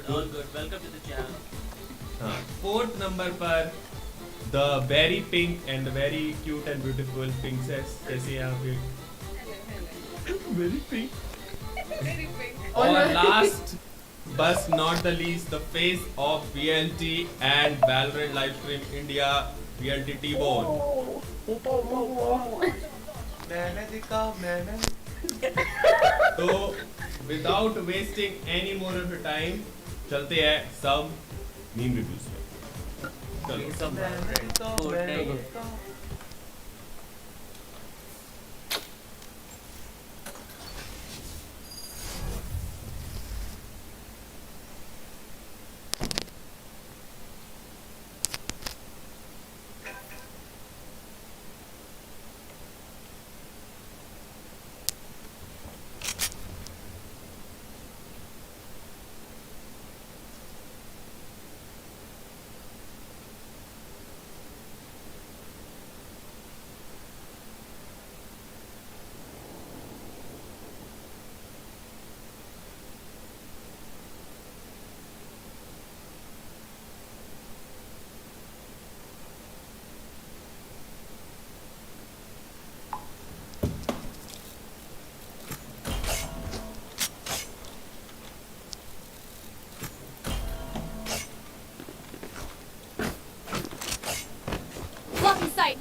all good. Welcome to the channel. हाँ, fourth number पर the very pink and very cute and beautiful princess कैसी है आप ये? Very pink. Very pink. और last but not the least the face of VLT and Valorant live stream India VLT T-Bone. मैंने दिखा मैंने तो without wasting any more of your time चलते हैं सब meme reviews पे चलो Some good day. Blocking sight.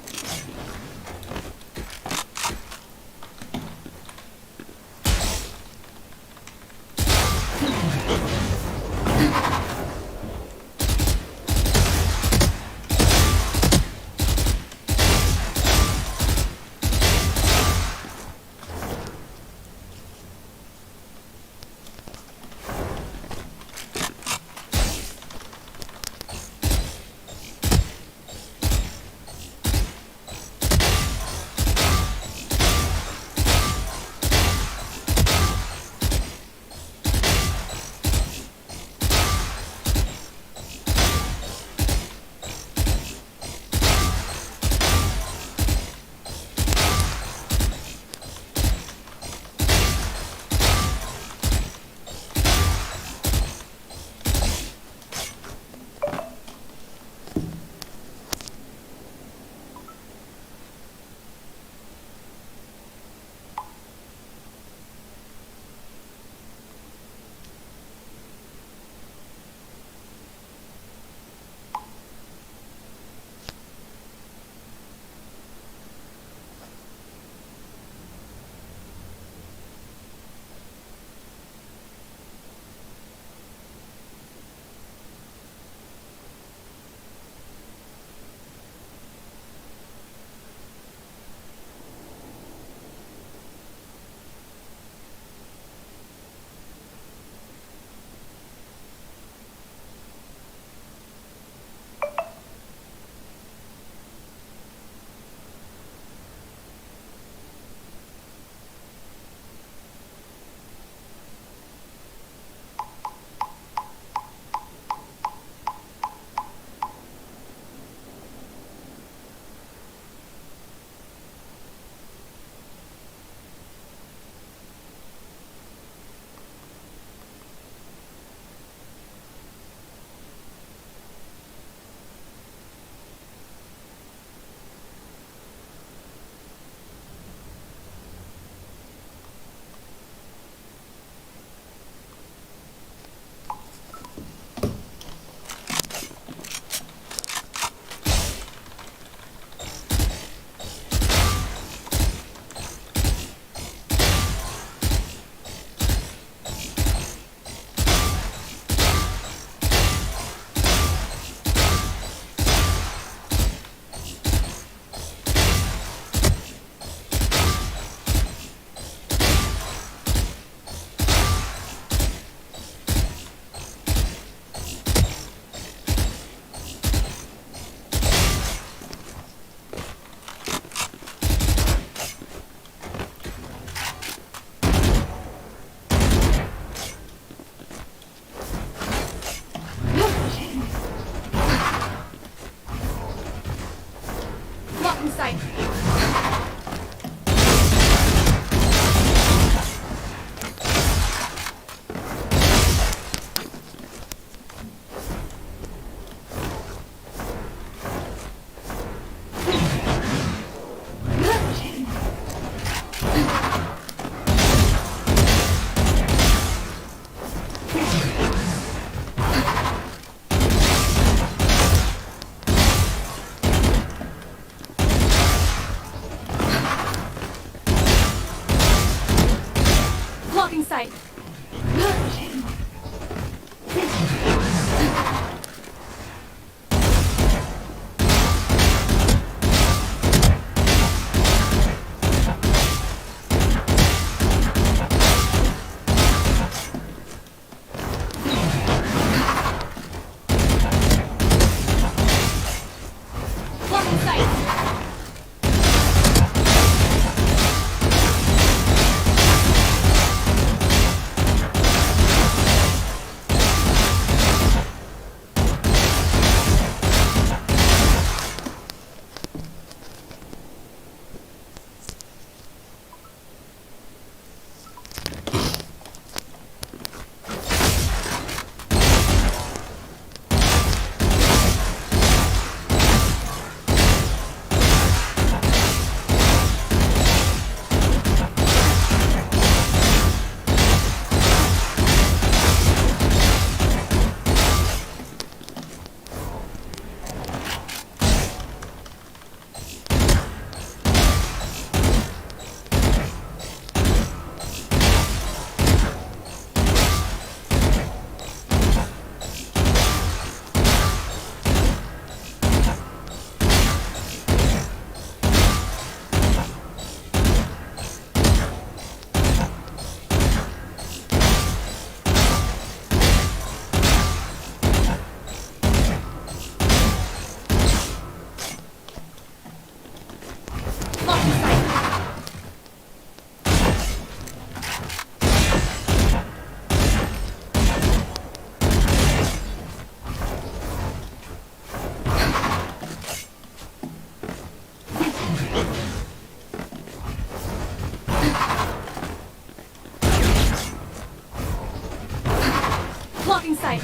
Blocking sight.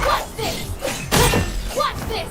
What's this? What's this?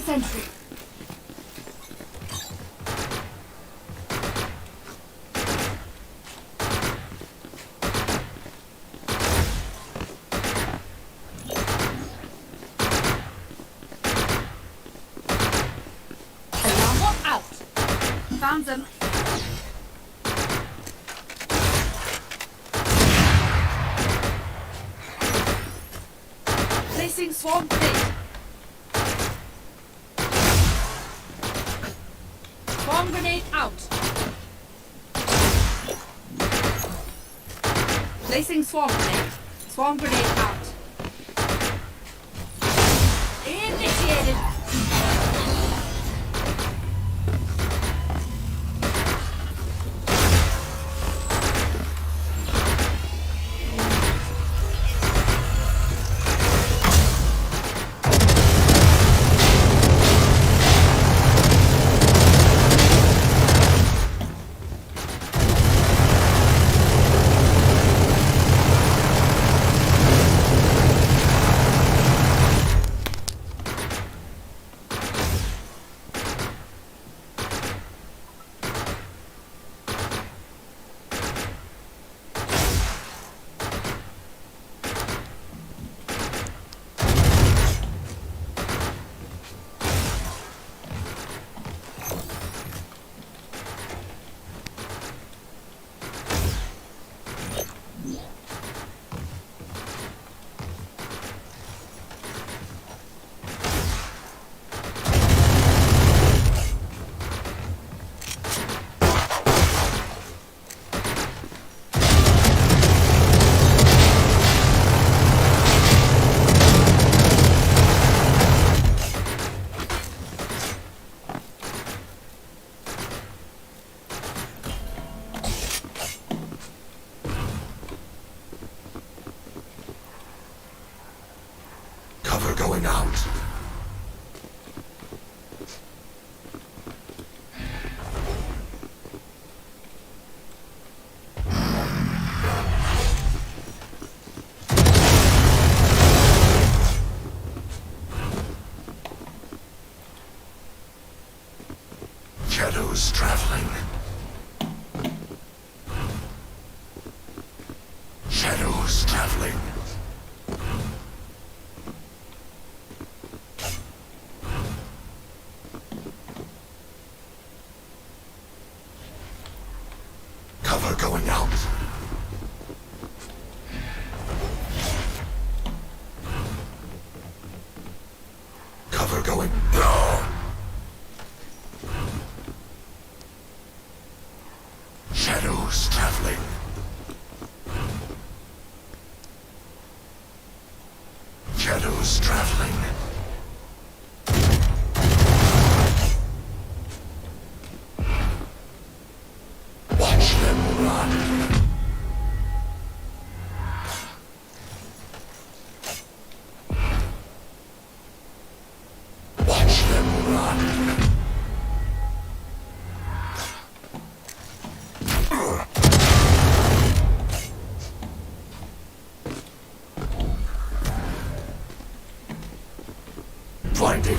Sentry. Alarm out. Found them. Placing swarm grenade. Swarm grenade out. Placing swarm grenade. Swarm grenade out. Initiated. Cover going out. Shadows traveling. Shadows traveling. Cover going out. Cover going. No. Shadows traveling. Shadows traveling. Watch them run. Watch them run. Blinding.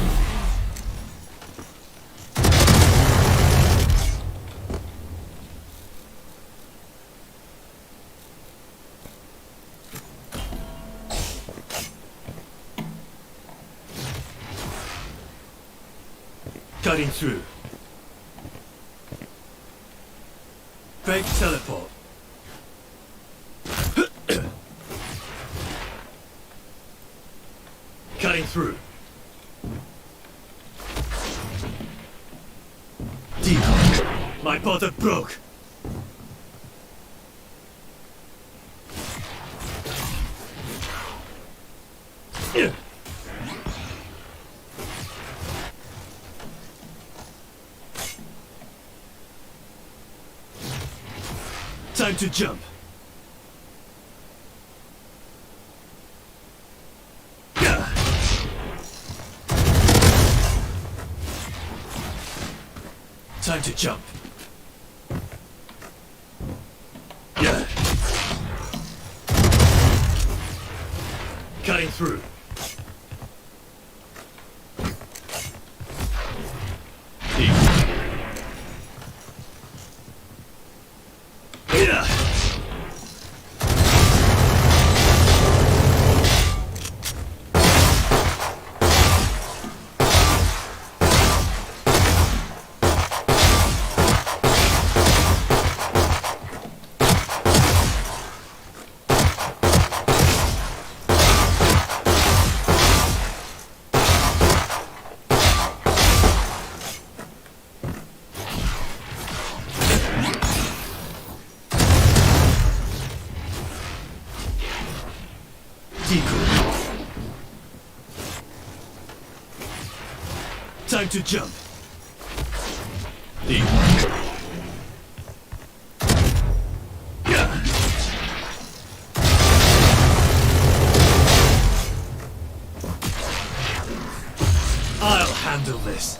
Cutting through. Fake teleport. Cutting through. Decoy. My bother broke. Time to jump. Time to jump. Cutting through. Time to jump. Deep. I'll handle this.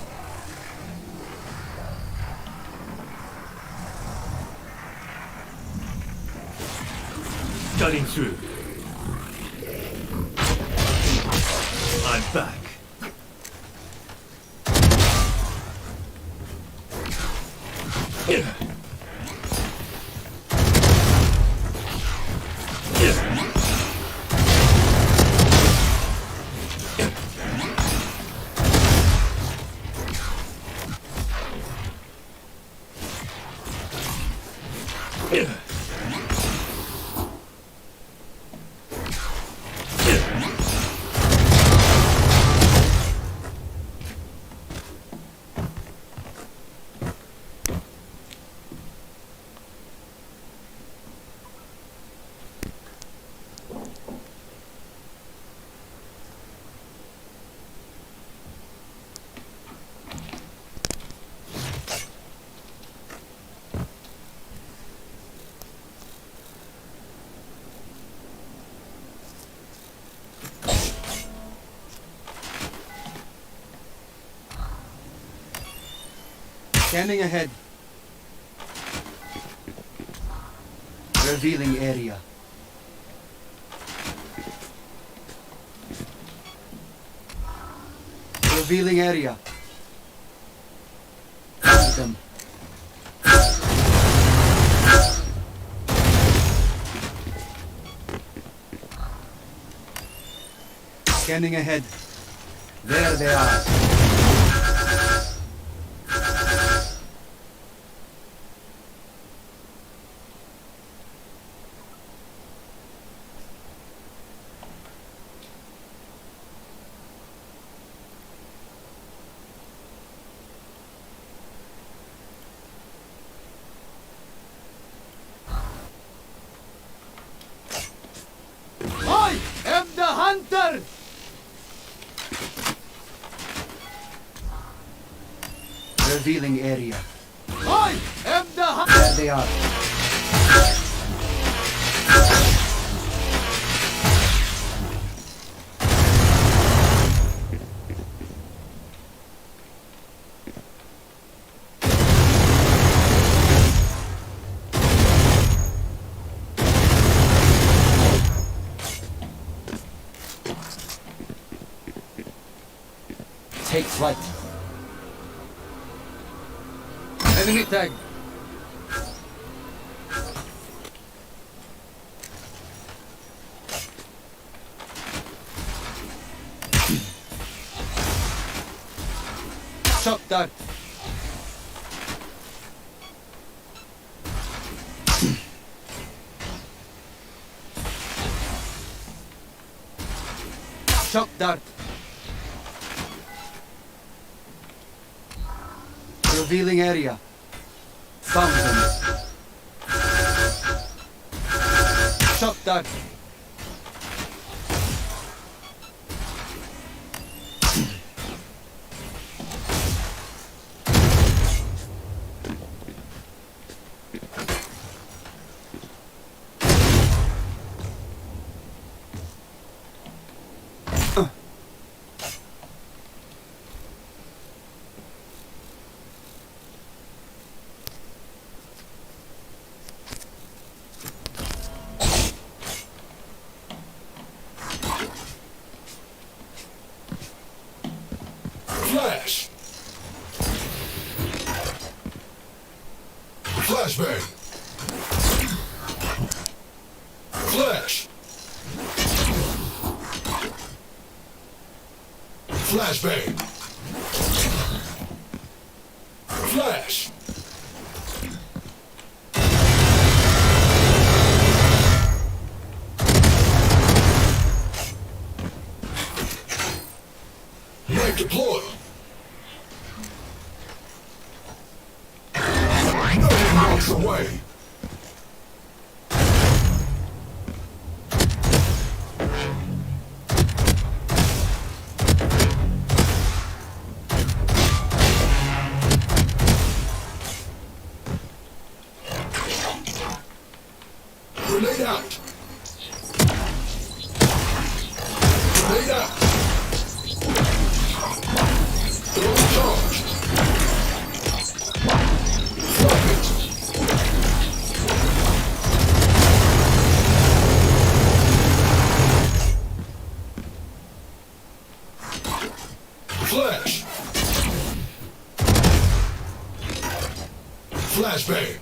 Cutting through. I'm back. Scanning ahead. Revealing area. Revealing area. Found them. Scanning ahead. There they are. I am the hunter! Revealing area. I am the hunter! There they are. Take flight. Enemy tag. Shock dart. Shock dart. Revealing area. Found them. Shock dart. Flash! Flashbang! Flash! Flashbang! Flash! Knife deployed! No one walks away! Grenade out! Grenade out! Throwing charge! Drop it! Flash! Flashbang!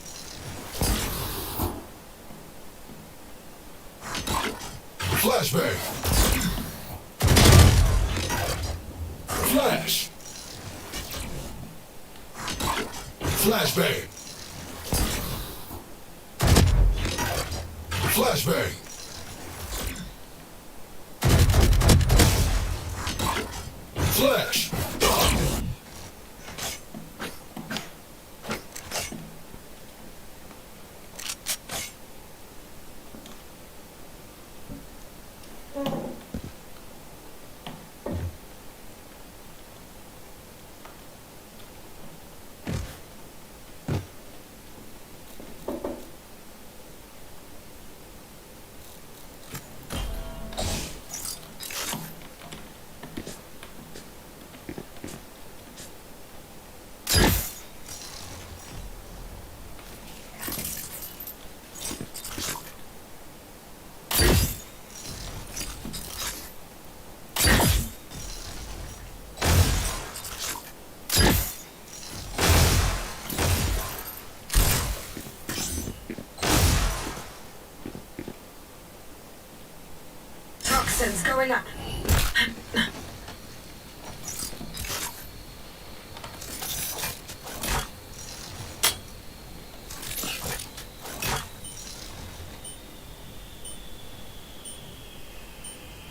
Flashbang! Flash! Flashbang! Flashbang! Flash! Toxins going up.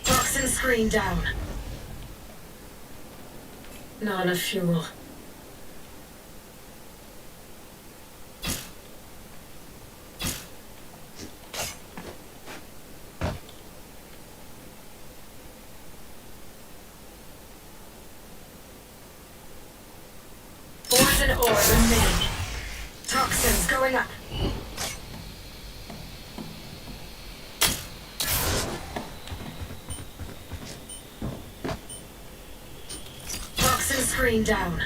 Toxin screen down. Not enough fuel. Poison ore remaining. Toxins going up. Toxin screen down.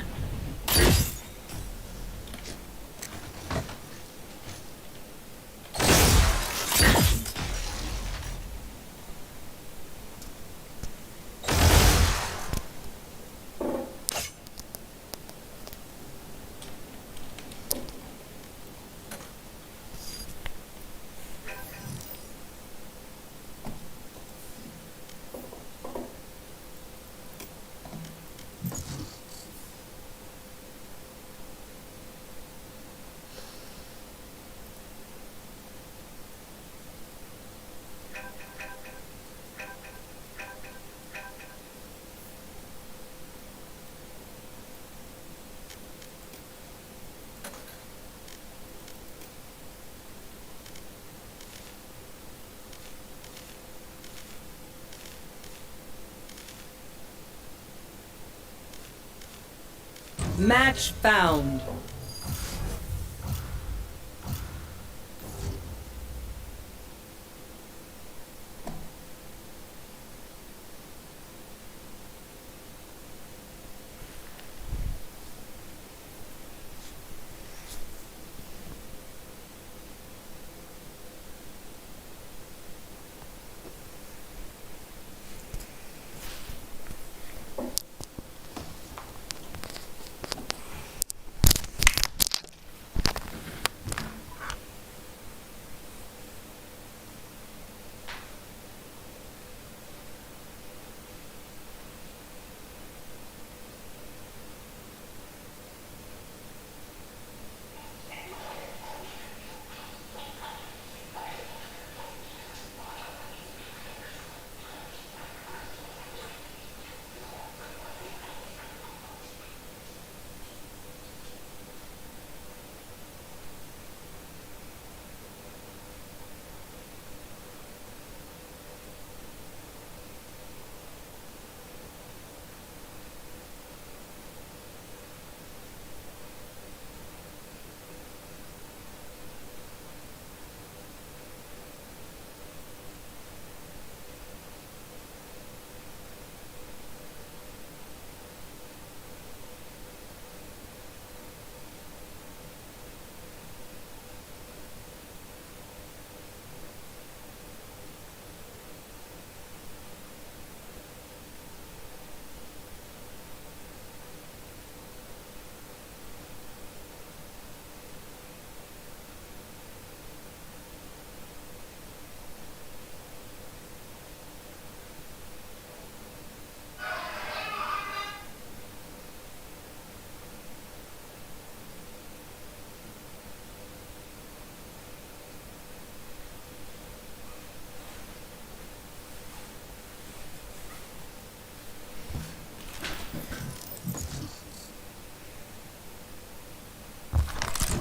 Match found.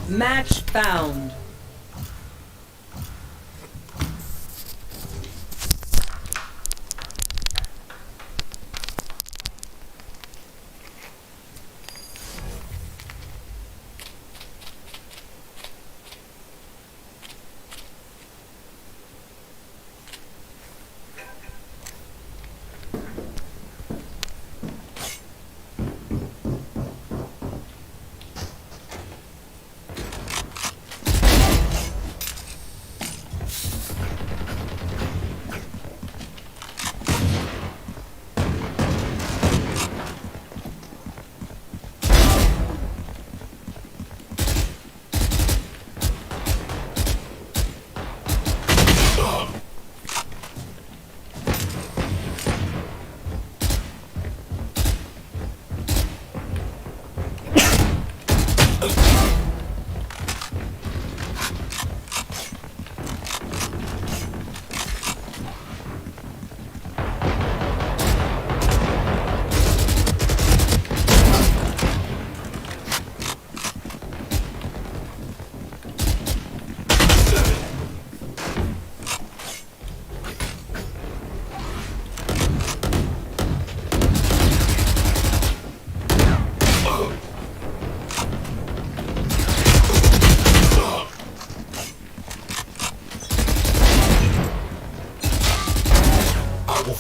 Match found.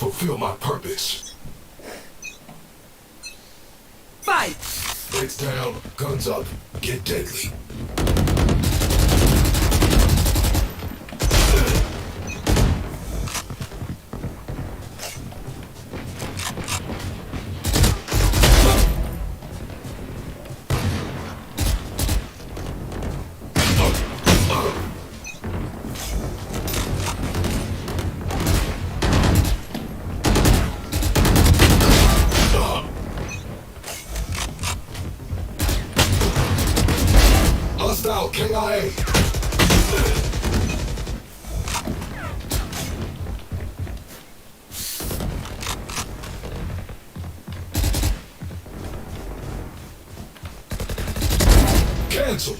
fulfill my purpose. Fight! Lights down, guns up, get deadly. Hostile KIA. Cancelled.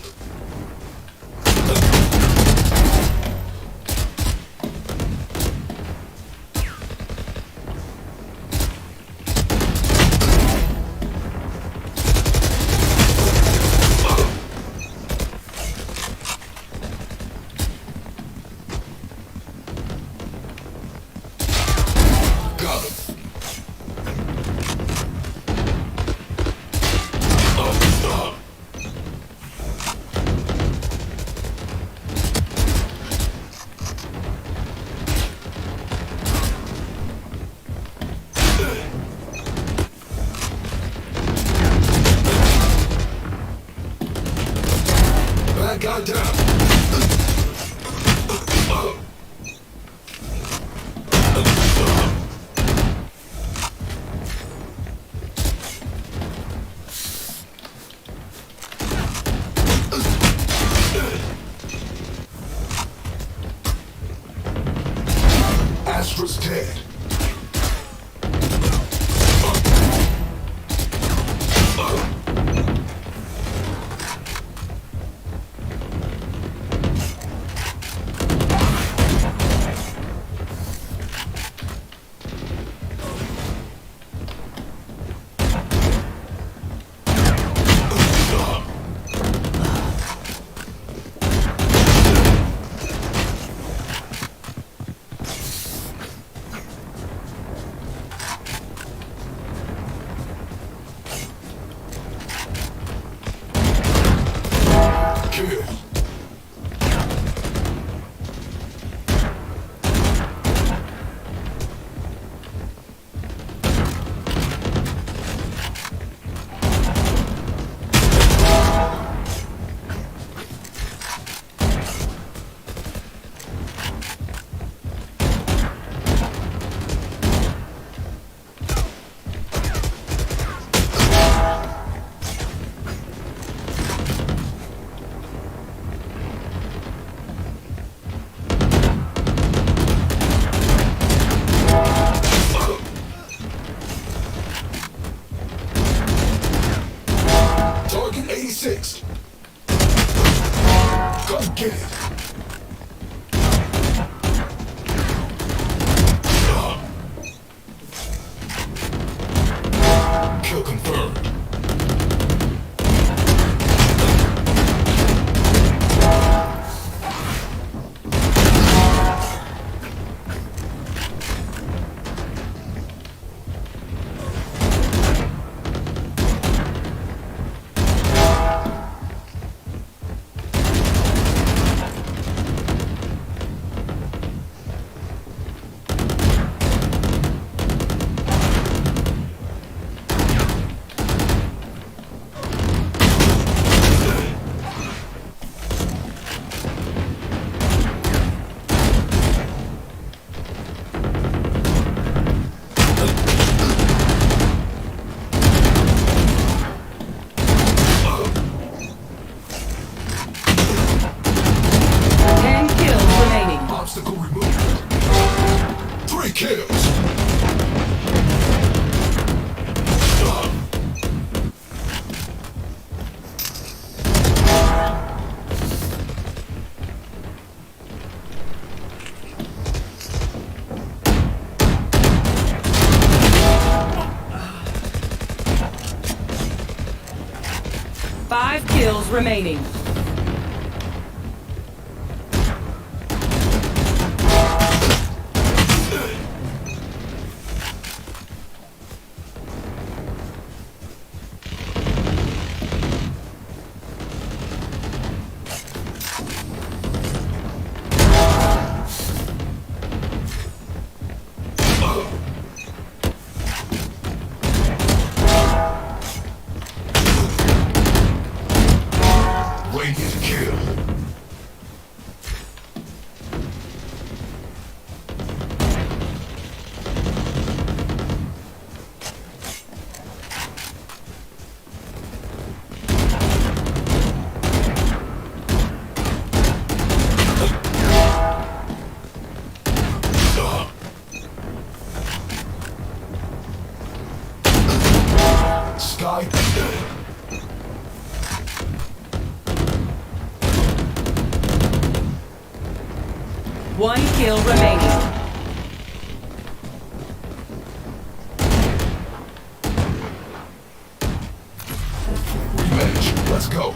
Got him. Bad guy down. Astra's dead. Kill. Target 86. Come get it. Kill confirmed. Obstacle removed. 3 kills. Five kills remaining. Guide. One kill remaining. Rematch. Let's go.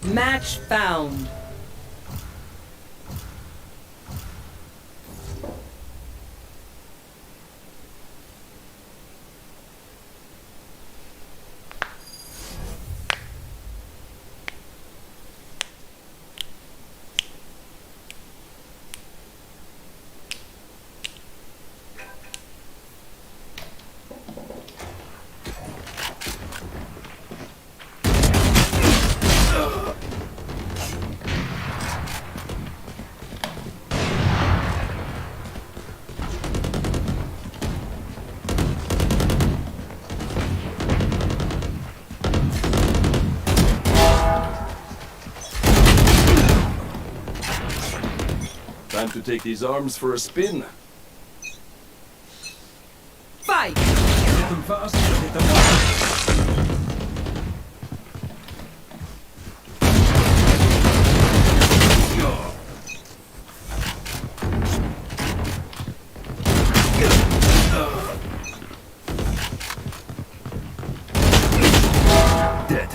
Match found. Time to take these arms for a spin. Fight! Hit them fast, hit them hard. Dead.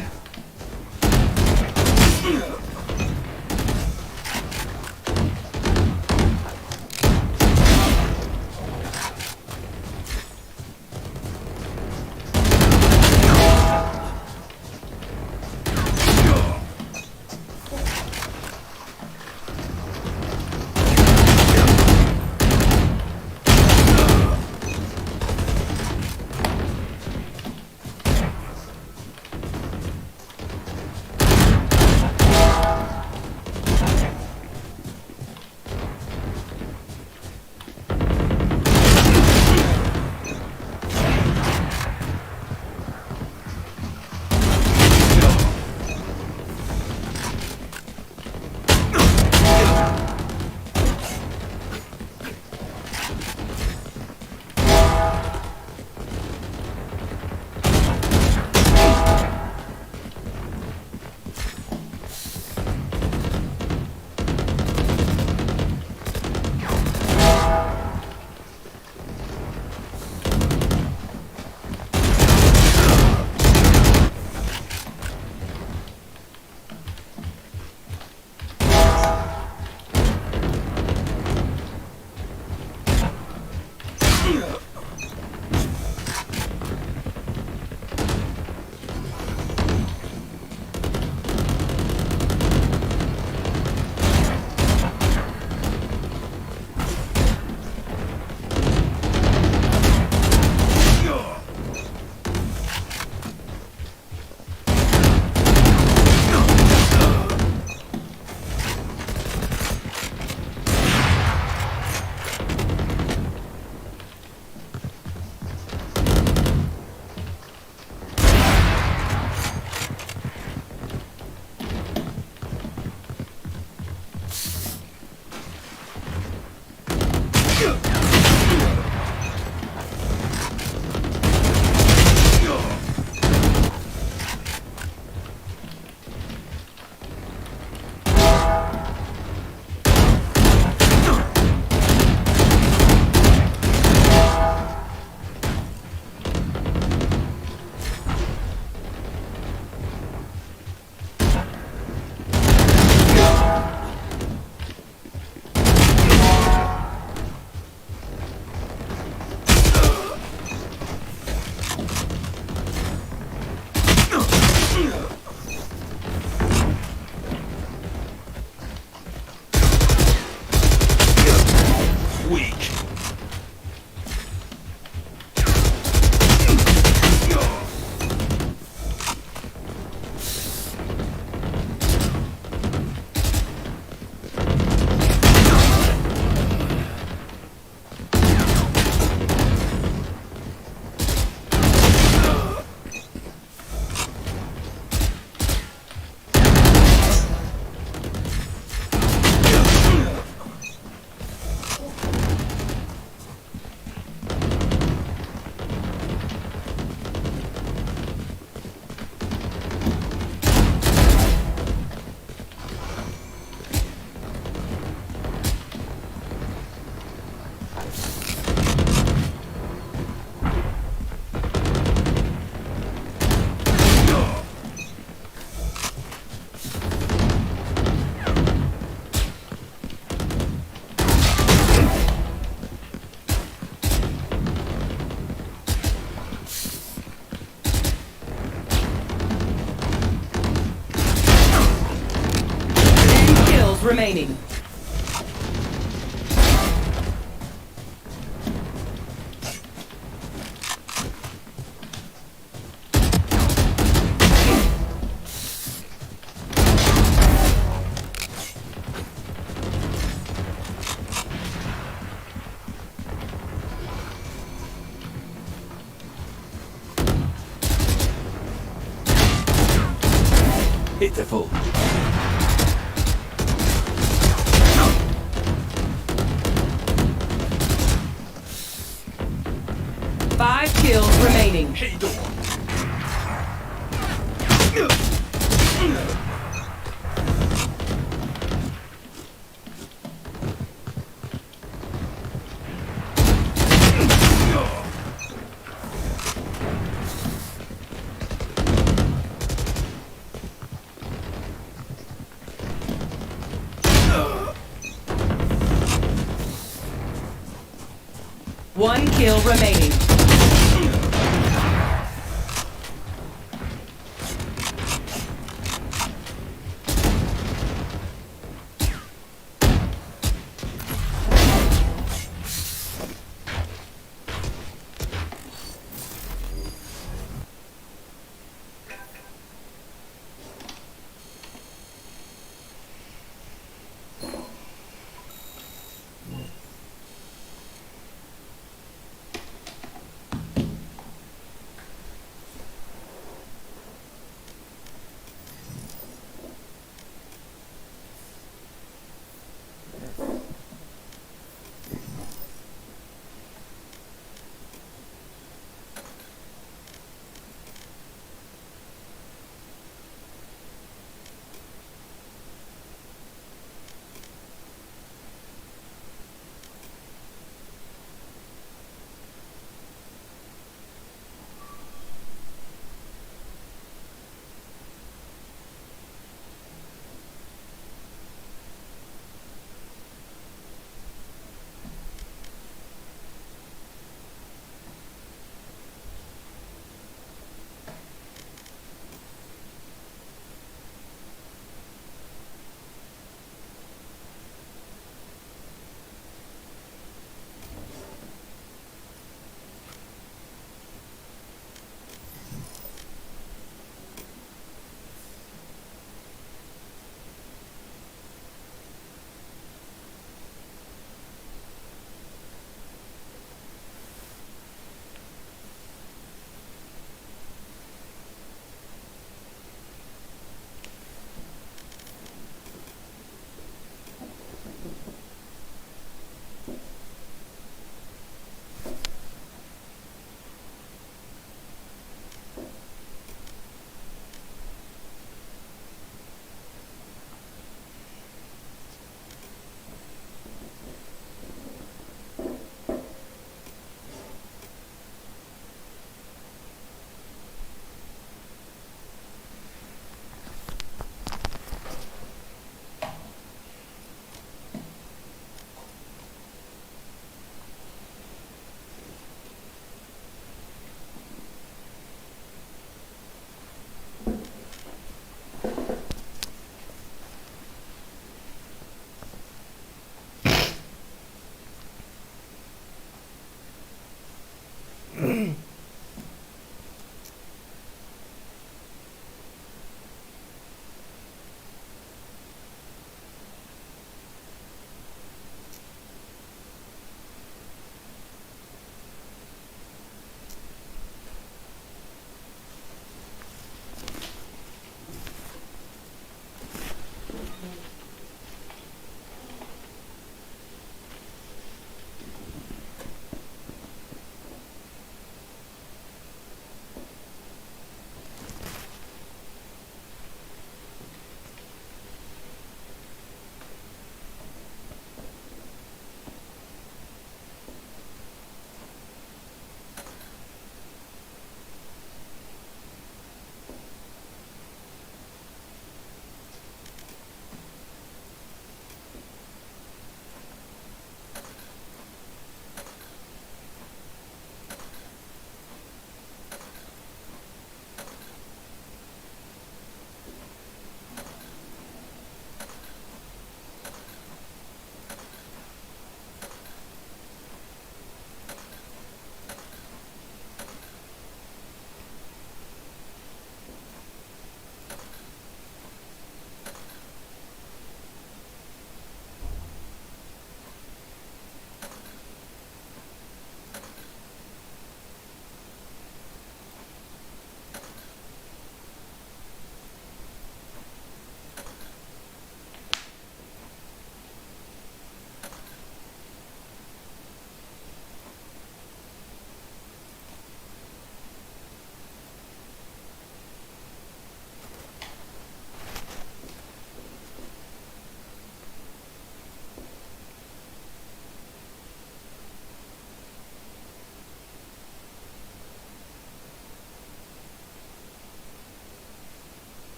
remaining. Pitiful. Five kills remaining. One kill remaining.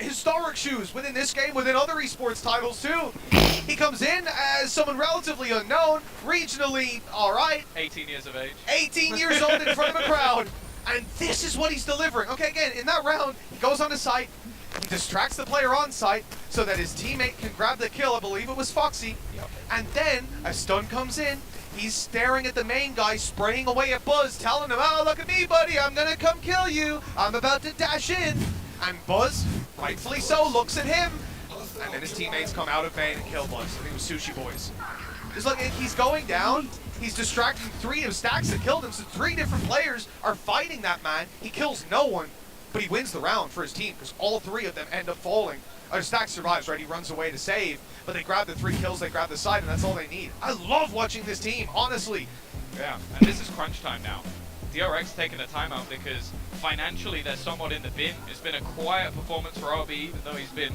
historic shoes within this game, within other esports titles too. He comes in as someone relatively unknown, regionally alright, 18 years of age. 18 years old in front of a crowd, and this is what he's delivering. Okay, again, in that round, he goes on the site, he distracts the player on site so that his teammate can grab the kill. I believe it was Foxy. Yep. And then a stun comes in. He's staring at the main guy, spraying away at Buzz, telling him, "Oh, look at me, buddy. I'm gonna come kill you. I'm about to dash in." And Buzz, rightfully so, looks at him. And then his teammates come out of vein and kill Buzz. I think it was Sushi Boys. Just look, he's going down. He's distracting 3 of Stacks that killed him. So 3 different players are fighting that man. He kills no one, but he wins the round for his team because all 3 of them end up falling. Stacks survives, right? He runs away to save, but they grab the 3 kills, they grab the side, and that's all they need. I love watching this team, honestly. Yeah, and this is crunch time now. DRX taking a timeout because financially they're somewhat in the bin. It's been a quiet performance for RB, even though he's been,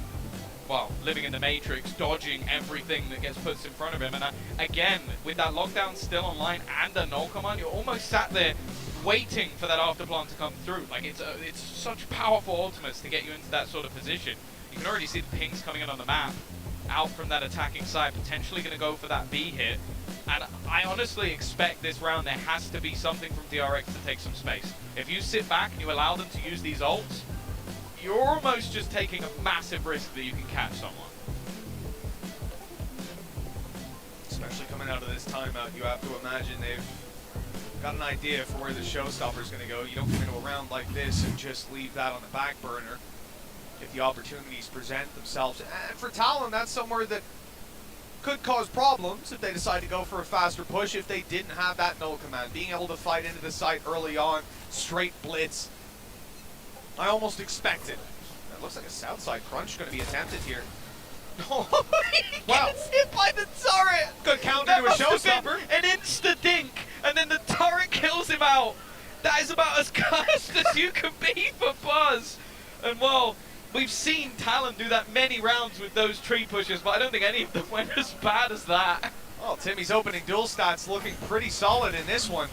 well, living in the Matrix, dodging everything that gets put in front of him. And again, with that lockdown still online and a null command, you're almost sat there waiting for that afterplan to come through. Like, it's such powerful ultimates to get you into that sort of position. You can already see the pings coming in on the map, out from that attacking side, potentially going to go for that B hit. And I honestly expect this round there has to be something from DRX to take some space. If you sit back and you allow them to use these ults, you're almost just taking a massive risk that you can catch someone. Especially coming out of this timeout, you have to imagine they've got an idea for where the showstopper's going to go. You don't come into a round like this and just leave that on the back burner if the opportunities present themselves. And for Talon, that's somewhere that could cause problems if they decide to go for a faster push if they didn't have that null command. Being able to fight into the site early on, straight blitz. I almost expect it. It looks like a south side crunch going to be attempted here. He Wow. gets hit by the turret! Good counter That to a must have showstopper. been an insta-dink, and then the turret kills him out. That is about as cursed as you can be for Buzz. And well, we've seen Talon do that many rounds with those tree pushes, but I don't think any of them went as bad as that. Well, Timmy's opening duel stats looking pretty solid in this one.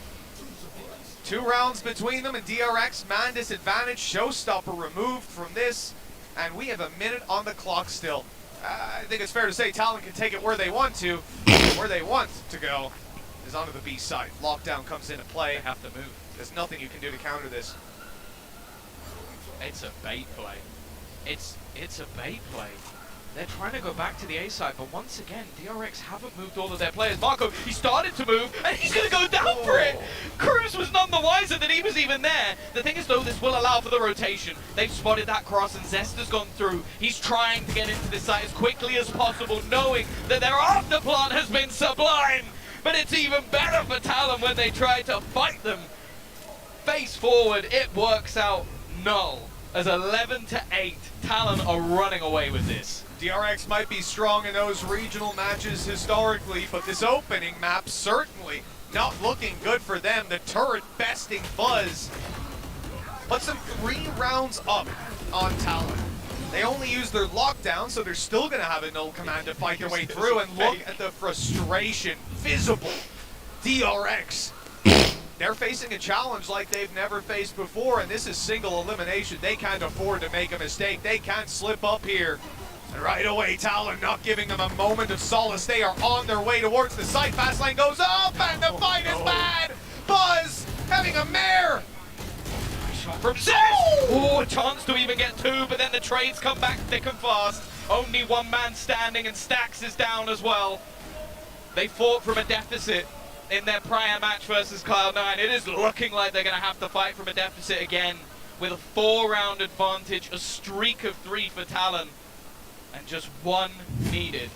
2 rounds between them, and DRX man disadvantage. Showstopper removed from this, and we have a minute on the clock still. I think it's fair to say Talon can take it where they want to. Where they want to go is onto the B side. Lockdown comes into play. They have to move. There's nothing you can do to counter this. It's a bait play. It's a bait play. They're trying to go back to the A side, but once again, DRX haven't moved all of their players. Marco, he started to move, and he's going to go down for it. Cruz was none the wiser that he was even there. The thing is, though, this will allow for the rotation. They've spotted that cross, and Zest has gone through. He's trying to get into this site as quickly as possible, knowing that their afterplan has been sublime. But it's even better for Talon when they try to fight them. Face forward, it works out null. As 11-8, Talon are running away with this. DRX might be strong in those regional matches historically, but this opening map certainly not looking good for them. The turret besting Buzz puts them 3 rounds up on Talon. They only use their lockdown, so they're still going to have a null command to fight their way through, and look at the frustration visible. DRX, they're facing a challenge like they've never faced before, and this is single elimination. They can't afford to make a mistake. They can't slip up here. And right away, Talon not giving them a moment of solace. They are on their way towards the site. Fast lane goes up, and the fight is bad. Buzz having a mare. Shot from Zest! Oh, a chance to even get 2, but then the trades come back thick and fast. Only 1 man standing, and Stacks is down as well. They fought from a deficit in their prior match versus Cloud9. It is looking like they're going to have to fight from a deficit again with a 4-round advantage, a streak of 3 for Talon, and just 1 needed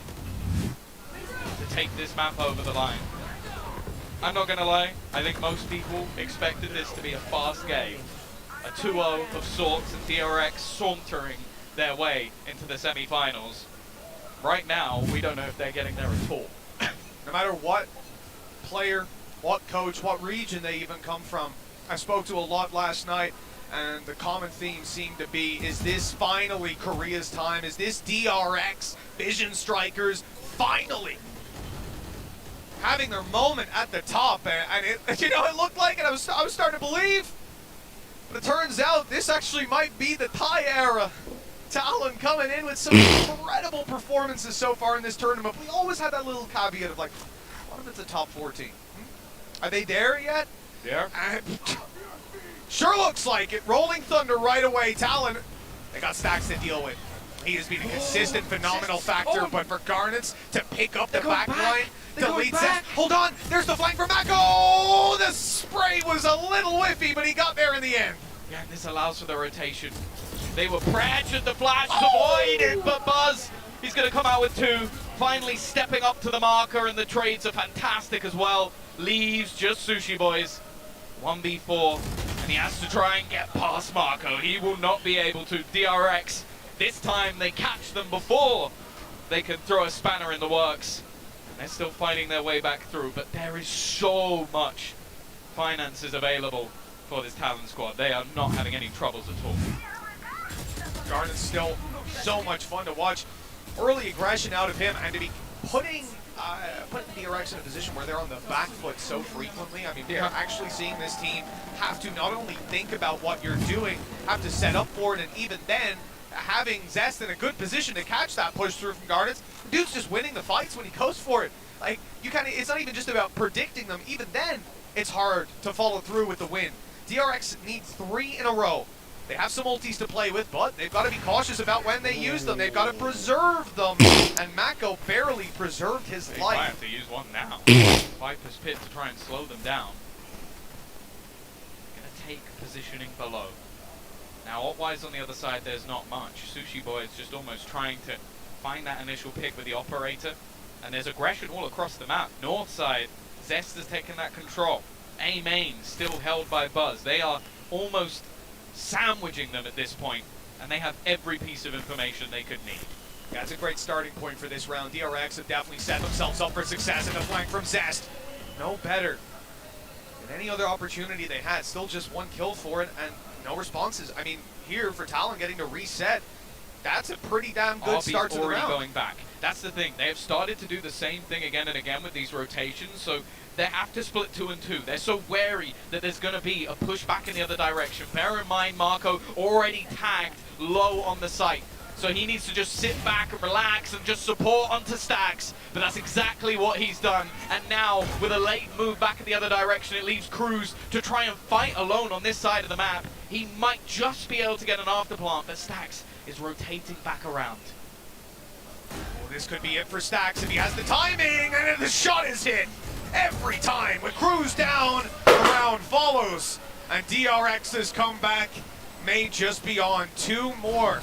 to take this map over the line. I'm not going to lie, I think most people expected this to be a fast game. A 2-0 of sorts, and DRX sauntering their way into the semi-finals. Right now, we don't know if they're getting there at all. No matter what player, what coach, what region they even come from. I spoke to a lot last night, and the common theme seemed to be, is this finally Korea's time? Is this DRX, Vision Strikers, finally having their moment at the top? And it, you know, it looked like it. I was starting to believe. But it turns out this actually might be the Thai era. Talon coming in with some incredible performances so far in this tournament. We always had that little caveat of like, what if it's a top 14? Are they there yet? Yeah. Sure looks like it. Rolling Thunder right away. Talon, they got Stacks to deal with. He has been a consistent, phenomenal factor, but for Garnets to pick up the back line, delete Zest. Hold on, there's the flank for Mako! Oh, the spray was a little whiffy, but he got there in the end. Yeah, this allows for the rotation. They were pressured, the flash is avoided, but Buzz, he's going to come out with 2. Finally stepping up to the marker, and the trades are fantastic as well. Leaves just Sushi Boys. 1v4, and he has to try and get past Marco. He will not be able to. DRX, this time they catch them before they can throw a spanner in the works. And they're still fighting their way back through, but there is so much finances available for this Talon squad. They are not having any troubles at all. Garnet's still so much fun to watch. Early aggression out of him, and to be putting DRX in a position where they're on the back foot so frequently. I mean, they're actually seeing this team have to not only think about what you're doing, have to set up for it, and even then, having Zest in a good position to catch that push through from Garnets. Dude's just winning the fights when he goes for it. Like, it's not even just about predicting them. Even then, it's hard to follow through with the win. DRX needs 3 in a row. They have some ultis to play with, but they've got to be cautious about when they use them. They've got to preserve them. And Mako barely preserved his They life. might have to use one now. Viper's Pit to try and slow them down. Gonna take positioning below. Now, Opwise on the other side, there's not much. Sushi Boy is just almost trying to find that initial pick with the operator. And there's aggression all across the map. North side, Zest has taken that control. A main still held by Buzz. They are almost sandwiching them at this point, and they have every piece of information they could need. That's a great starting point for this round. DRX have definitely set themselves up for success in the flank from Zest. No better than any other opportunity they had. Still just 1 kill for it, and no responses. I mean, here for Talon getting to reset, that's a pretty damn good start to the round. Going back. That's the thing. They have started to do the same thing again and again with these rotations, so they have to split 2 and 2. They're so wary that there's going to be a push back in the other direction. Bear in mind, Marco already tagged low on the site, so he needs to just sit back and relax and just support onto Stacks. But that's exactly what he's done. And now, with a late move back in the other direction, it leaves Cruz to try and fight alone on this side of the map. He might just be able to get an afterplant, but Stacks is rotating back around. Well, this could be it for Stacks if he has the timing, and then the shot is hit. Every time, with Cruz down, the round follows. And DRX's comeback may just be on 2 more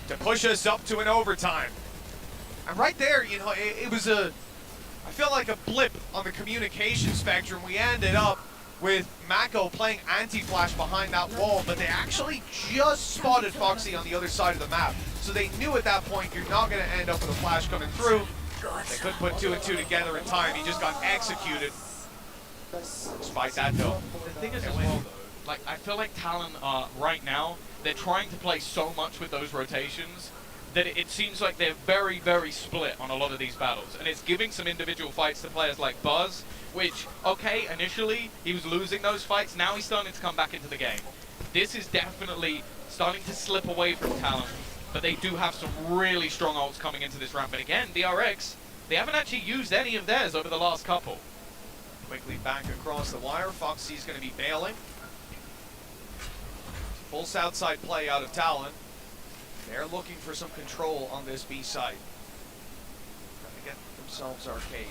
to push us up to an overtime. And right there, you know, it was I feel like a blip on the communication spectrum. We ended up with Mako playing anti-flash behind that wall, but they actually just spotted Foxy on the other side of the map. So they knew at that point you're not going to end up with a flash coming through. They couldn't put 2 and 2 together in time. He just got executed. Despite that, though. The thing is as well, though, like, I feel like Talon right now, they're trying to play so much with those rotations that it seems like they're very, very split on a lot of these battles. And it's giving some individual fights to players like Buzz, which, okay, initially he was losing those fights. Now he's starting to come back into the game. This is definitely starting to slip away from Talon. But they do have some really strong ults coming into this round. But again, DRX, they haven't actually used any of theirs over the last couple. Quickly back across the wire. Foxy's going to be bailing. Full south side play out of Talon. They're looking for some control on this B side. Trying to get themselves arcade.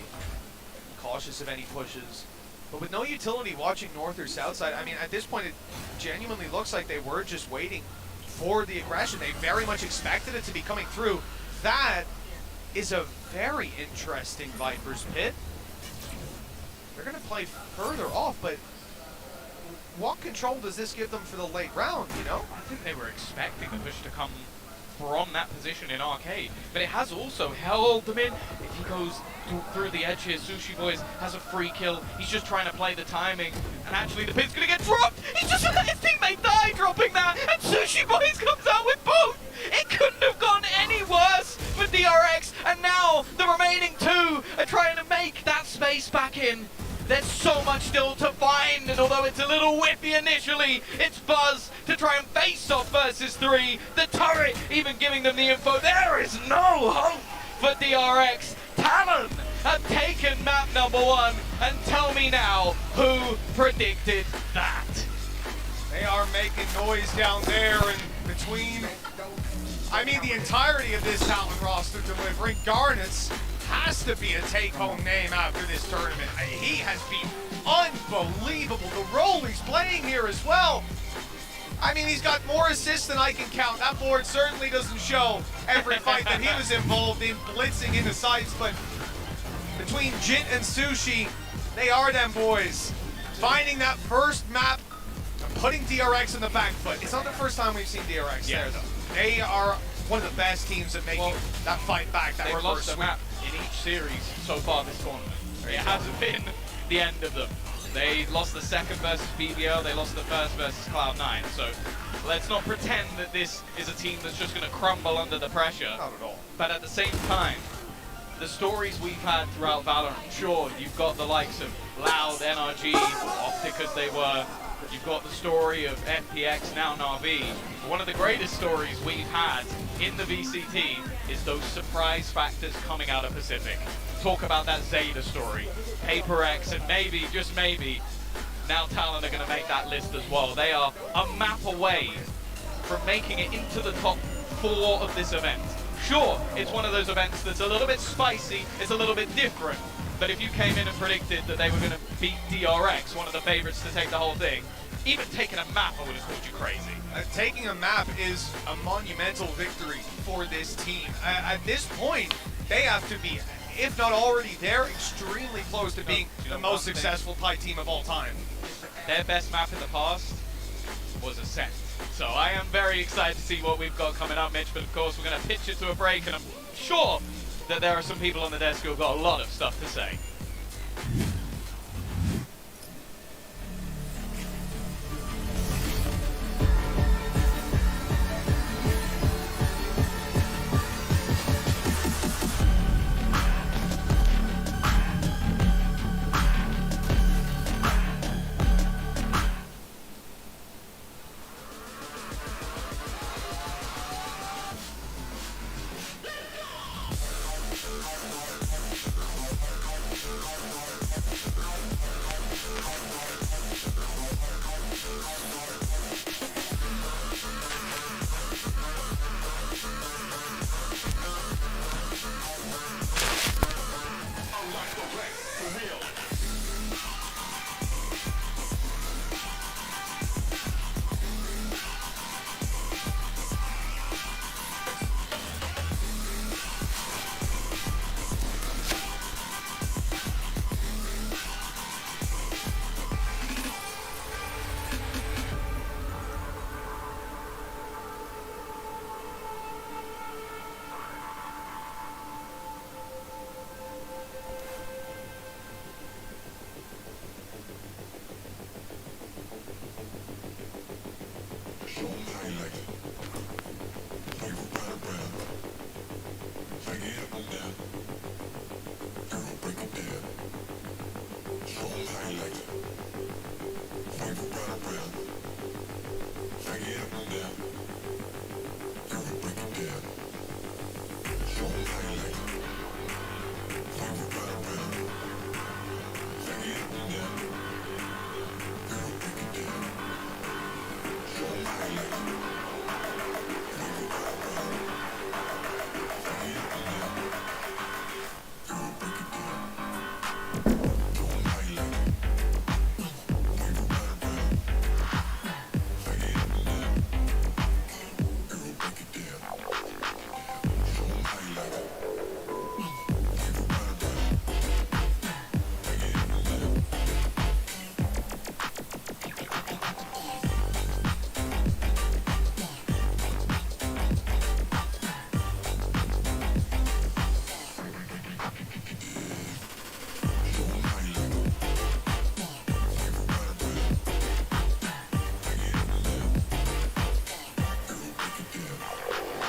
Cautious of any pushes. But with no utility watching north or south side, I mean, at this point, it genuinely looks like they were just waiting for the aggression. They very much expected it to be coming through. That is a very interesting Viper's Pit. They're going to play further off, but what control does this give them for the late round, you know? I think they were expecting the push to come from that position in arcade, but it has also held them in. If he goes through the edge here, Sushi Boys has a free kill. He's just trying to play the timing, and actually the pit's going to get dropped. He just let his teammate die dropping that, and Sushi Boys comes out with both. It couldn't have gone any worse for DRX, and now the remaining 2 are trying to make that space back in. There's so much still to find, and although it's a little whippy initially, it's Buzz to try and face off versus 3. The turret even giving them the info. There is no hope for DRX. Talon have taken map number 1, and tell me now, who predicted that? They are making noise down there, and between, I mean, the entirety of this Talon roster delivering, Garnets has to be a take-home name after this tournament. He has been unbelievable. The role he's playing here as well. I mean, he's got more assists than I can count. That board certainly doesn't show every fight that he was involved in, blitzing into sites, but between Jint and Sushi, they are them boys. Finding that first map and putting DRX in the back foot. It's not the first time we've seen DRX there, though. They are one of the best teams at making that fight back, that They've reverse lost a sweep. map in each series so far this tournament. It hasn't been the end of them. They lost the second versus BBL, they lost the first versus Cloud9, so let's not pretend that this is a team that's just going to crumble under the pressure. Not at all. But at the same time, the stories we've had throughout Valorant, sure, you've got the likes of Loud, NRG, Opticas they were, you've got the story of FPX, now Na'Vi. One of the greatest stories we've had in the VCT is those surprise factors coming out of Pacific. Talk about that Zeta story, HaperX, and maybe, just maybe, now Talon are going to make that list as well. They are a map away from making it into the top 4 of this event. Sure, it's one of those events that's a little bit spicy, it's a little bit different, but if you came in and predicted that they were going to beat DRX, one of the favorites to take the whole thing, even taking a map, I would have called you crazy. Taking a map is a monumental victory for this team. At this point, they have to be, if not already there, extremely close to being the most successful Pi team of all time. Their best map in the past was Ascent. So I am very excited to see what we've got coming up, Mitch, but of course we're going to pitch it to a break, and I'm sure that there are some people on the desk who have got a lot of stuff to say.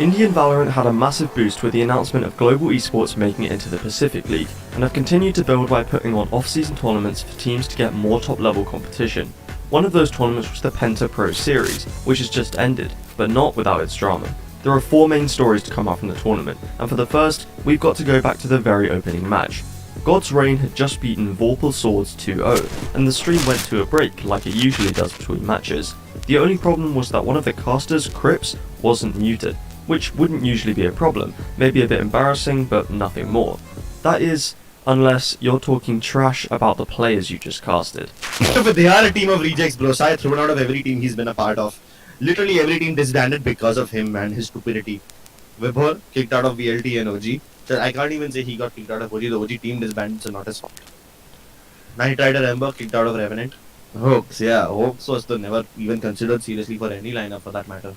Indian Valorant had a massive boost with the announcement of global esports making it into the Pacific League, and have continued to build by putting on off-season tournaments for teams to get more top-level competition. One of those tournaments was the Penta Pro Series, which has just ended, but not without its drama. There are 4 main stories to come out from the tournament, and for the first, we've got to go back to the very opening match. God's Reign had just beaten Vorpal Swords 2-0, and the stream went to a break like it usually does between matches. The only problem was that one of the casters, Crips, wasn't muted, which wouldn't usually be a problem, maybe a bit embarrassing, but nothing more. That is, unless you're talking trash about the players you just casted. But they are a team of rejects, bro. Sai thrown out of every team he's been a part of. Literally every team disbanded because of him and his stupidity. Vibhor kicked out of VLT and OG. So I can't even say he got kicked out of OG. The OG team disbanded, so not his fault. Now he tried a Ember, kicked out of Revenant. Hooks, yeah. Hooks was never even considered seriously for any lineup for that matter.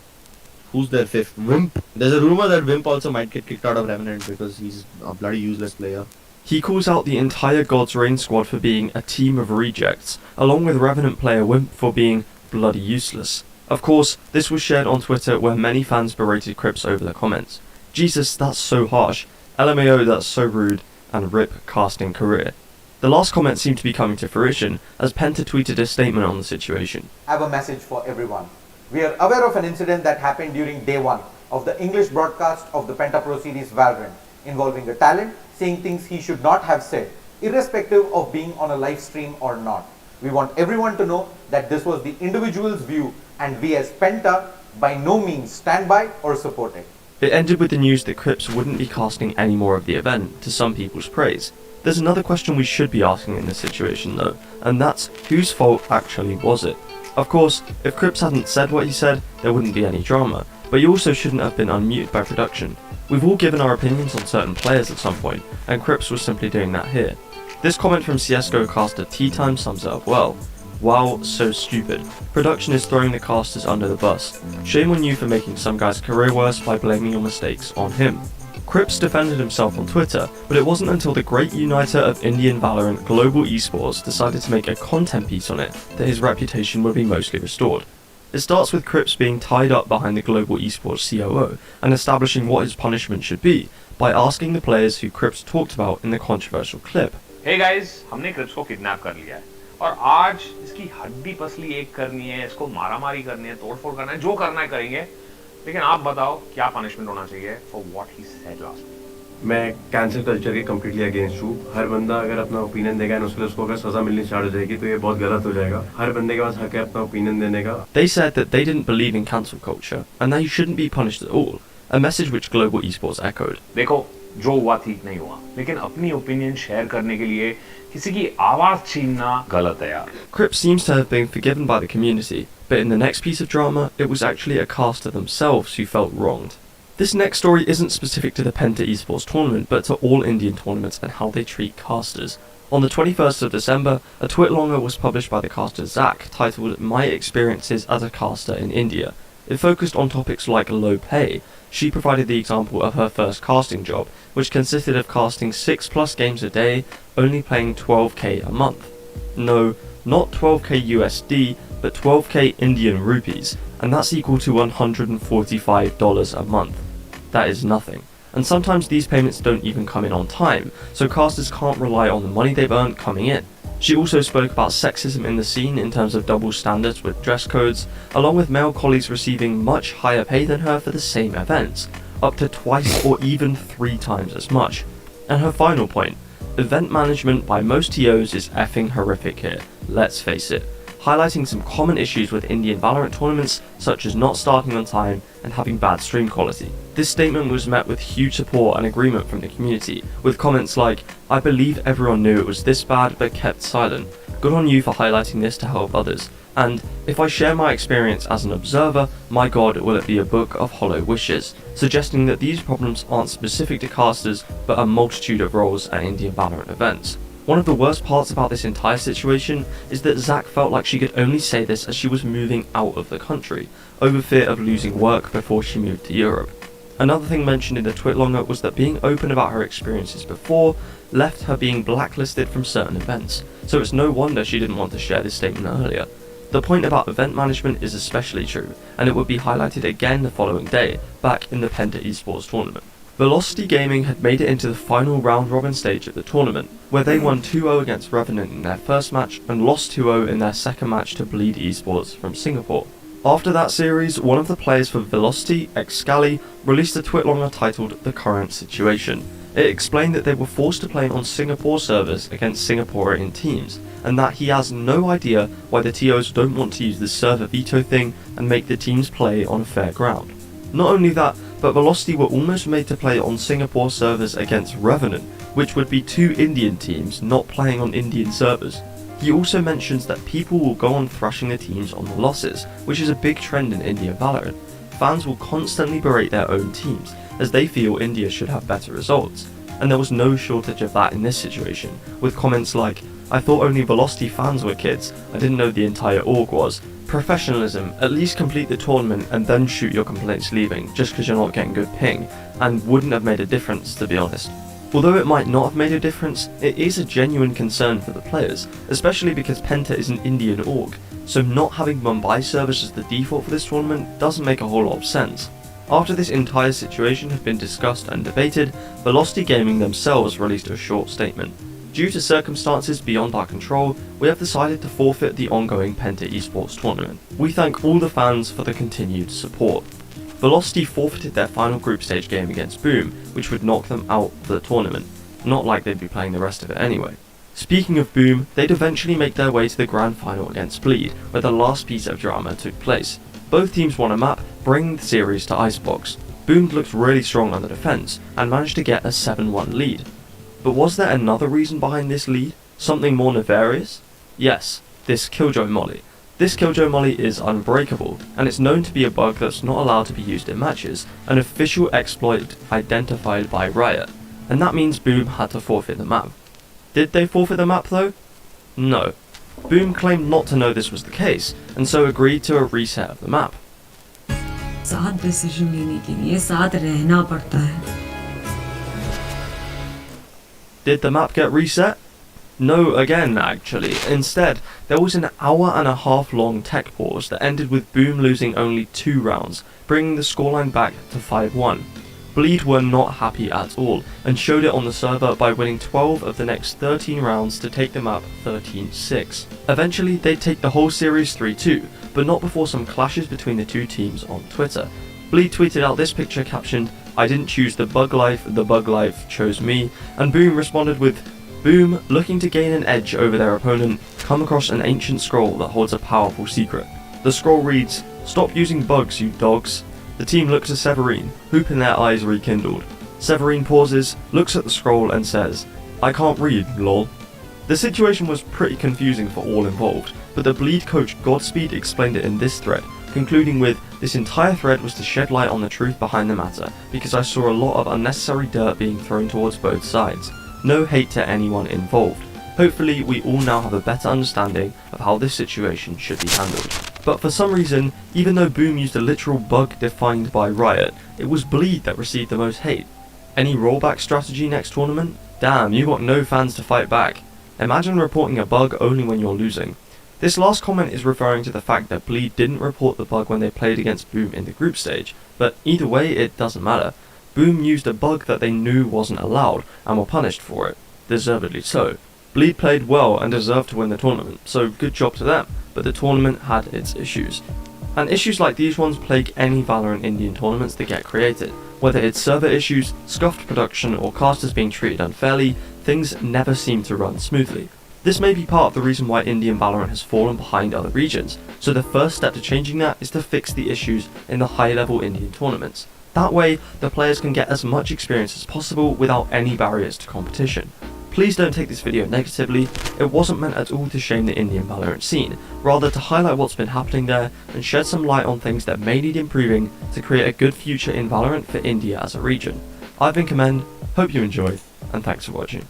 Who's their 5th? Wimp. There's a rumor that Wimp also might get kicked out of Revenant because he's a bloody useless player. He calls out the entire God's Reign squad for being a team of rejects, along with Revenant player Wimp for being bloody useless. Of course, this was shared on Twitter where many fans berated Crips over the comments. Jesus, that's so harsh. LMAO, that's so rude. And RIP casting career. The last comment seemed to be coming to fruition as Penta tweeted a statement on the situation. I have a message for everyone. We are aware of an incident that happened during day 1 of the English broadcast of the Penta Pro Series Valorant, involving a talent saying things he should not have said, irrespective of being on a live stream or not. We want everyone to know that this was the individual's view, and we as Penta by no means stand by or support it. It ended with the news that Crips wouldn't be casting any more of the event, to some people's praise. There's another question we should be asking in this situation though, and that's whose fault actually was it? Of course, if Crips hadn't said what he said, there wouldn't be any drama, but he also shouldn't have been unmuted by production. We've all given our opinions on certain players at some point, and Crips was simply doing that here. This comment from CSGO caster T-Time sums it up well. Wow, so stupid. Production is throwing the casters under the bus. Shame on you for making some guy's career worse by blaming your mistakes on him. Crips defended himself on Twitter, but it wasn't until the great uniter of Indian Valorant Global Esports decided to make a content piece on it that his reputation would be mostly restored. It starts with Crips being tied up behind the Global Esports COO and establishing what his punishment should be by asking the players who Crips talked about in the controversial clip. Hey guys, हमने Cripps को kidnap कर लिया है और आज इसकी हड्डी पसली एक करनी है, इसको मारामारी करनी है, तोड़फोड़ करना है, जो करना है करेंगे। लेकिन आप बताओ क्या पनिशमेंट होना चाहिए for what he said last. मैं कैंसिल कल्चर के कम्प्लीटली अगेंस्ट हूँ। हर बंदा अगर अपना ओपिनियन देगा और उसको अगर सजा मिलनी स्टार्ट हो जाएगी तो ये बहुत गलत हो जाएगा। हर बंदे के पास हक है अपना ओपिनियन देने का। They said that they didn't believe in cancel culture and that he shouldn't be punished at all, a message which Global Esports echoed. देखो, जो हुआ ठीक नहीं हुआ, लेकिन अपनी ओपिनियन शेयर करने के लिए किसी की आवाज छीनना गलत है यार। Crips seems to have been forgiven by the community, but in the next piece of drama, it was actually a caster themselves who felt wronged. This next story isn't specific to the Penta Esports tournament, but to all Indian tournaments and how they treat casters. On the 21st of December, a twitlonger was published by the caster Zach titled My Experiences as a Caster in India. It focused on topics like low pay. She provided the example of her first casting job, which consisted of casting 6+ games a day, only paying 12k a month. No, not 12k USD, but 12k Indian rupees, and that's equal to $145 a month. That is nothing. And sometimes these payments don't even come in on time, so casters can't rely on the money they've earned coming in. She also spoke about sexism in the scene in terms of double standards with dress codes, along with male colleagues receiving much higher pay than her for the same events, up to twice or even 3 times as much. And her final point, event management by most TOs is effing horrific here, let's face it, highlighting some common issues with Indian Valorant tournaments such as not starting on time and having bad stream quality. This statement was met with huge support and agreement from the community, with comments like, I believe everyone knew it was this bad but kept silent. Good on you for highlighting this to help others. And if I share my experience as an observer, my god will it be a book of hollow wishes, suggesting that these problems aren't specific to casters but a multitude of roles at Indian Valorant events. One of the worst parts about this entire situation is that Zach felt like she could only say this as she was moving out of the country, over fear of losing work before she moved to Europe. Another thing mentioned in the twitlonger was that being open about her experiences before left her being blacklisted from certain events, so it's no wonder she didn't want to share this statement earlier. The point about event management is especially true, and it would be highlighted again the following day, back in the Penta Esports tournament. Velocity Gaming had made it into the final round-robin stage of the tournament, where they won 2-0 against Revenant in their first match and lost 2-0 in their second match to Bleed Esports from Singapore. After that series, one of the players for Velocity, Excali, released a twitlonger titled The Current Situation. It explained that they were forced to play on Singapore servers against Singaporean teams, and that he has no idea why the TOs don't want to use the server veto thing and make the teams play on fair ground. Not only that, but Velocity were almost made to play on Singapore servers against Revenant, which would be two Indian teams not playing on Indian servers. He also mentions that people will go on thrashing the teams on the losses, which is a big trend in Indian Valorant. Fans will constantly berate their own teams, as they feel India should have better results. And there was no shortage of that in this situation, with comments like, "I thought only Velocity fans were kids, I didn't know the entire org was. Professionalism, at least complete the tournament and then shoot your complaints leaving, just because you're not getting good ping," and wouldn't have made a difference, to be honest. Although it might not have made a difference, it is a genuine concern for the players, especially because Penta is an Indian org, so not having Mumbai servers as the default for this tournament doesn't make a whole lot of sense. After this entire situation had been discussed and debated, Velocity Gaming themselves released a short statement. Due to circumstances beyond our control, we have decided to forfeit the ongoing Penta Esports tournament. We thank all the fans for the continued support. Velocity forfeited their final group stage game against Boom, which would knock them out of the tournament. Not like they'd be playing the rest of it anyway. Speaking of Boom, they'd eventually make their way to the grand final against Bleed, where the last piece of drama took place. Both teams won a map, bringing the series to Icebox. Boom looked really strong on the defense, and managed to get a 7-1 lead. But was there another reason behind this lead? Something more nefarious? Yes, this Killjoy Molly. This Killjoy Molly is unbreakable, and it's known to be a bug that's not allowed to be used in matches, an official exploit identified by Riot, and that means Boom had to forfeit the map. Did they forfeit the map though? No. Boom claimed not to know this was the case, and so agreed to a reset of the map. साथ decision लेने के लिए साथ रहना पड़ता है. Did the map get reset? No, again actually. Instead, there was an hour-and-a-half long tech pause that ended with Boom losing only 2 rounds, bringing the scoreline back to 5-1. Bleed were not happy at all, and showed it on the server by winning 12 of the next 13 rounds to take the map 13-6. Eventually, they'd take the whole series 3-2, but not before some clashes between the two teams on Twitter. Bleed tweeted out this picture captioned, "I didn't choose the bug life chose me," and Boom responded with, "Boom, looking to gain an edge over their opponent, come across an ancient scroll that holds a powerful secret. The scroll reads, 'Stop using bugs, you dogs.'" The team looks to Severine, hope in their eyes rekindled. Severine pauses, looks at the scroll and says, "I can't read, lol." The situation was pretty confusing for all involved, but the Bleed coach Godspeed explained it in this thread, concluding with, "This entire thread was to shed light on the truth behind the matter, because I saw a lot of unnecessary dirt being thrown towards both sides. No hate to anyone involved. Hopefully we all now have a better understanding of how this situation should be handled." But for some reason, even though Boom used a literal bug defined by Riot, it was Bleed that received the most hate. Any rollback strategy next tournament? Damn, you got no fans to fight back. Imagine reporting a bug only when you're losing. This last comment is referring to the fact that Bleed didn't report the bug when they played against Boom in the group stage, but either way it doesn't matter. Boom used a bug that they knew wasn't allowed, and were punished for it. Deservedly so. Bleed played well and deserved to win the tournament, so good job to them, but the tournament had its issues. And issues like these ones plague any Valorant Indian tournaments that get created. Whether it's server issues, scuffed production, or casters being treated unfairly, things never seem to run smoothly. This may be part of the reason why Indian Valorant has fallen behind other regions, so the first step to changing that is to fix the issues in the high-level Indian tournaments. That way, the players can get as much experience as possible without any barriers to competition. Please don't take this video negatively, it wasn't meant at all to shame the Indian Valorant scene, rather to highlight what's been happening there and shed some light on things that may need improving to create a good future in Valorant for India as a region. I've been Commend, hope you enjoyed, and thanks for watching.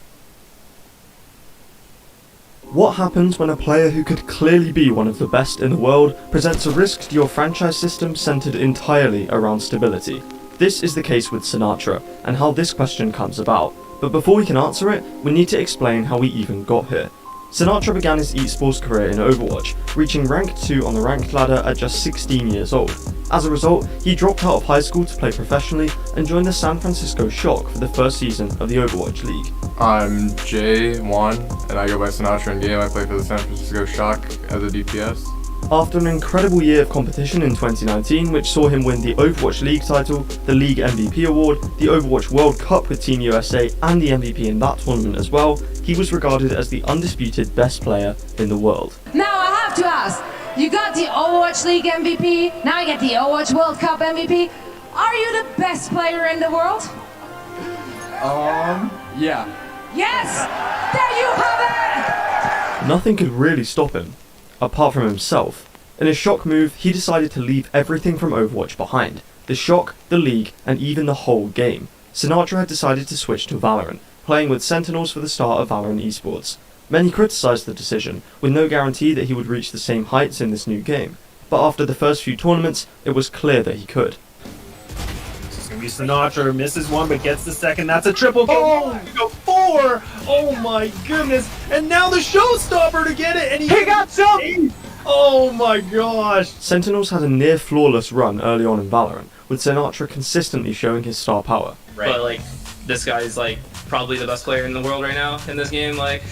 What happens when a player who could clearly be one of the best in the world presents a risk to your franchise system centered entirely around stability? This is the case with Sinatra, and how this question comes about. But before we can answer it, we need to explain how we even got here. Sinatra began his esports career in Overwatch, reaching rank 2 on the ranked ladder at just 16 years old. As a result, he dropped out of high school to play professionally and joined the San Francisco Shock for the first season of the Overwatch League. I'm J1, and I go by Sinatra in game. I play for the San Francisco Shock as a DPS. After an incredible year of competition in 2019, which saw him win the Overwatch League title, the League MVP award, the Overwatch World Cup with Team USA, and the MVP in that tournament as well, he was regarded as the undisputed best player in the world. Now I have to ask, you got the Overwatch League MVP, now you get the Overwatch World Cup MVP. Are you the best player in the world? Yeah. Yes! There you have it! Nothing could really stop him, apart from himself. In a shock move, he decided to leave everything from Overwatch behind. The shock, the league, and even the whole game. Sinatra had decided to switch to Valorant, playing with Sentinels for the start of Valorant esports. Many criticised the decision, with no guarantee that he would reach the same heights in this new game. But after the first few tournaments, it was clear that he could. It's gonna be Sinatra, misses one but gets the second. That's a triple kill. Oh, go 4! Oh my goodness! And now the showstopper to get it, and he got jumped! Oh my gosh! Sentinels had a near flawless run early on in Valorant, with Sinatra consistently showing his star power. Right. But like, this guy's like probably the best player in the world right now in this game. Like,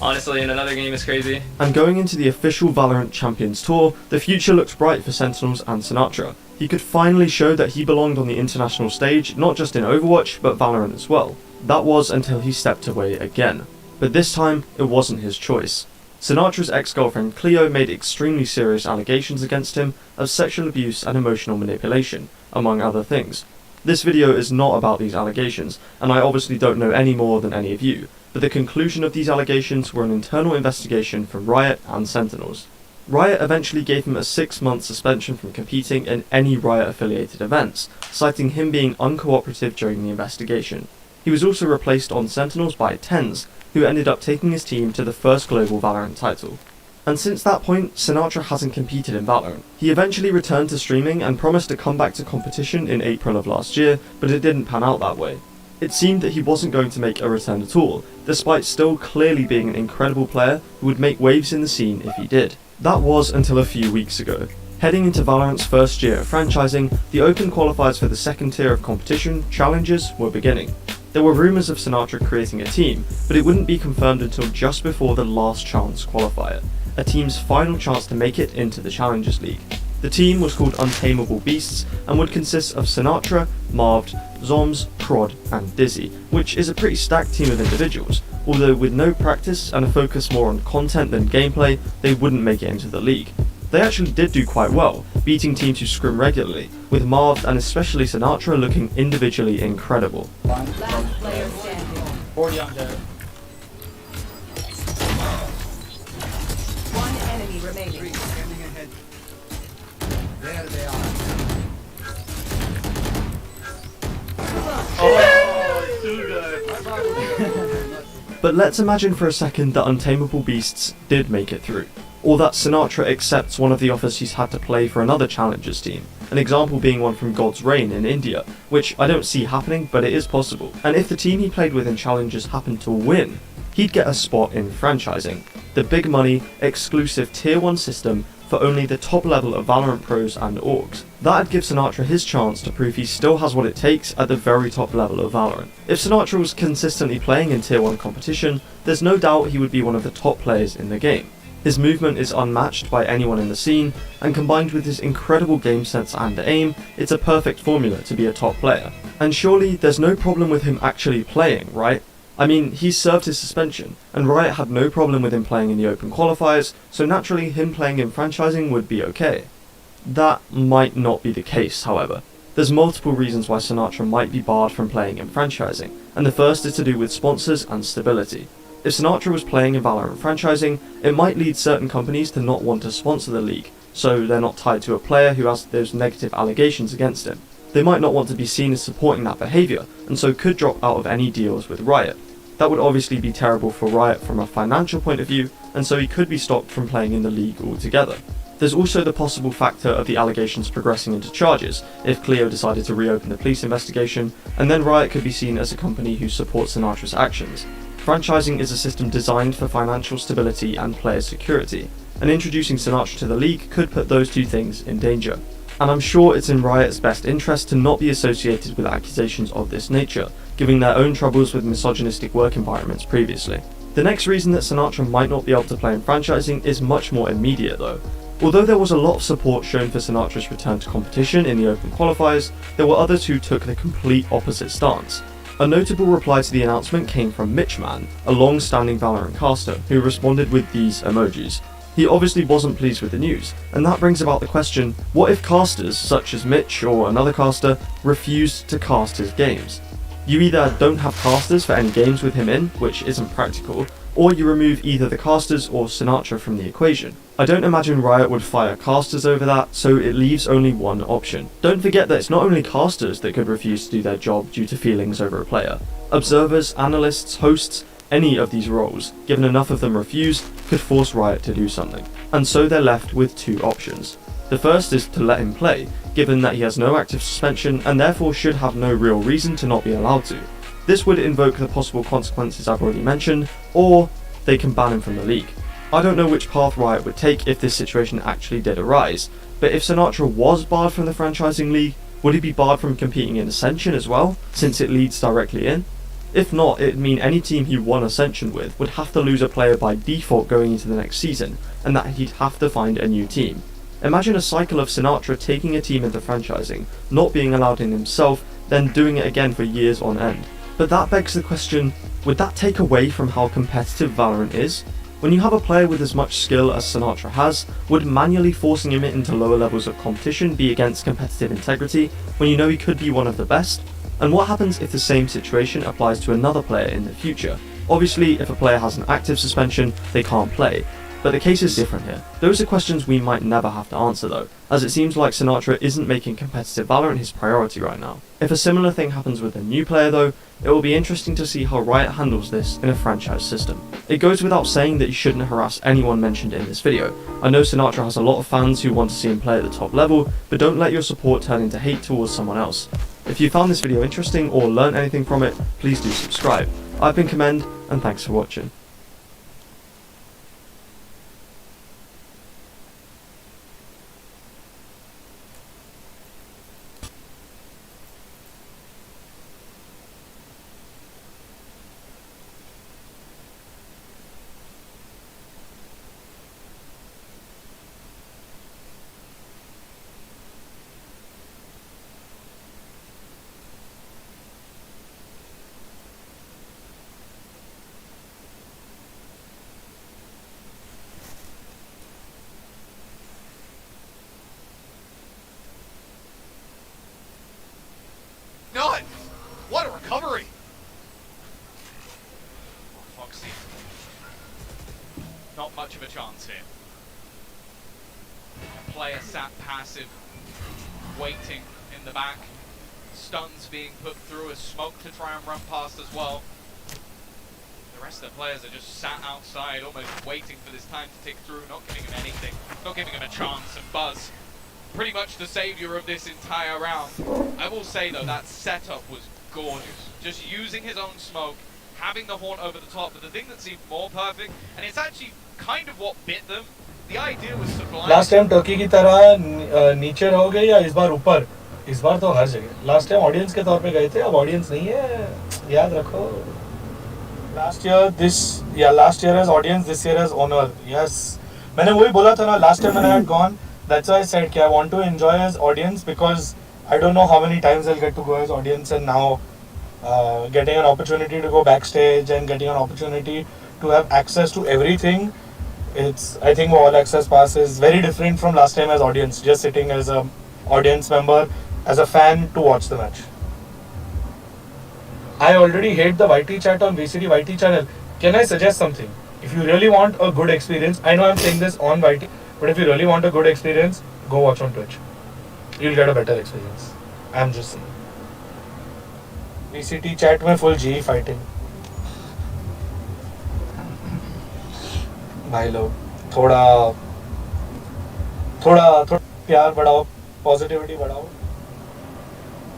honestly, in another game is crazy. And going into the official Valorant Champions Tour, the future looks bright for Sentinels and Sinatra. He could finally show that he belonged on the international stage, not just in Overwatch, but Valorant as well. That was until he stepped away again. But this time, it wasn't his choice. Sinatra's ex-girlfriend Cleo made extremely serious allegations against him of sexual abuse and emotional manipulation, among other things. This video is not about these allegations, and I obviously don't know any more than any of you, but the conclusion of these allegations were an internal investigation from Riot and Sentinels. Riot eventually gave him a 6-month suspension from competing in any Riot-affiliated events, citing him being uncooperative during the investigation. He was also replaced on Sentinels by TenZ, who ended up taking his team to the first global Valorant title. And since that point, Sinatra hasn't competed in Valorant. He eventually returned to streaming and promised to come back to competition in April of last year, but it didn't pan out that way. It seemed that he wasn't going to make a return at all, despite still clearly being an incredible player who would make waves in the scene if he did. That was until a few weeks ago. Heading into Valorant's first year of franchising, the open qualifiers for the second tier of competition, Challenges, were beginning. There were rumours of Sinatra creating a team, but it wouldn't be confirmed until just before the last chance qualifier, a team's final chance to make it into the Challengers League. The team was called Untamable Beasts and would consist of Sinatra, Marved, Zoms, Prod, and Dizzy, which is a pretty stacked team of individuals. Although with no practice and a focus more on content than gameplay, they wouldn't make it into the league. They actually did do quite well, beating teams who scrim regularly, with Marved and especially Sinatra looking individually incredible. Last player standing. 40 on there. One enemy remaining. There they are. Oh, too good. But let's imagine for a second that Untamable Beasts did make it through, or that Sinatra accepts one of the offers he's had to play for another Challengers team, an example being one from God's Reign in India, which I don't see happening, but it is possible. And if the team he played with in Challengers happened to win, he'd get a spot in franchising, the big money, exclusive Tier 1 system for only the top level of Valorant pros and orgs. That'd give Sinatra his chance to prove he still has what it takes at the very top level of Valorant. If Sinatra was consistently playing in Tier 1 competition, there's no doubt he would be one of the top players in the game. His movement is unmatched by anyone in the scene, and combined with his incredible game sense and aim, it's a perfect formula to be a top player. And surely there's no problem with him actually playing, right? I mean, he's served his suspension, and Riot had no problem with him playing in the open qualifiers, so naturally him playing in franchising would be okay. That might not be the case, however. There's multiple reasons why Sinatra might be barred from playing in franchising, and the first is to do with sponsors and stability. If Sinatra was playing in Valorant franchising, it might lead certain companies to not want to sponsor the league, so they're not tied to a player who has those negative allegations against him. They might not want to be seen as supporting that behaviour, and so could drop out of any deals with Riot. That would obviously be terrible for Riot from a financial point of view, and so he could be stopped from playing in the league altogether. There's also the possible factor of the allegations progressing into charges, if Cleo decided to reopen the police investigation, and then Riot could be seen as a company who supports Sinatra's actions. Franchising is a system designed for financial stability and player security, and introducing Sinatra to the league could put those two things in danger. and I'm sure it's in Riot's best interest to not be associated with accusations of this nature, given their own troubles with misogynistic work environments previously. The next reason that Sinatra might not be able to play in franchising is much more immediate though. Although there was a lot of support shown for Sinatra's return to competition in the Open qualifiers, there were others who took the complete opposite stance. A notable reply to the announcement came from Mitchman, a long-standing Valorant caster, who responded with these emojis. He obviously wasn't pleased with the news, and that brings about the question, what if casters, such as Mitch or another caster, refused to cast his games? You either don't have casters for any games with him in, which isn't practical, or you remove either the casters or Sinatra from the equation. I don't imagine Riot would fire casters over that, so it leaves only one option. Don't forget that it's not only casters that could refuse to do their job due to feelings over a player. Observers, analysts, hosts, any of these roles, given enough of them refuse, could force Riot to do something. And so they're left with two options. The first is to let him play, given that he has no active suspension and therefore should have no real reason to not be allowed to. This would invoke the possible consequences I've already mentioned, or they can ban him from the league. I don't know which path Riot would take if this situation actually did arise, but if Sinatra was barred from the franchising league, would he be barred from competing in Ascension as well, since it leads directly in? If not, it'd mean any team he won Ascension with would have to lose a player by default going into the next season, and that he'd have to find a new team. Imagine a cycle of Sinatra taking a team into franchising, not being allowed in himself, then doing it again for years on end. But that begs the question, would that take away from how competitive Valorant is? When you have a player with as much skill as Sinatra has, would manually forcing him into lower levels of competition be against competitive integrity when you know he could be one of the best? And what happens if the same situation applies to another player in the future? Obviously, if a player has an active suspension, they can't play. But the case is different here. Those are questions we might never have to answer though, as it seems like Sinatra isn't making competitive Valorant his priority right now. If a similar thing happens with a new player though, it will be interesting to see how Riot handles this in a franchise system. It goes without saying that you shouldn't harass anyone mentioned in this video. I know Sinatra has a lot of fans who want to see him play at the top level, but don't let your support turn into hate towards someone else. If you found this video interesting or learned anything from it, please do subscribe. I've been Commend, and thanks for watching. None! What a recovery! Foxy. Not much of a chance here. Player sat passive, waiting in the back. Stuns being put through a smoke to try and run past as well. The rest of the players are just sat outside, almost waiting for this time to tick through, not giving him anything, not giving him a chance, and Buzz, pretty much the savior of this entire round. I will say though, that setup was gorgeous. Just using his own smoke, having the horn over the top, but the thing that's even more perfect, and it's actually kind of what bit them, the idea was sublime. Last time Turkey की तरह नीचे रहोगे या इस बार ऊपर? इस बार तो हर जगह. Last time ऑडियंस के तौर पे गए थे, अब ऑडियंस नहीं है. याद रखो. Last year as audience, this year as honor. Yes. मैंने वही बोला था ना, last time when I had gone, that's why I said कि I want to enjoy as audience because I don't know how many times I'll get to go as audience, and now getting an opportunity to go backstage and getting an opportunity to have access to everything. I think all access pass is very different from last time as audience, just sitting as a audience member, as a fan to watch the match. I already hate the YT chat on VCD YT channel. Can I suggest something? If you really want a good experience, I know I'm saying this on YT, but if you really want a good experience, go watch on Twitch. You'll get a better experience. I'm just saying. VCT chat में full GE fighting. भाई लोग थोड़ा प्यार बढ़ाओ, positivity बढ़ाओ.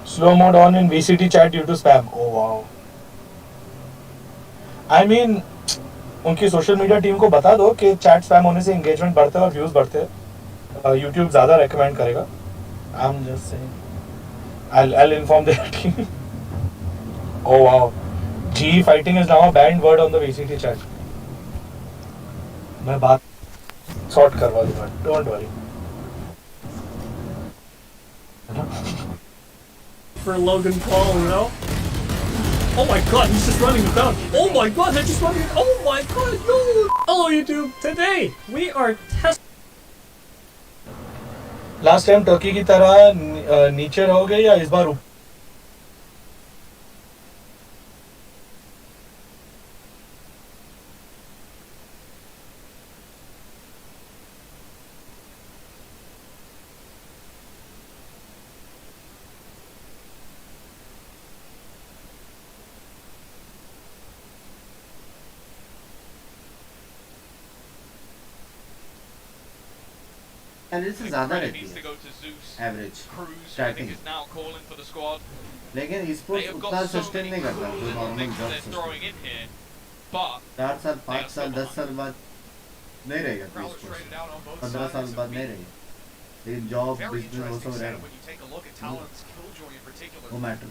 Slow mode on in VCT chat due to spam. Oh wow. I mean, उनकी social media team को बता दो कि चैट स्पैम होने से एंगेजमेंट बढ़ता है और व्यूज बढ़ते हैं. YouTube ज़्यादा रेकमेंड करेगा. I'm just saying. I'll inform their team. Oh wow. GE fighting is now a banned word on the VCT chat. मैं बात sort करवा दूंगा. Don't worry. For Logan Paul, you know? Oh my god, he's just running down. Oh my god, they're just running. Oh my god, yo! Hello YouTube. Today we are testing. Last time Turkey की तरह नीचे रहोगे या इस बार ऊपर? Average से ज़्यादा रहती है एवरेज स्टार्टिंग लेकिन स्पोर्ट्स उतना सस्टेन नहीं करता जो नॉर्मल जॉब सस्टेन 4 साल 5 साल 10 साल बाद नहीं रहेगा स्पोर्ट्स 15 साल बाद नहीं रहेगा लेकिन जॉब बिजनेस वो सब रहेगा वो मैटर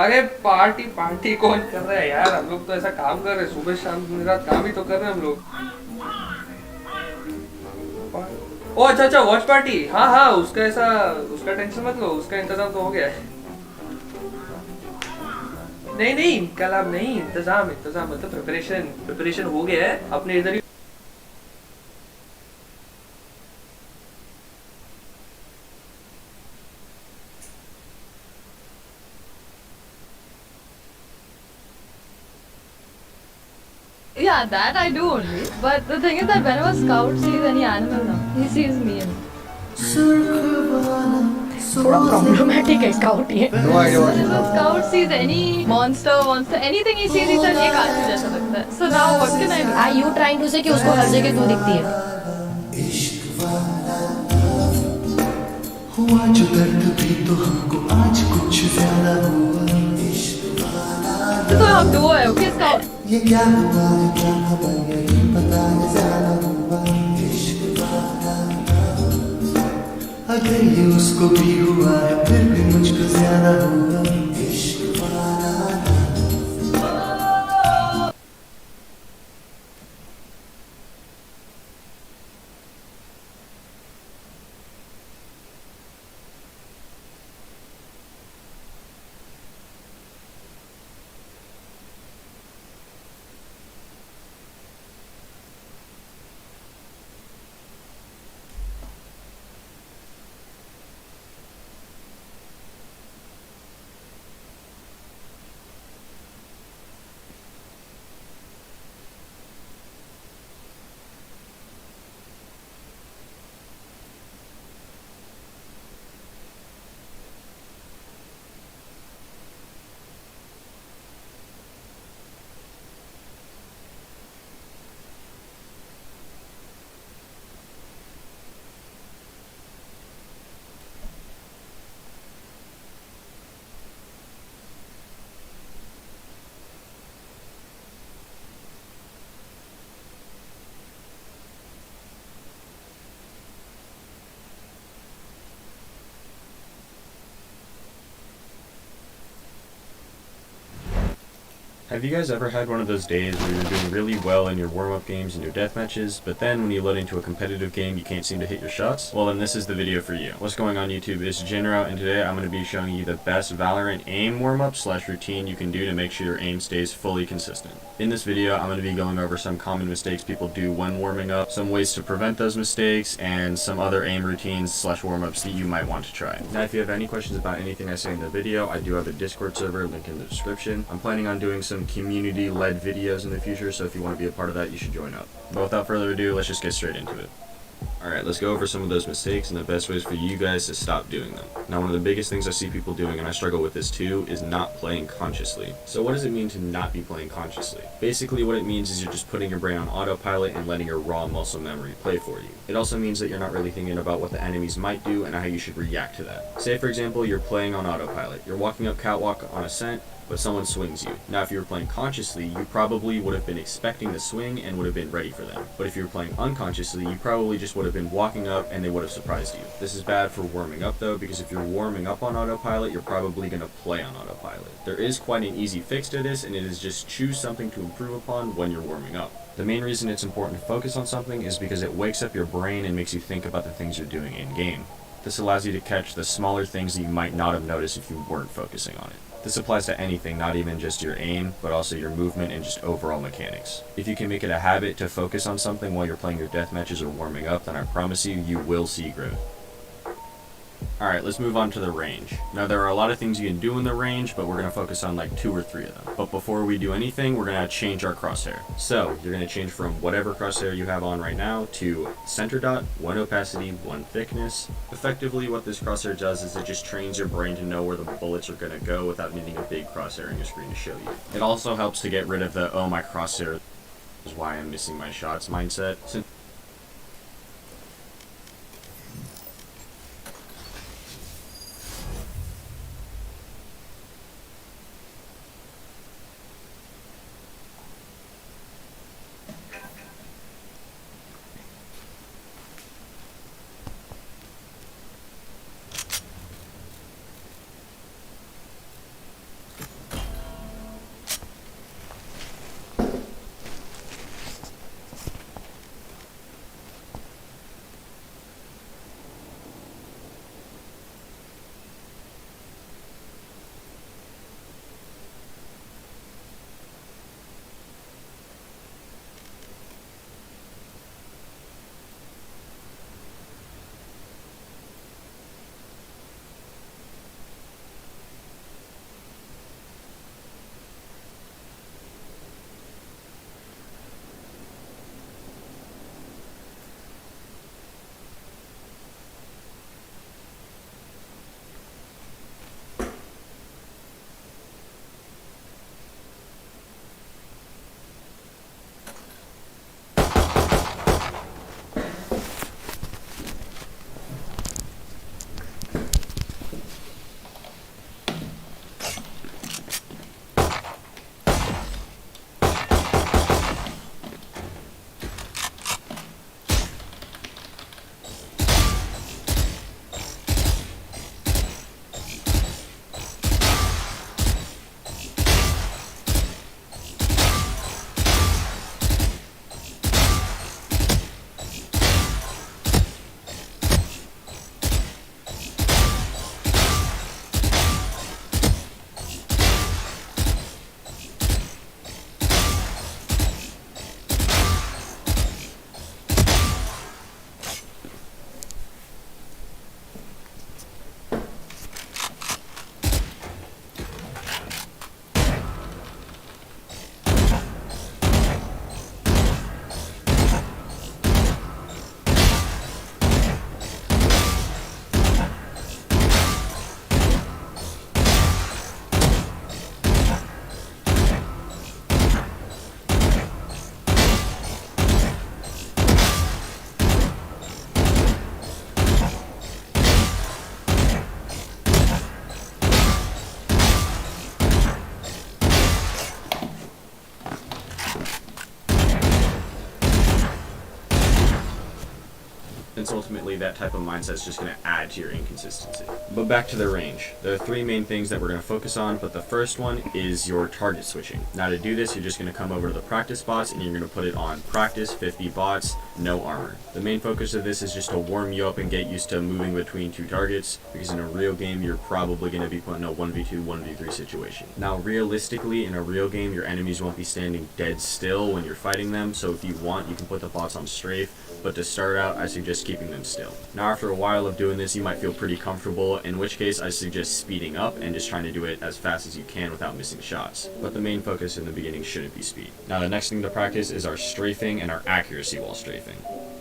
अरे पार्टी पार्टी कौन कर रहा है यार? हम लोग तो ऐसा काम कर रहे हैं, सुबह शाम दिन रात काम ही तो कर रहे हैं हम लोग. ओ अच्छा अच्छा, वॉच पार्टी. हाँ हाँ, उसका टेंशन मत लो, उसका इंतजाम तो हो गया है. नहीं नहीं, इंकलाब नहीं, इंतजाम मतलब प्रिपरेशन हो गया है अपने इधर ही. Yeah, that I do only. But the thing is that whenever Scout sees any animal now, he sees me. थोड़ा problematic है Scout ये. No idea what If Scout sees any monster, anything he sees, he says ये काचू जैसा लगता है. So now what can I do? Are you trying to say कि उसको हर जगह तू दिखती है? हुआ जो दर्द भी तो हमको आज कुछ ज्यादा हुआ. तो आप दो है, okay Scout? ये क्या हुआ है क्या खबर यही पता है ज्यादा हुआ. इश्क वाला अगर ये उसको भी हुआ है फिर भी मुझको ज्यादा हुआ. इश्क वाला Have you guys ever had one of those days where you're doing really well in your warm-up games and your death matches, but then when you load into a competitive game you can't seem to hit your shots? Well, then this is the video for you. What's going on YouTube, it's Jinro, and today I'm going to be showing you the best Valorant aim warm-up / routine you can do to make sure your aim stays fully consistent. In this video, I'm going to be going over some common mistakes people do when warming up, some ways to prevent those mistakes, and some other aim routines / warm-ups that you might want to try. Now, if you have any questions about anything I say in the video, I do have a Discord server, link in the description. I'm planning on doing some community-led videos in the future, so if you want to be a part of that, you should join up. But without further ado, let's just get straight into it. Alright, let's go over some of those mistakes and the best ways for you guys to stop doing them. Now, one of the biggest things I see people doing, and I struggle with this too, is not playing consciously. So what does it mean to not be playing consciously? Basically, what it means is you're just putting your brain on autopilot and letting your raw muscle memory play for you. It also means that you're not really thinking about what the enemies might do and how you should react to that. Say, for example, you're playing on autopilot. You're walking up catwalk on ascent, but someone swings you. Now, if you were playing consciously, you probably would have been expecting the swing and would have been ready for them. But if you were playing unconsciously, you probably just would have been walking up and they would have surprised you. This is bad for warming up though, because if you're warming up on autopilot, you're probably going to play on autopilot. There is quite an easy fix to this, and it is just choose something to improve upon when you're warming up. The main reason it's important to focus on something is because it wakes up your brain and makes you think about the things you're doing in game. This allows you to catch the smaller things that you might not have noticed if you weren't focusing on it. This applies to anything, not even just your aim, but also your movement and just overall mechanics. If you can make it a habit to focus on something while you're playing your death matches or warming up, then I promise you, you will see growth. Alright, let's move on to the range. Now, there are a lot of things you can do in the range, but we're going to focus on like 2 or 3 of them. But before we do anything, we're going to change our crosshair. So, you're going to change from whatever crosshair you have on right now to center dot, 1 opacity, 1 thickness. Effectively, what this crosshair does is it just trains your brain to know where the bullets are going to go without needing a big crosshair on your screen to show you. It also helps to get rid of the, oh, my crosshair is why I'm missing my shots mindset. since ultimately that type of mindset is just going to add to your inconsistency. But back to the range. There are 3 main things that we're going to focus on, but the first one is your target switching. Now to do this, you're just going to come over to the practice bots and you're going to put it on practice 50 bots, no armor. The main focus of this is just to warm you up and get used to moving between 2 targets, because in a real game you're probably going to be put in a 1v2, 1v3 situation. Now realistically, in a real game your enemies won't be standing dead still when you're fighting them, so if you want you can put the bots on strafe, but to start out I suggest keeping them still. Now after a while of doing this you might feel pretty comfortable, in which case I suggest speeding up and just trying to do it as fast as you can without missing shots. But the main focus in the beginning shouldn't be speed. Now the next thing to practice is our strafing and our accuracy while strafing.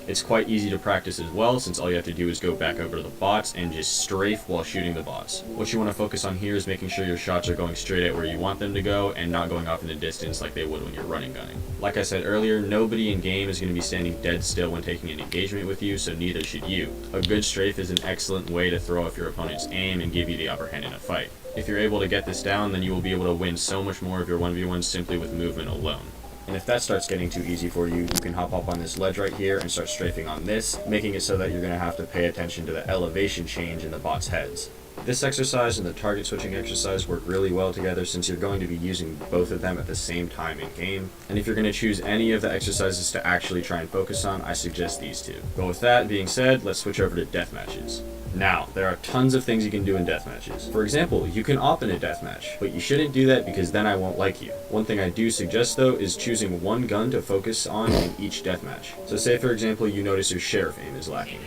It's quite easy to practice as well, since all you have to do is go back over to the bots and just strafe while shooting the bots. What you want to focus on here is making sure your shots are going straight at where you want them to go and not going off in the distance like they would when you're running gunning. Like I said earlier, nobody in game is going to be standing dead still when taking an engagement with you, so neither should you. A good strafe is an excellent way to throw off your opponent's aim and give you the upper hand in a fight. If you're able to get this down, then you will be able to win so much more of your 1v1s simply with movement alone. And if that starts getting too easy for you, you can hop up on this ledge right here and start strafing on this, making it so that you're going to have to pay attention to the elevation change in the bots' heads. This exercise and the target switching exercise work really well together, since you're going to be using both of them at the same time in game. And if you're going to choose any of the exercises to actually try and focus on, I suggest these 2. But with that being said, let's switch over to deathmatches. Now, there are tons of things you can do in deathmatches. For example, you can op in a deathmatch, but you shouldn't do that because then I won't like you. One thing I do suggest though is choosing one gun to focus on in each deathmatch. So say for example you notice your sheriff aim is lacking.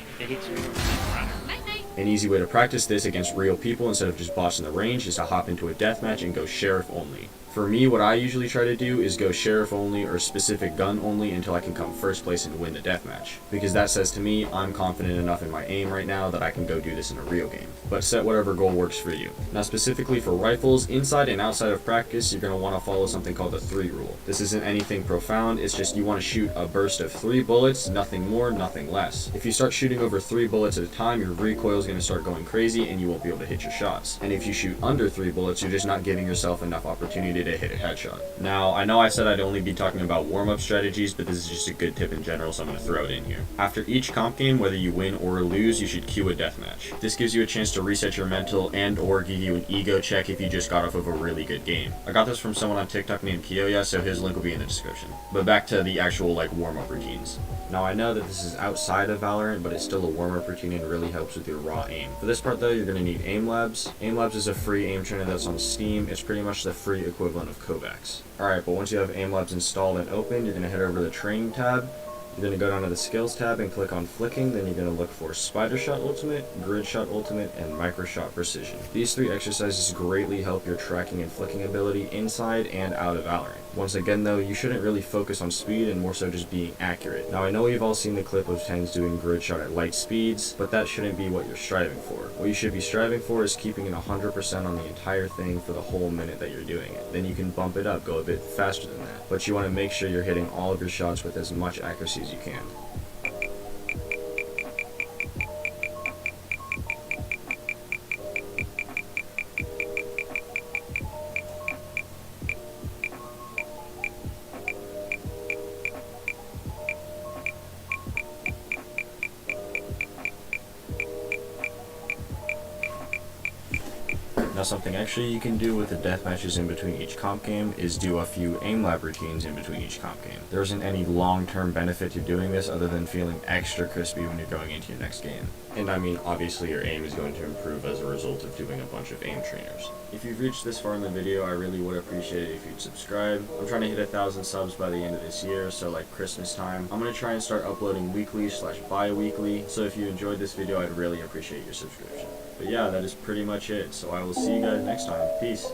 An easy way to practice this against real people instead of just bots in the range is to hop into a deathmatch and go sheriff only. For me, what I usually try to do is go sheriff only or specific gun only until I can come first place and win the deathmatch, because that says to me I'm confident enough in my aim right now that I can go do this in a real game. But set whatever goal works for you. Now specifically for rifles, inside and outside of practice you're going to want to follow something called the 3 rule. This isn't anything profound, it's just you want to shoot a burst of 3 bullets, nothing more, nothing less. If you start shooting over 3 bullets at a time, your recoil is going to start going crazy and you won't be able to hit your shots. And if you shoot under 3 bullets, you're just not giving yourself enough opportunity to hit a headshot. Now, I know I said I'd only be talking about warm-up strategies, but this is just a good tip in general, so I'm going to throw it in here. After each comp game, whether you win or lose, you should queue a deathmatch. This gives you a chance to reset your mental and or give you an ego check if you just got off of a really good game. I got this from someone on TikTok named Kiyoya, so his link will be in the description. But back to the actual warm-up routines. Now I know that this is outside of Valorant, but it's still a warm-up routine and really helps with your raw aim. For this part though, you're going to need Aim Labs. Aim Labs is a free aim trainer that's on Steam. It's pretty much the free equivalent of Kovacs. Alright, but once you have Aim Labs installed and open, you're going to head over to the Training tab. You're going to go down to the Skills tab and click on Flicking, then you're going to look for Spider Shot Ultimate, Grid Shot Ultimate, and Micro Shot Precision. These 3 exercises greatly help your tracking and flicking ability inside and out of Valorant. Once again though, you shouldn't really focus on speed and more so just being accurate. Now I know we've all seen the clip of Tens doing Grid Shot at light speeds, but that shouldn't be what you're striving for. What you should be striving for is keeping it 100% on the entire thing for the whole minute that you're doing it. Then you can bump it up, go a bit faster than that. But you want to make sure you're hitting all of your shots with as much accuracy as you can. Now something extra you can do with the deathmatches in between each comp game is do a few aim lab routines in between each comp game. There isn't any long-term benefit to doing this other than feeling extra crispy when you're going into your next game. And I mean, obviously your aim is going to improve as a result of doing a bunch of aim trainers. If you've reached this far in the video, I really would appreciate it if you'd subscribe. I'm trying to hit 1,000 subs by the end of this year, so like Christmas time, I'm going to try and start uploading weekly/bi-weekly, so if you enjoyed this video, I'd really appreciate your subscription. But yeah, that is pretty much it, so I will see you guys next time. Peace.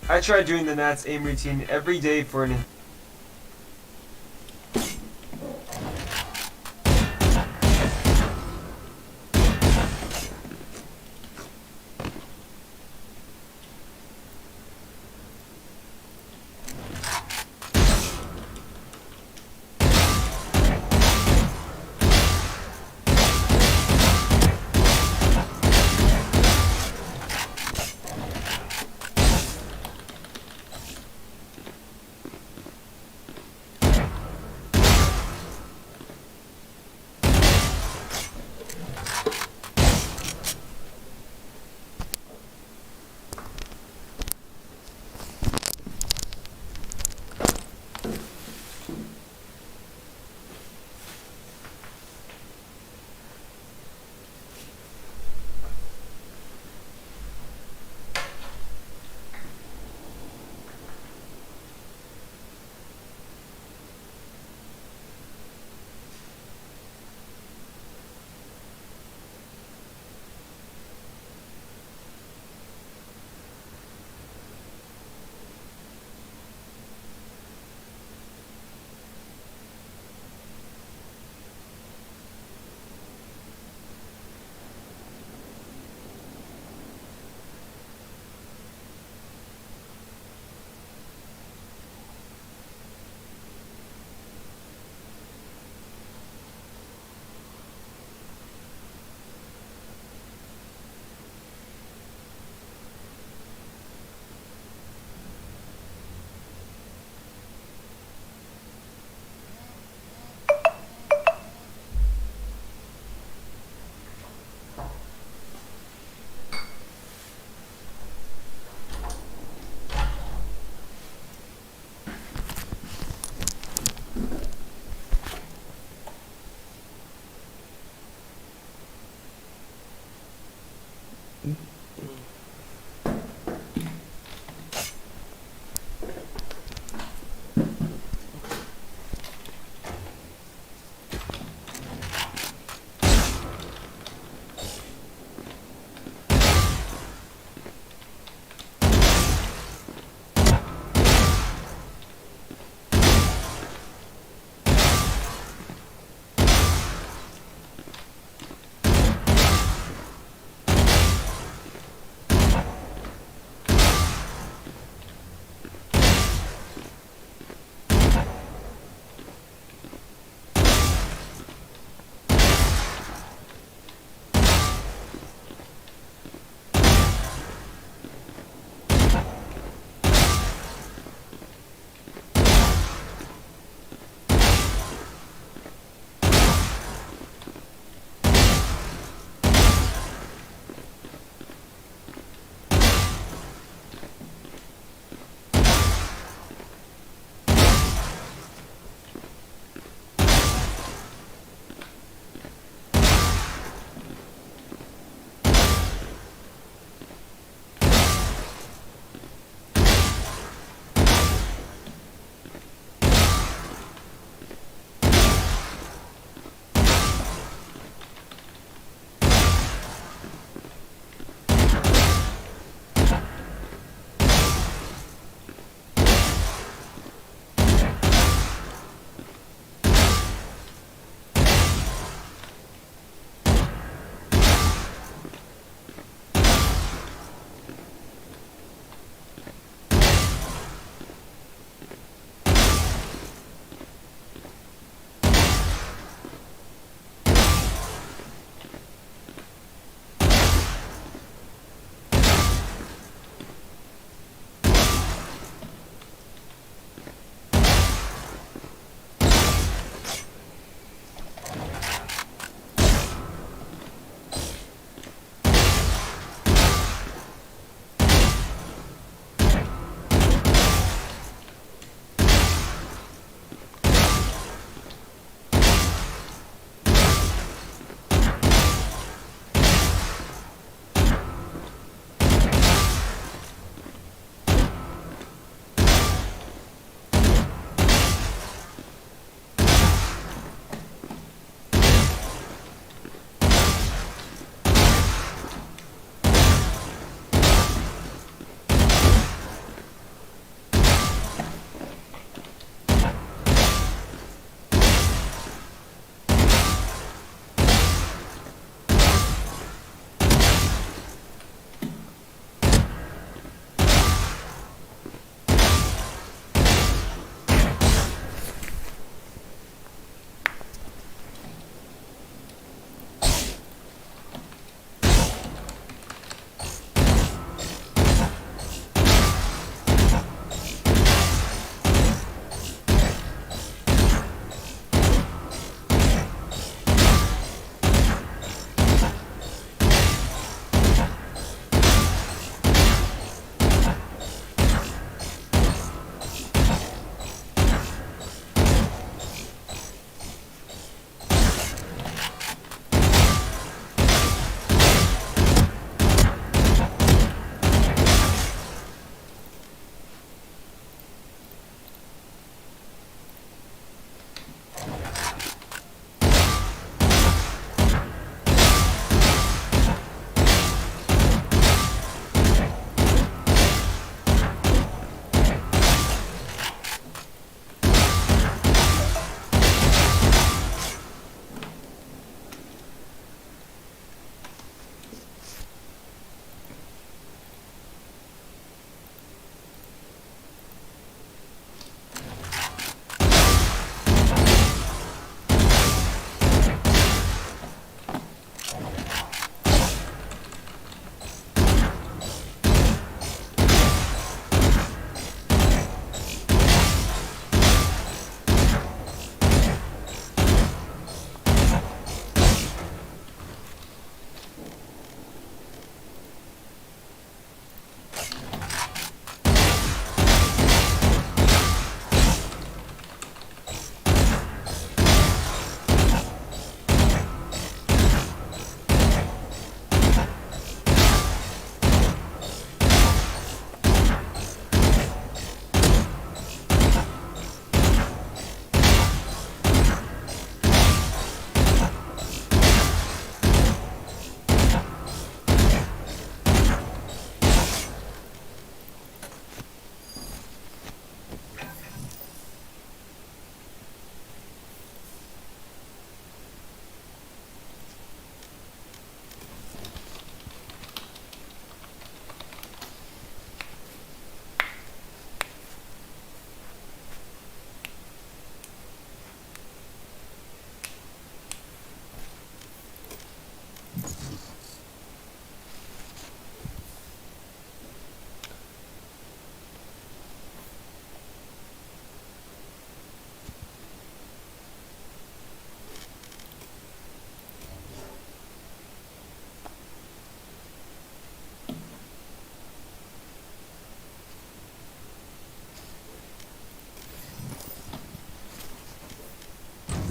I try doing the Nats aim routine every day for an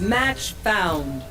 Match found.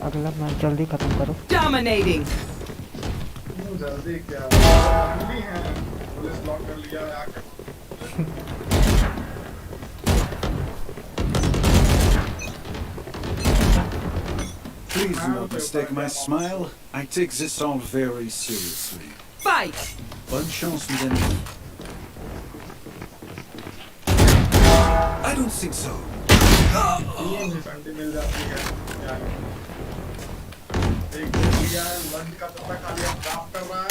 अगला match जल्दी खत्म करो। Dominating. जल्दी क्या जल्दी है police lock कर लिया है आके Please do not mistake my smile. I take this all very seriously. Fight. Bonne chance, mes amis. I don't think so. ये निशानी मिल जाती है यार एक दिया लंच का पत्ता खा लिया ड्राफ्ट कर रहा है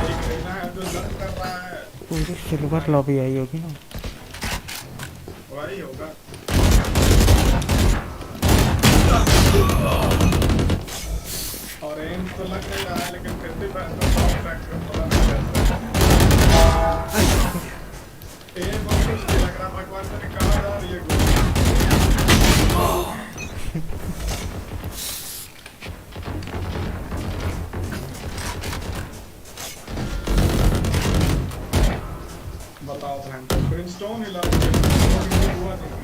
एक रहना है जो लंच कर रहा है पूरी सिल्वर लॉबी आई होगी ना वही होगा और एम तो लग नहीं रहा है लेकिन फिर भी मैं तो टॉप फैक्टर पता नहीं कैसे एम और कुछ नहीं लग रहा भगवान ने कहा जा रही है बताओ बहन को ब्रिमस्टोन हिला हुआ नहीं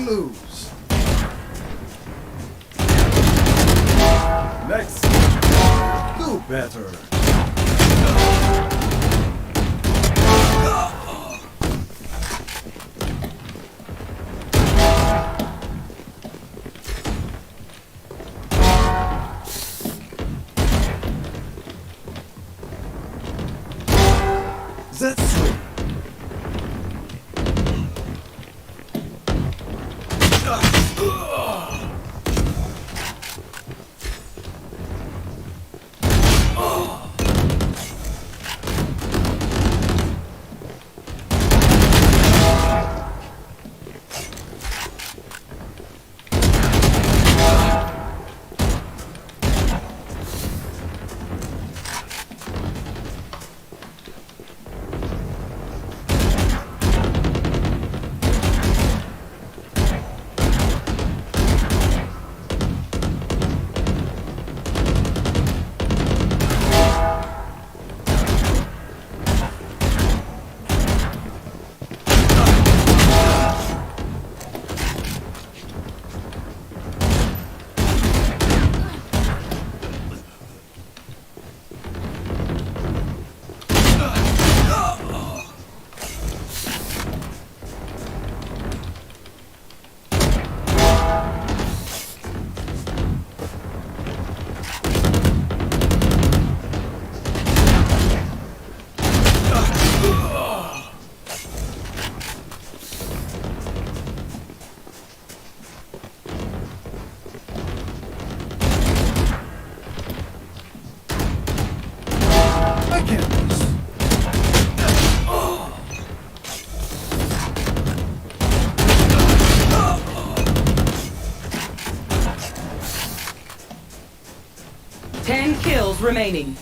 Lose. Next. Do better. That's three. can't miss. 10 kills remaining.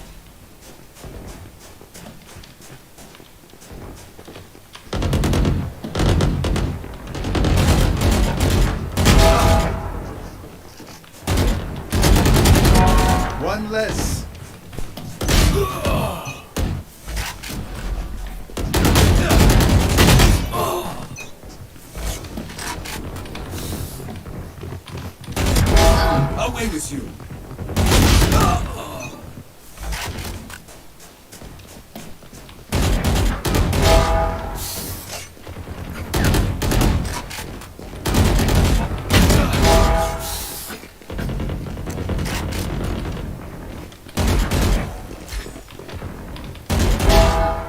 One less. Away with you.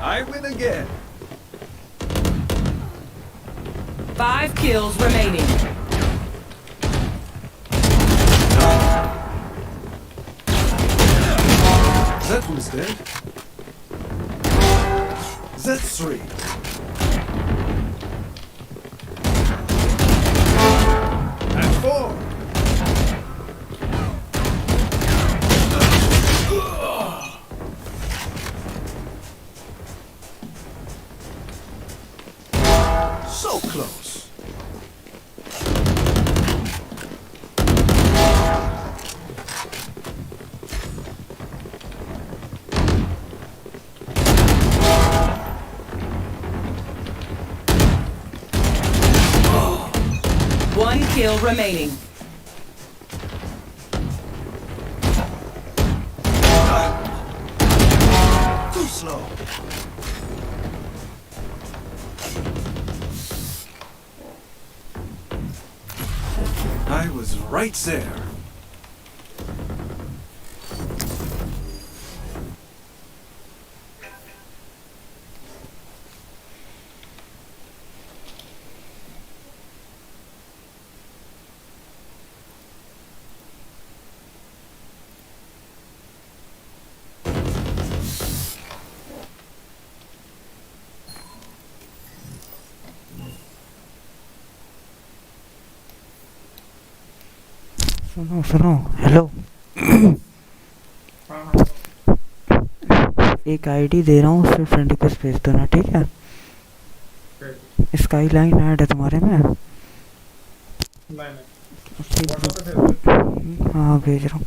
I win again. 5 kills remaining. That one's dead. That's 3. And 4. So close. One kill remaining. Too slow. I was right there. सुनो hello एक ID दे रहा हूँ उससे friend request भेज देना ठीक है sky line add है तुम्हारे में हाँ भेज रहा हूँ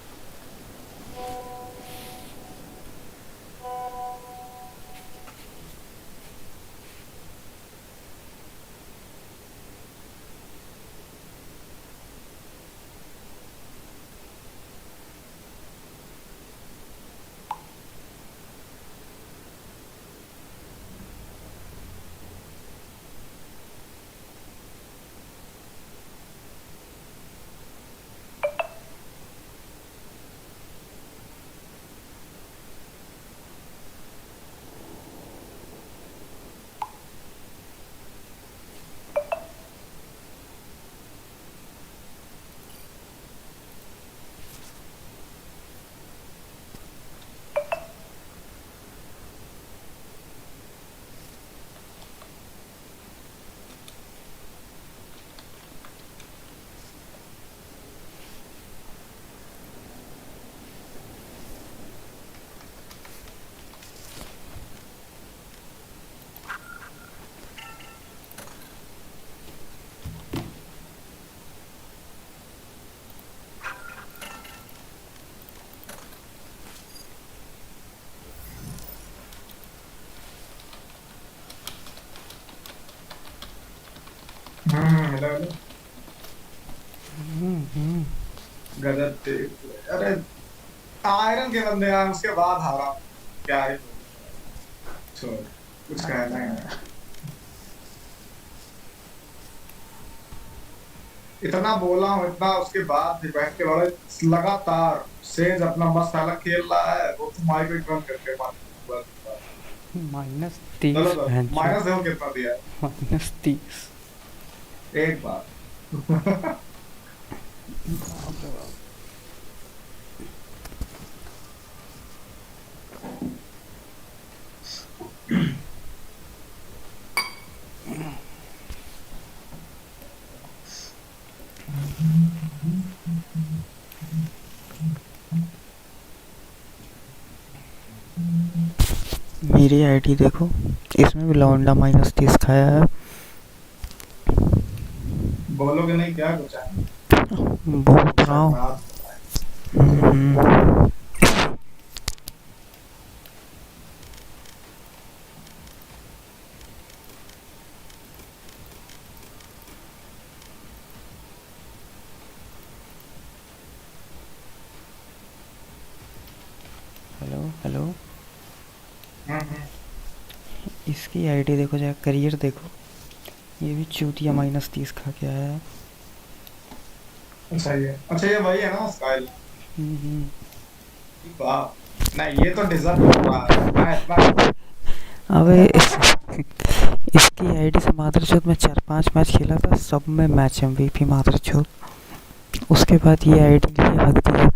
हेलो हेलो। गजब थे। अरे आयरन के बंदे यार, उसके बाद हारा। क्या ही छोड़, कुछ कहना ही नहीं। इतना बोला हूँ, इतना उसके बाद भी बहन के बड़े लगातार सेज अपना मस्त अलग खेल रहा है, वो तो माइक एक रन करके मार। -30 चलो तो भैंचो। माइनस देखो कितना दिया -30। है एक बार। मेरी आईडी देखो, इसमें भी लौंडा -30 खाया है। बोलोगे नहीं क्या कुछ है? बोल रहा हूँ। Hello hello. इसकी आईडी देखो, जरा करियर देखो, ये भी चूतिया -30 खा के आया है। अच्छा ये वही है ना स्टाइल। वाह नहीं, ये तो डिजर्व कर रहा है। मैं इतना अबे इसकी आईडी से मादरचोद में 4-5 मैच खेला था, सब में मैच MVP मादरचोद। उसके बाद ये आईडी लिए हक दिया।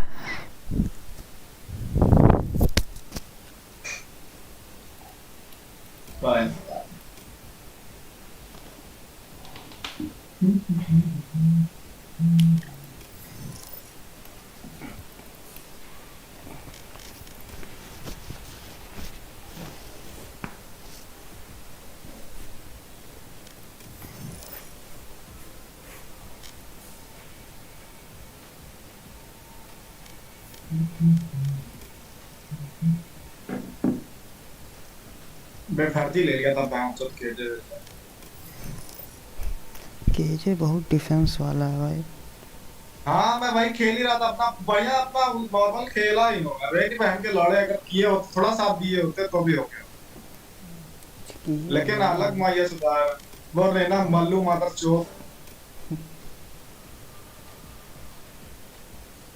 बेफर्जी ले लिया था बैंक चोट केजे बहुत डिफेंस वाला है भाई। हाँ मैं वही खेल ही रहा था अपना बढ़िया, अपना नॉर्मल खेला ही होगा। रेडी बहन के लड़े अगर किए होते, थोड़ा साथ दिए होते तो भी हो गया। लेकिन अलग माया सुधार वो रहना मल्लू मादर चोट,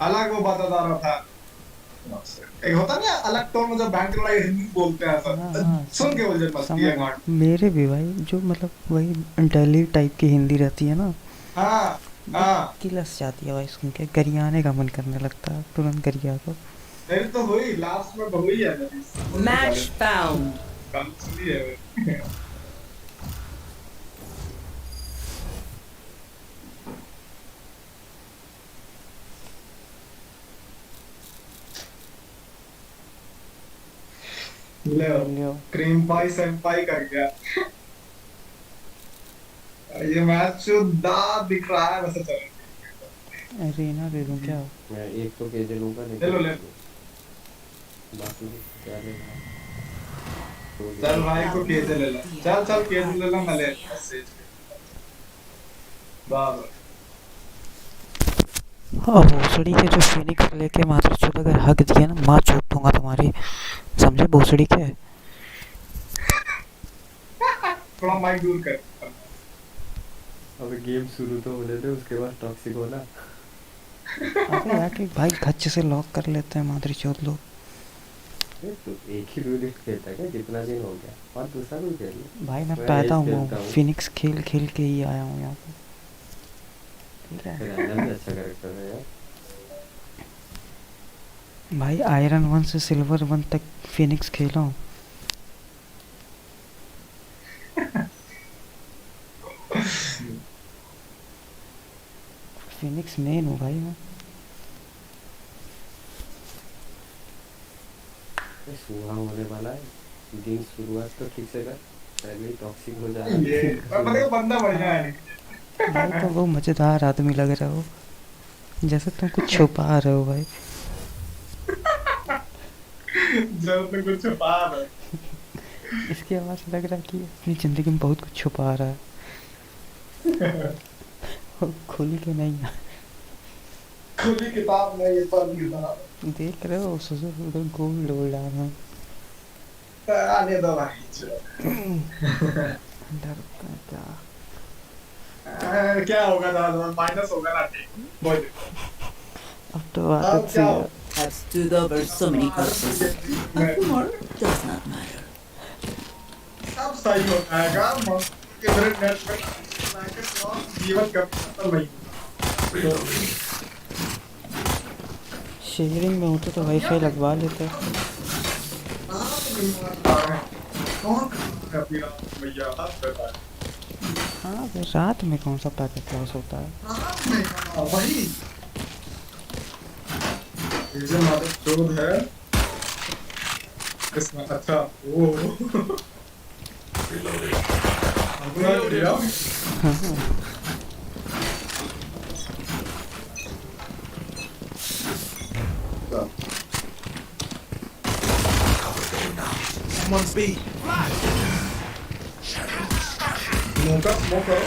अलग वो बताता रहा था। एक होता नहीं अलग टोन में, जब बैंक के लड़ाई हिंदी बोलते हैं सब सुन के मुझे मस्ती है गांड। मेरे भी भाई, जो मतलब वही दिल्ली टाइप की हिंदी रहती है ना, हाँ हाँ किलस जाती है भाई सुन के, गरियाने का मन करने लगता है तुरंत गरिया को। मेरी तो हुई लास्ट में, तो हुई है मेरी। Match found. कल सुनी है। ले क्रीम पाई सेंपाई कर गया। ये मैच दांत दिख रहा है वैसे। चलो अरेना दे दूं क्या? मैं एक तो केजे लूंगा, नहीं ले लो ले बाकी क्या लेना। चल भाई को केजे ले लो, चल चल केजे ले लो, मैं ले बाबा। भोसड़ी के जो फिनिक्स लेके मात्र चोद अगर हक दिया ना, माँ चोद दूंगा तुम्हारी, समझे भोसड़ी के। थोड़ा माइक दूर कर। अबे गेम शुरू तो होने दे, उसके बाद टॉक्सिक होना। अबे यार कि भाई खच्च से लॉक कर लेते हैं मादरी चोद लोग। तो एक ही रूल खेलता है क्या? कितना दिन हो गया? और दूसरा रूल खेल भाई मैं पैदा हुआ हूँ फिनिक्स खेल खेल के ही आया हूँ यहाँ पे। ठीक है भी अच्छा कैरेक्टर है यार भाई, आयरन 1 से सिल्वर 1 तक फिनिक्स खेला हूँ। फिनिक्स मेन हूँ भाई मैं। सुबह होने वाला है, दिन शुरुआत तो ठीक से कर, पहले ही टॉक्सिक हो जा रहा है। बंदा बढ़िया है भाई तो वो मजेदार आदमी लग रहा हो, जैसे तुम कुछ छुपा रहे हो भाई। जब तक कुछ छुपा रहे। इसकी आवाज लग रहा है कि अपनी जिंदगी में बहुत कुछ छुपा रहा है। खुल के नहीं खुली किताब में ये पर किताब देख रहे हो उधर गोल्ड गोल्ड आ रहा है आने दो भाई डरता है क्या क्या होगा दादा माइनस होगा ना कोई अब तो आदत से I've stood over so many corpses. Nothing more does not matter. सब सही होता है काम इंटरनेट नेट पे जीवन कभी खत्म नहीं शेयरिंग में होते तो वाईफाई लगवा लेते हाँ फिर रात में कौन सा पैकेट लॉस होता है वही ये जो हमारा शोध है इसमें अच्छा वो Someone's B. Smoker.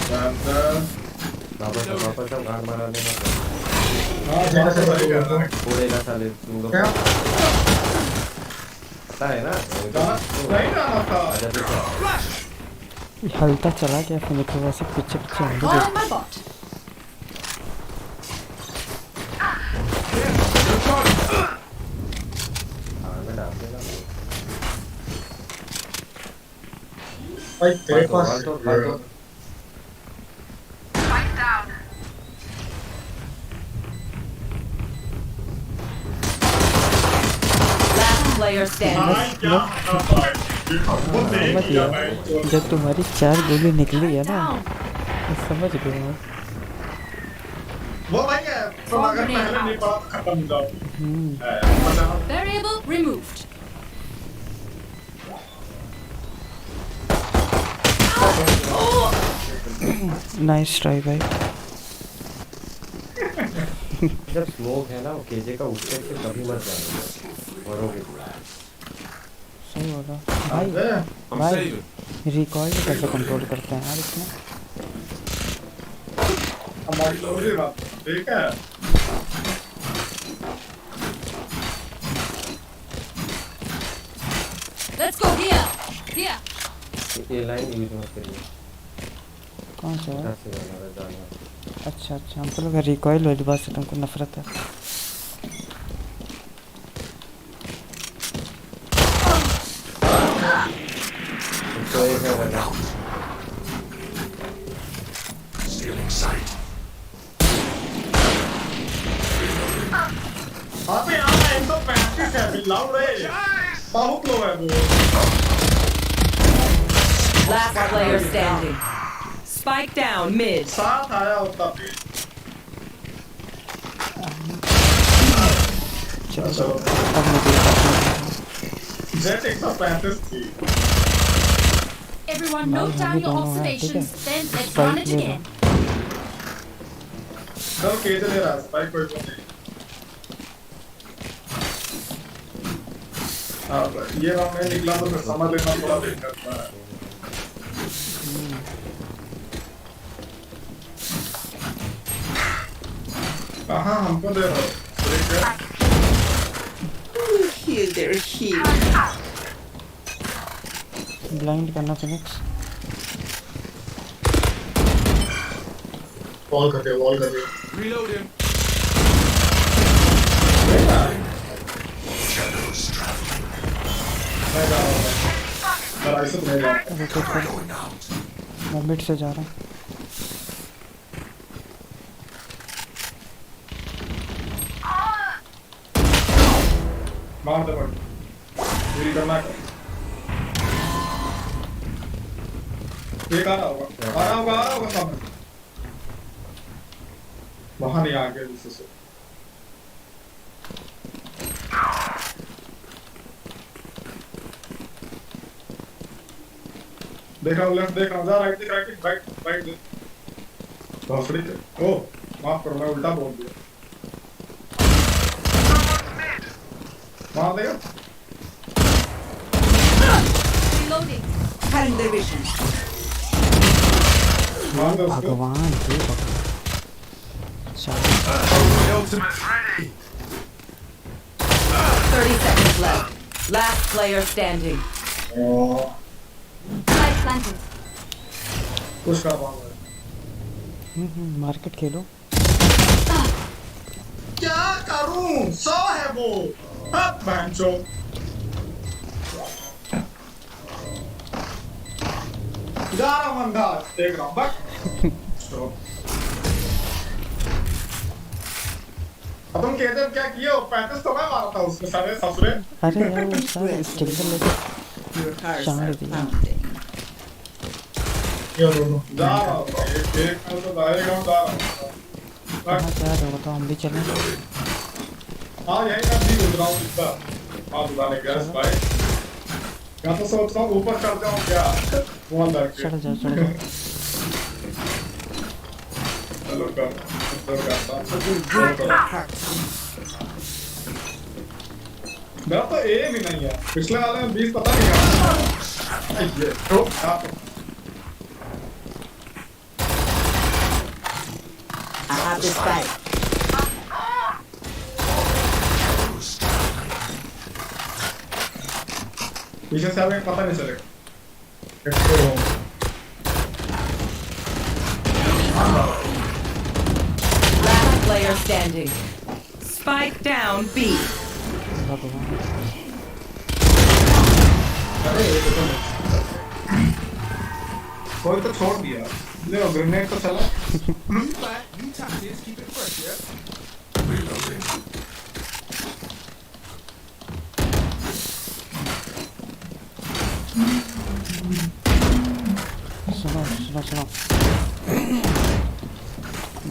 And वापस अब भाग मारा देना पूरे का साले तुम लोग पता है ना हल्का चला गया फिर तो वैसे पीछे पीछे होंगे भाई तेरे पास Player standing. जब तुम्हारी 4 गोली निकली है ना तो समझ गया मैं वो भाई है तो अगर पहले नहीं पड़ा तो खत्म हो जाओ Variable removed. नाइस ट्राई भाई जब स्मोक है ना वो केजे का उससे से कभी मत जाना मरोगे सही बोला भाई भाई रिकॉइल कैसे कंट्रोल करते हैं यार इसमें हमारी लोरी बात ठीक है Let's go here. Here. ये लाइन यूज मत करिए कौन सा है से जाना अच्छा अच्छा हमको लगा रिकॉइल वाली बात से तुमको नफरत है तो एक है वाला Stealing sight. अबे यार 135 है अभी लाउड है बहुत लो है वो Last player standing. Spike down mid. साथ आया होता भी चलो अब मुझे जेट 135 थी Everyone note down your observations, then let's run it again. चलो केजे ले रहा स्पाइक कोई को नहीं अब ये राउंड में निकला तो फिर समझ लेना थोड़ा दिक्कत है कहाँ हमको दे रहा हो Heal their heal. ब्लाइंड करना फिनिक्स वॉल कर दे Reload him. Shadows traveling. मैं जा रहा हूँ पर ऐसे तो नहीं जा रहा मैं मिड से जा रहा हूँ मार दे बट पूरी करना कर एक आ रहा होगा सामने वहाँ नहीं आ गया जिससे से देख रहा हूँ लेफ्ट देख रहा हूँ जा राइट देख भोसड़ी ओ माफ करो मैं उल्टा बोल दिया मार देगा Reloading. Cutting their vision. भगवान हे भगवान। 30 seconds left. Last player standing. Spike planted. Push कर पाऊंगा। मार्केट खेलो। क्या करूं? 100 है वो। अब बैंचो। जा रहा हूँ अंदर, देख रहा हूँ बस। अब तुम कहते हो क्या किए हो? 35 तो मैं मारा था उसमें सारे ससुरे। अरे यार वो सारे स्टिंगर लेके चांद दिया। ये दोनों जा रहा हूँ, एक तो जाएगा, जा रहा हूँ। कहाँ जा रहे हो? तो हम भी चलें। हाँ यही मैं भी उतरा हूँ सीधा। हाँ दुकाने गैस भाई। या तो सोच रहा हूँ ऊपर चढ़ जाऊँ क्या? वो अंदर के। चढ़ जाओ चढ़ जाओ। चलो कर। मेरा तो ए भी नहीं है। पिछले वाले में 20 पता नहीं है। ये तो I have this fight. पीछे से हमें पता नहीं चलेगा। Last player standing. Spike down B. कोई तो छोड़ दिया। ले ग्रेनेड तो चला। सुनो।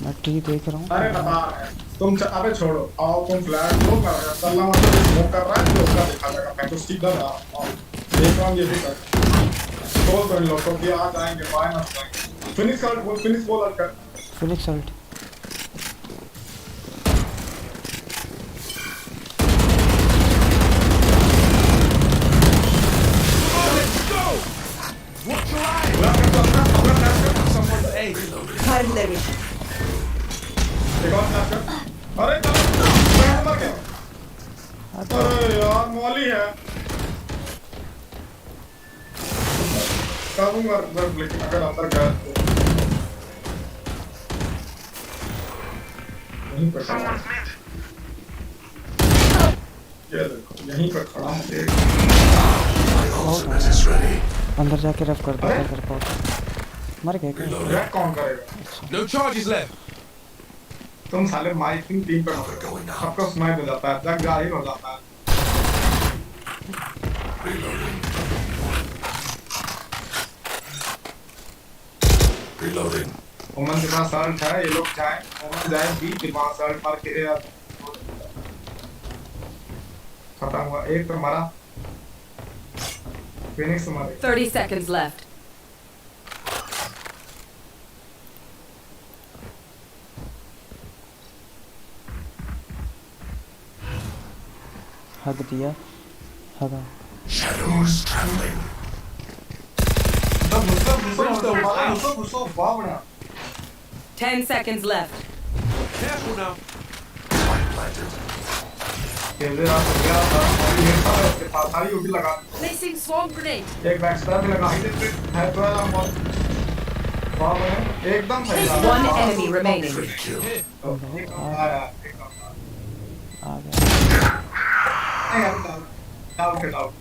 मैं टी देख रहा हूँ। अरे बता रहे तुम अबे छोड़ो। आओ तुम फ्लैट लो कर रहे हो। अल्लाह मतलब स्मोक कर रहा है तो उसका दिखा देगा। मैं तो सीधा रहा हूँ। देख रहा हूँ ये भी कर। तो इन लोगों की आ जाएंगे बाय ना जाएंगे। फिनिश बॉल कर। Phoenix ult. अरे यार मौली है। करूँगा लेकिन अगर अंदर गया तो यहीं पर खड़ा। ये देखो यहीं पर खड़ा है। अंदर जाके रफ कर दो। मर गए क्या? रैक कौन करेगा? No charges left. तुम साले माइकिंग टीम पे सबको स्नाइप हो जाता है। जग जाहिर हो जाता है। Reloading. ओमन के पास सर्ट है। ये लोग जाए ओमन जाए बी के पास सर्ट मार के खत्म हुआ। एक तो मरा। फिनिक्स मारे। 30 seconds left. हग दिया। हगा। Shadows traveling. घुसो वाह बड़ा। 10 seconds left. Careful now. Spike planted. खेल रहा गया था। ये था उसके पास सारी यूटी लगा। Placing swarm grenade. एक बैक स्टैब भी लगा। है तो है बहुत। वाह बड़ा। एकदम सही। One enemy remaining. आया। आ गया। डाउन के डाउन।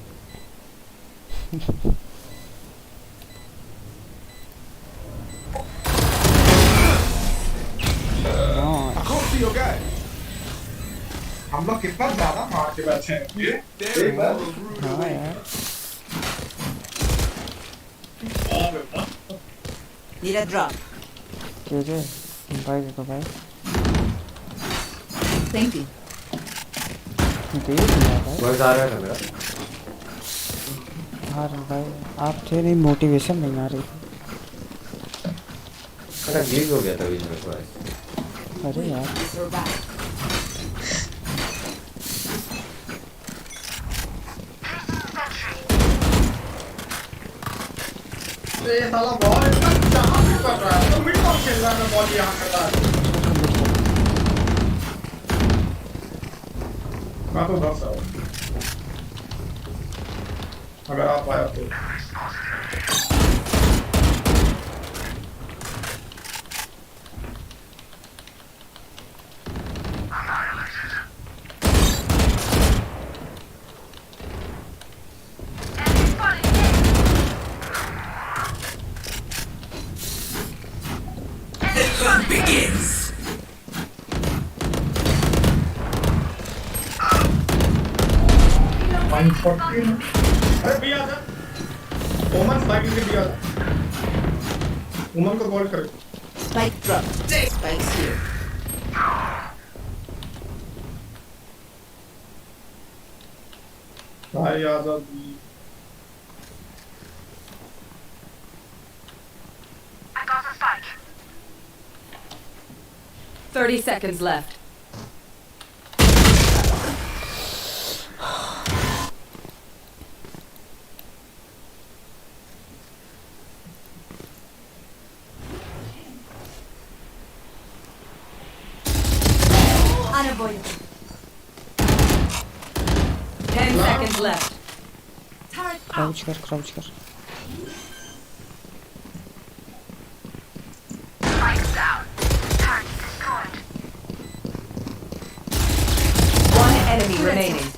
हम लोग कितना ज्यादा मार के बैठे हैं। हाँ यार। Need a drop. केजे भाई देखो भाई। Thank you. देख लिया भाई। वर्ड आ रहा है मेरा। हाँ भाई आप थे नहीं मोटिवेशन नहीं आ रही। अरे लीक हो गया था बीच में थोड़ा। अरे यार। ये साला बॉल इतना कर रहा है, तो मिड कौन खेल रहा है, मैं बॉल यहाँ कर रहा है। मैं तो उधर से हूँ, अगर आप आया तो। Begins. अरे भी आजा, ओमन स्पाइक के भी आजा, ओमन को कॉल करे। Spike drop. Spike's here. भाई आजा, 30 seconds left. Unavoidable. 10 seconds left. Crouch कर, crouch कर. One enemy remaining.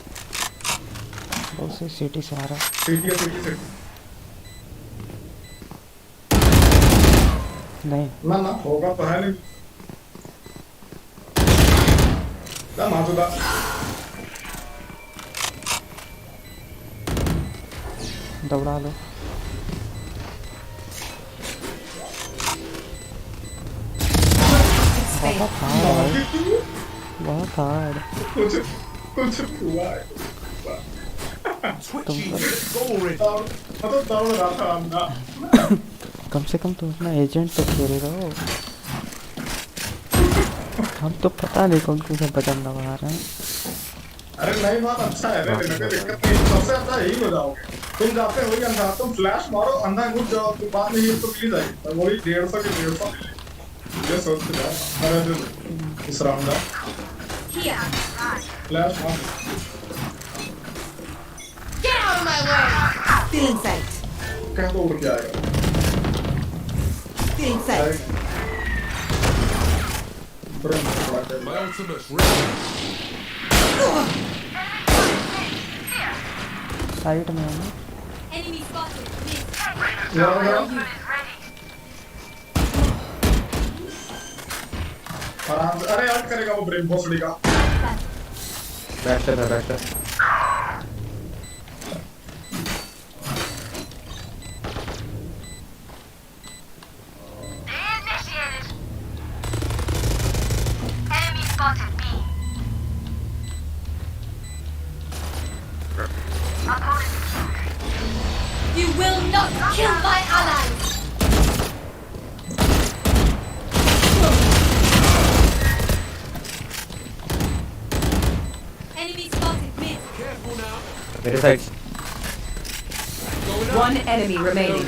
बहुत से सिटी से आ रहा. सिटी नहीं. ना होगा तो है नहीं. ना माजूदा. दौड़ा लो. बहुत हार्ड. कुछ हुआ है. मतलब दौड़ रहा था अंदर. कम से कम तुम अपना एजेंट तो खेल रहे हो. हम तो पता नहीं कौन से बटन दबा रहे हैं. अरे नहीं, बात अच्छा है रे, मेरे को दिक्कत नहीं. सबसे अच्छा यही हो जाओगे. तुम जाते हो या अंदर, तुम फ्लैश मारो, अंदर घुस जाओ, तो बात नहीं है तो मिल जाएगी. तो वही 150 के 150 ये सोच के जाओ. अरे जो इस राउंड में फ्लैश मार. Get out of my way! Still in sight. कहीं तो उड़ के आएगा. Still in sight. My ultimate ready. Side में है. Enemy spotted. आराम से. अरे यार करेगा वो ब्रेन भोसड़ी का. बैटर है batter. Enemy spotted me. You will not kill my allies. Enemy spotted mid. Careful now. मेरे side. One enemy remaining.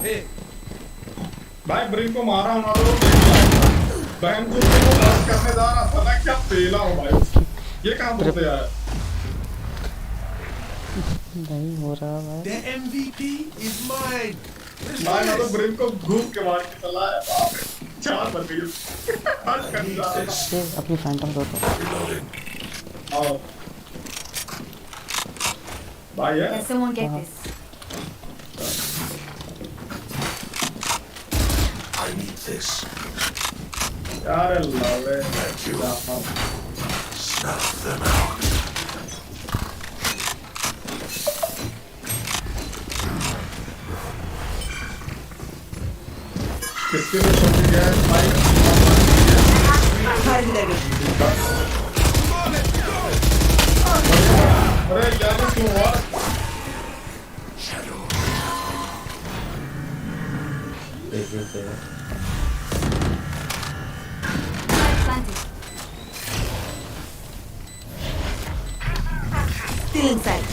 Hey. भाई ब्रेन को मारा हूँ ना तो बहन को बस करने जा रहा था. मैं क्या पेला हूँ भाई. ये कहाँ बोलते यार. नहीं हो रहा भाई. The MVP is mine. भाई मैं तो ब्रेन को घूम के मार के चला है. बाप रे 4 बन गई. हट कर जा रहा था. अपनी फैंटम दो तो. आओ भाई है. Can someone get this? I need this. यार लव है. Snuff them out. किसके लिए छोटी है भाई. अरे यार क्यों हुआ. एक मिनट से. Still in sight.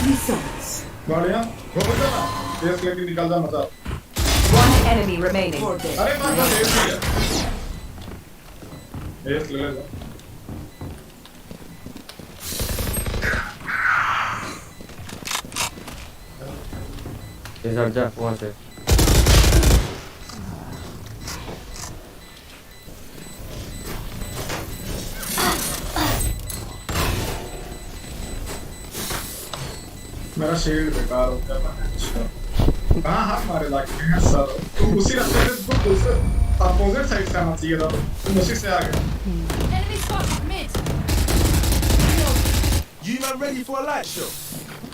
Missiles. बढ़िया घुस जा ना एस लेके निकल जा मजा One enemy remaining. अरे बस एस ले एस ले ले ये हट जा वहाँ से मेरा शील्ड बेकार हो गया मैंने कहाँ हाथ मारे लाके हैं सर तू उसी रास्ते से तू दूसरे अपोजिट साइड से आना चाहिए था तुम उसी से आ गए Enemy spotted mid. You man ready for a light show?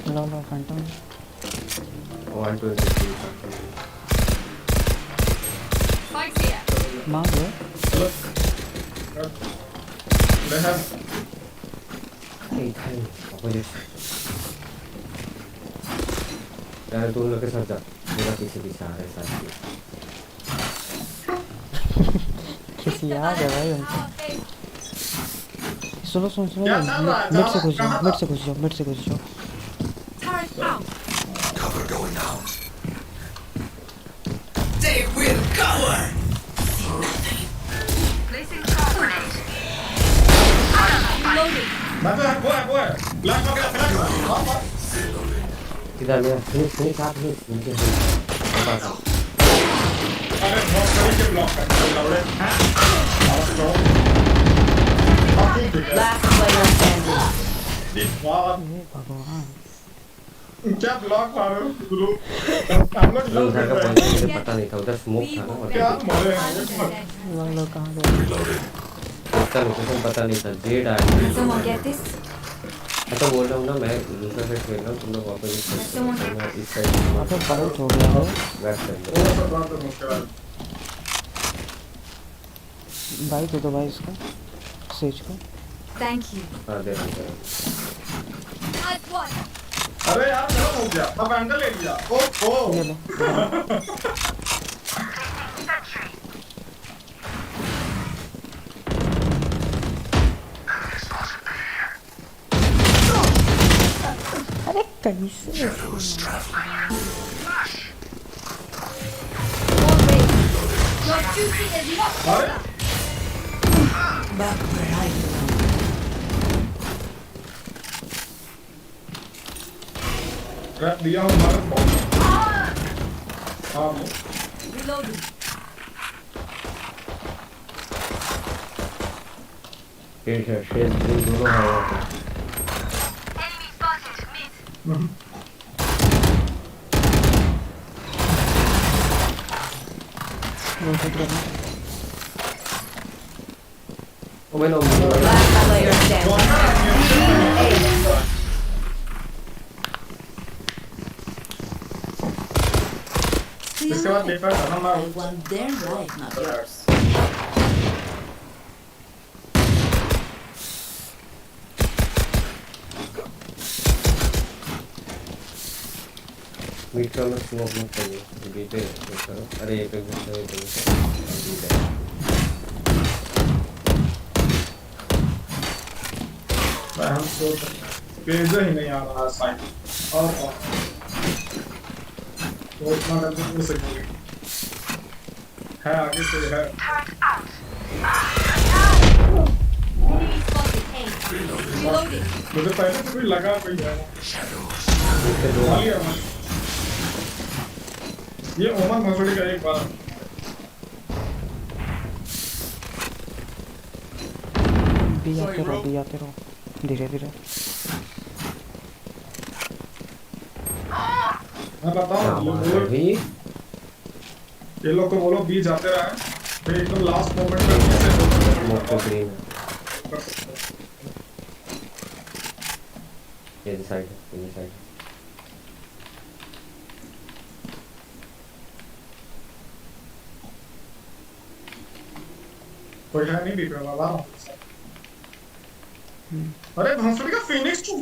Low Phantom 123 Spike's here. मार लो ले है यार तुम लोग के साथ जा मेरा पीछे पीछे आ रहा है साथ किसी आ गया भाई उनको सुनो सुनो सुनो क्या चल रहा है? मिड से घुस जाओ मिड से घुस जाओ मिड से घुस जाओ Turret out. Cover going out. They will cover. Placing smoke grenade. Reloading. वो है फ्लैश हो गया फ्लैश इधर मेरा फिनिश आप नीचे अरे बहुत सही के ब्लॉक कर लौड़े Last player standing. वाह भगवान क्या ब्लॉक मारो गुरु हम लोग जो उधर का पॉइंट मुझे पता नहीं था उधर स्मोक था ना क्या मरे हैं लोग कहाँ गए उसका लोकेशन पता नहीं था जेड आया Someone get this? मैं तो बोल रहा हूँ ना मैं दूसरा साइड खेल रहा हूँ तुम लोग वापस इस साइड अब तो बल्ट हो गया है बैक साइड वो सब बात तो मुश्किल है भाई दे दो भाई इसको सेज को Thank you. हाँ दे रहा Nice one. अरे यार खत्म हो गया मैं बैंडल ले लिया ओ ये लो अरे कैसे Your duty is not अरे Back where I belong. रख दिया हूँ मार बहुत हाँ reloading. शेष दोनों है वहाँ पे Enemy spotted mid. रोटेट करना ओ मैंने Last player standing. इसके बाद पेपर करना मैं I want their life, not yours. Mid का मैं स्मोक मत करिए बीते करो अरे ये पे घुस गए बीते हम तो पेज ही नहीं आ रहा साइड और तो उतना करने को सकेंगे है आगे से है Enemy spotted A. Reloading. मुझे पहले से भी लगा कोई है वाली है ये ओमन मसूड़ी का एक बार भी आते रहो धीरे धीरे मैं बताऊं ये लोग को बोलो बी जाते रहे फिर एकदम लास्ट मोमेंट में स्मोक को ग्रीन ये साइड कोई है नहीं बीपी वाला अरे भंसड़ी का फिनिक्स तू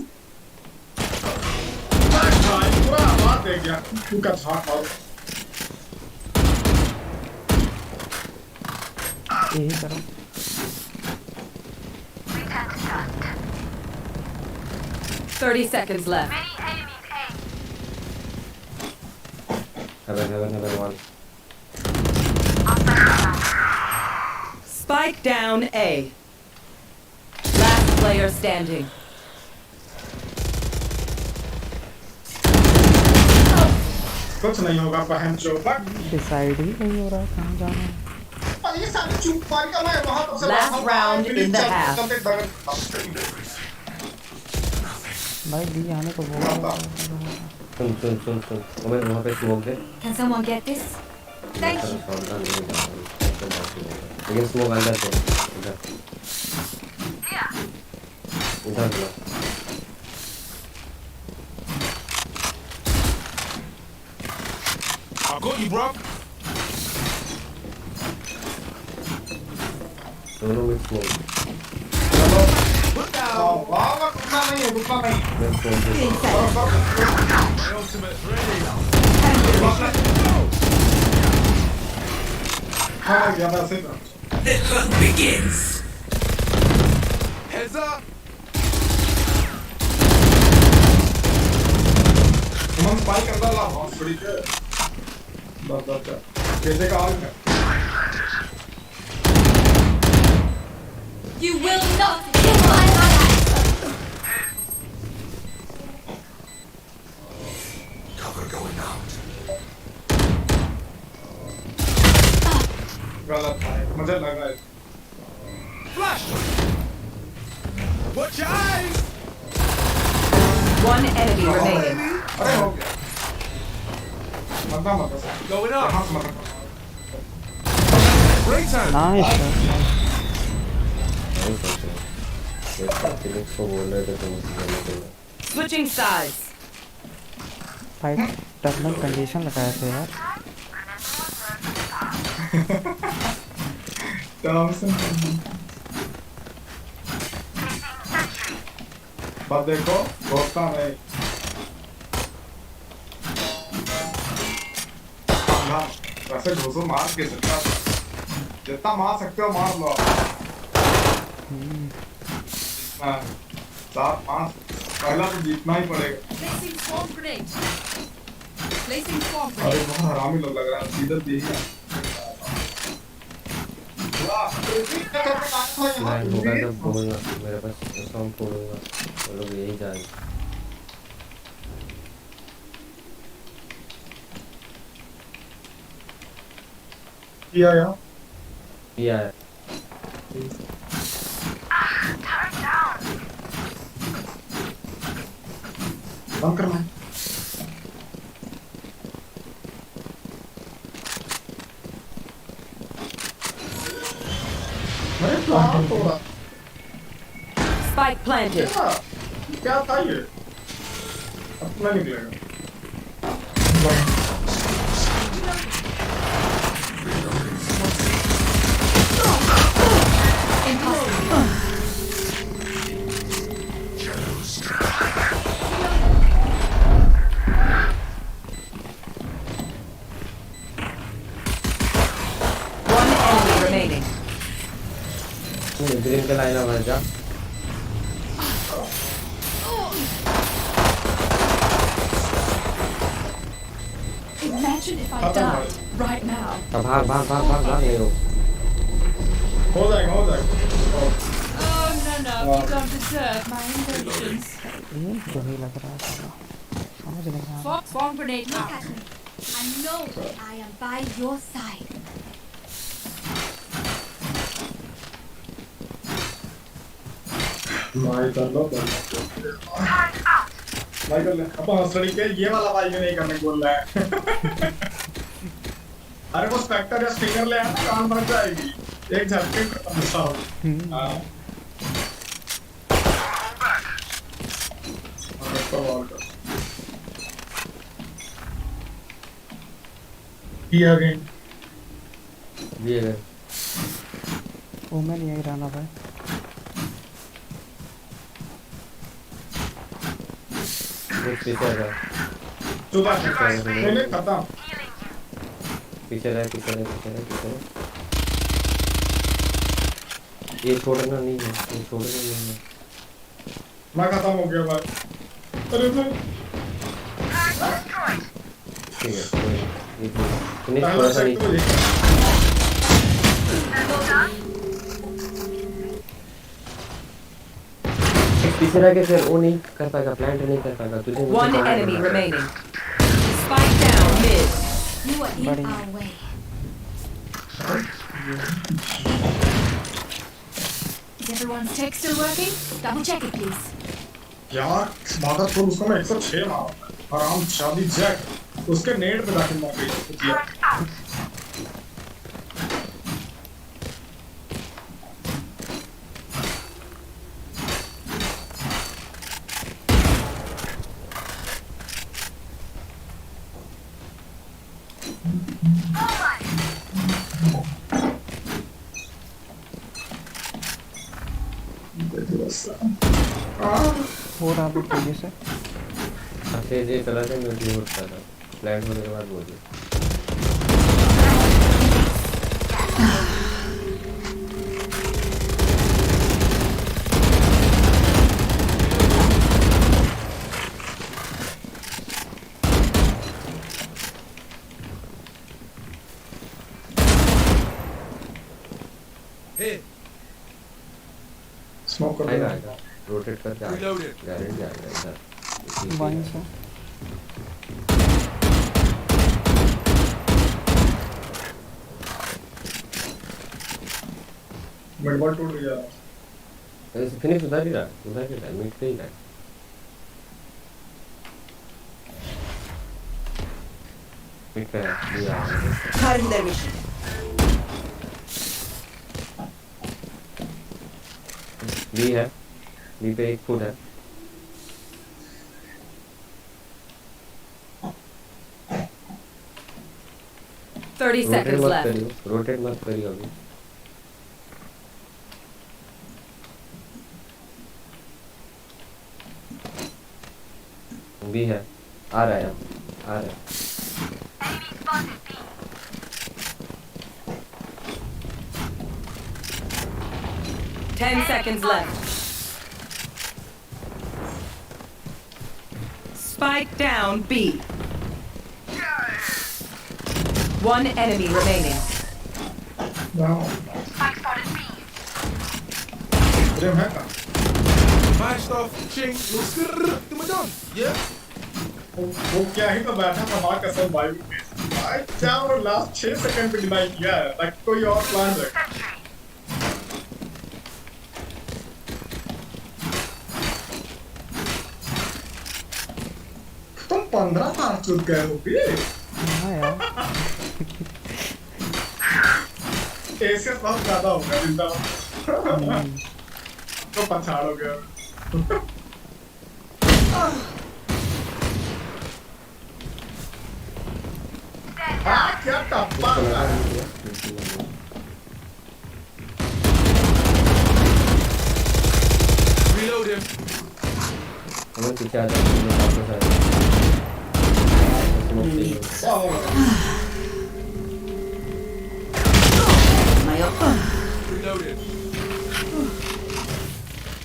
भाई पूरा आवाज दे गया तू का झाक मारो यही करो 30 seconds left. Heaven, one. Spike down A. Last player standing. कुछ नहीं होगा बहन चौपट डिसाइड ही नहीं हो रहा कहाँ जाना है ये साले चुप मार के मैं वहां तक से Last round in the half. भाई दी आने को बोल सुन ओमेन वहाँ पे smoke they Can someone get this? Thank you. लेकिन स्मोक अंदर से इधर I got you, bro. दोनों में smoke The hunt begins. Heads up. हम स्पाई कर डाला बहुत बड़ी के बस कैसे का हाल है You will not kill my ally. Cover going out. गलत है मुझे लगा है Flash. Watch your eyes. One enemy remaining. अरे हो गया मत Going up. मत Great time. नाइस को बोल रहे थे तुम Switching sides. भाई टर्मिनल कंडीशन लगाए थे यार बस देखो रोकता नहीं वैसे घुसो मार के सकता जितना मार सकते हो मार लो सात पाँच पहला तो जीतना ही पड़ेगा Placing swarm grenade. Placing swarm अरे grenade. बहुत हरामी लोग लग रहा है सीधे दी है मैं होगा तब बोलूँगा मेरे पास सॉन्ग छोड़ूंगा वो लोग यही जाएंगे किया है बंद करना मेरे प्लान तो रहा Spike planted. क्या था ये अपना निकलेगा One enemy remaining. ग्रीन के लाइन में जा Imagine if I died right now. भाग नहीं हो हो जाएगा Oh no, you don't deserve my indulgence. ये जो ही लग रहा है समझ नहीं आ रहा Swarm grenade. Look at me. I know that I am by your side. भाई कर लो भाई कर ले अपन हंसड़ी के ये वाला भाई भी नहीं करने बोल रहा है अरे वो स्पेक्टर या स्टिंगर ले आना कान भर जाएगी एक झटके में खत्म होता हो हां और तो और कर किया अगेन ये है वो मैं नहीं रहना भाई पीछे है चुदा पहले खत्म पीछे रहे ये छोड़ना नहीं है मैं खत्म हो गया भाई अरे भाई ठीक है फिनिश थोड़ा सा नीचे पीछे रह के फिर वो नहीं कर पाएगा, प्लांट नहीं कर पाएगा तुझे। One enemy remaining. Spike down mid. You are in our way. Is everyone's tech still working? Double check it, please. यार मादर फोन उसको मैं 106 मारा आराम शादी जैक उसके नेट पे जाके मार गई। हो रहा है तेजी से। अच्छा ये चला था मैं भी होता था प्लांट होने के बाद बोल दिया। स्मोक कर आएगा आएगा रोटेट करके गारंटी आएगा इधर वाइन से मिड बॉल टूट गया। ऐसे फिनिश उधर ही रहा मिड पे ही रहा। मिड पे दिया Cutting their mission. बी है, बी पे एक फुट है। Thirty seconds left. रोटेट मत करियो अभी। बी है, आ रहा है 10 seconds left. Spike down B. One enemy remaining. Wow. Smashed off, ching, tumadon. Yeah. वो क्या ही तो बैठा था बात कसम भाई भाई क्या वो लास्ट 6 सेकंड पे डिनाई किया है ताकि कोई और प्लान रहे। तुम 15 मार चुक गए हो भी। हाँ यार एसीएस बहुत ज्यादा हो गया जिंदा तो पछाड़ हो गया। हाँ क्या टप्पा Reload him. हमें पीछे आ जाए Reloaded.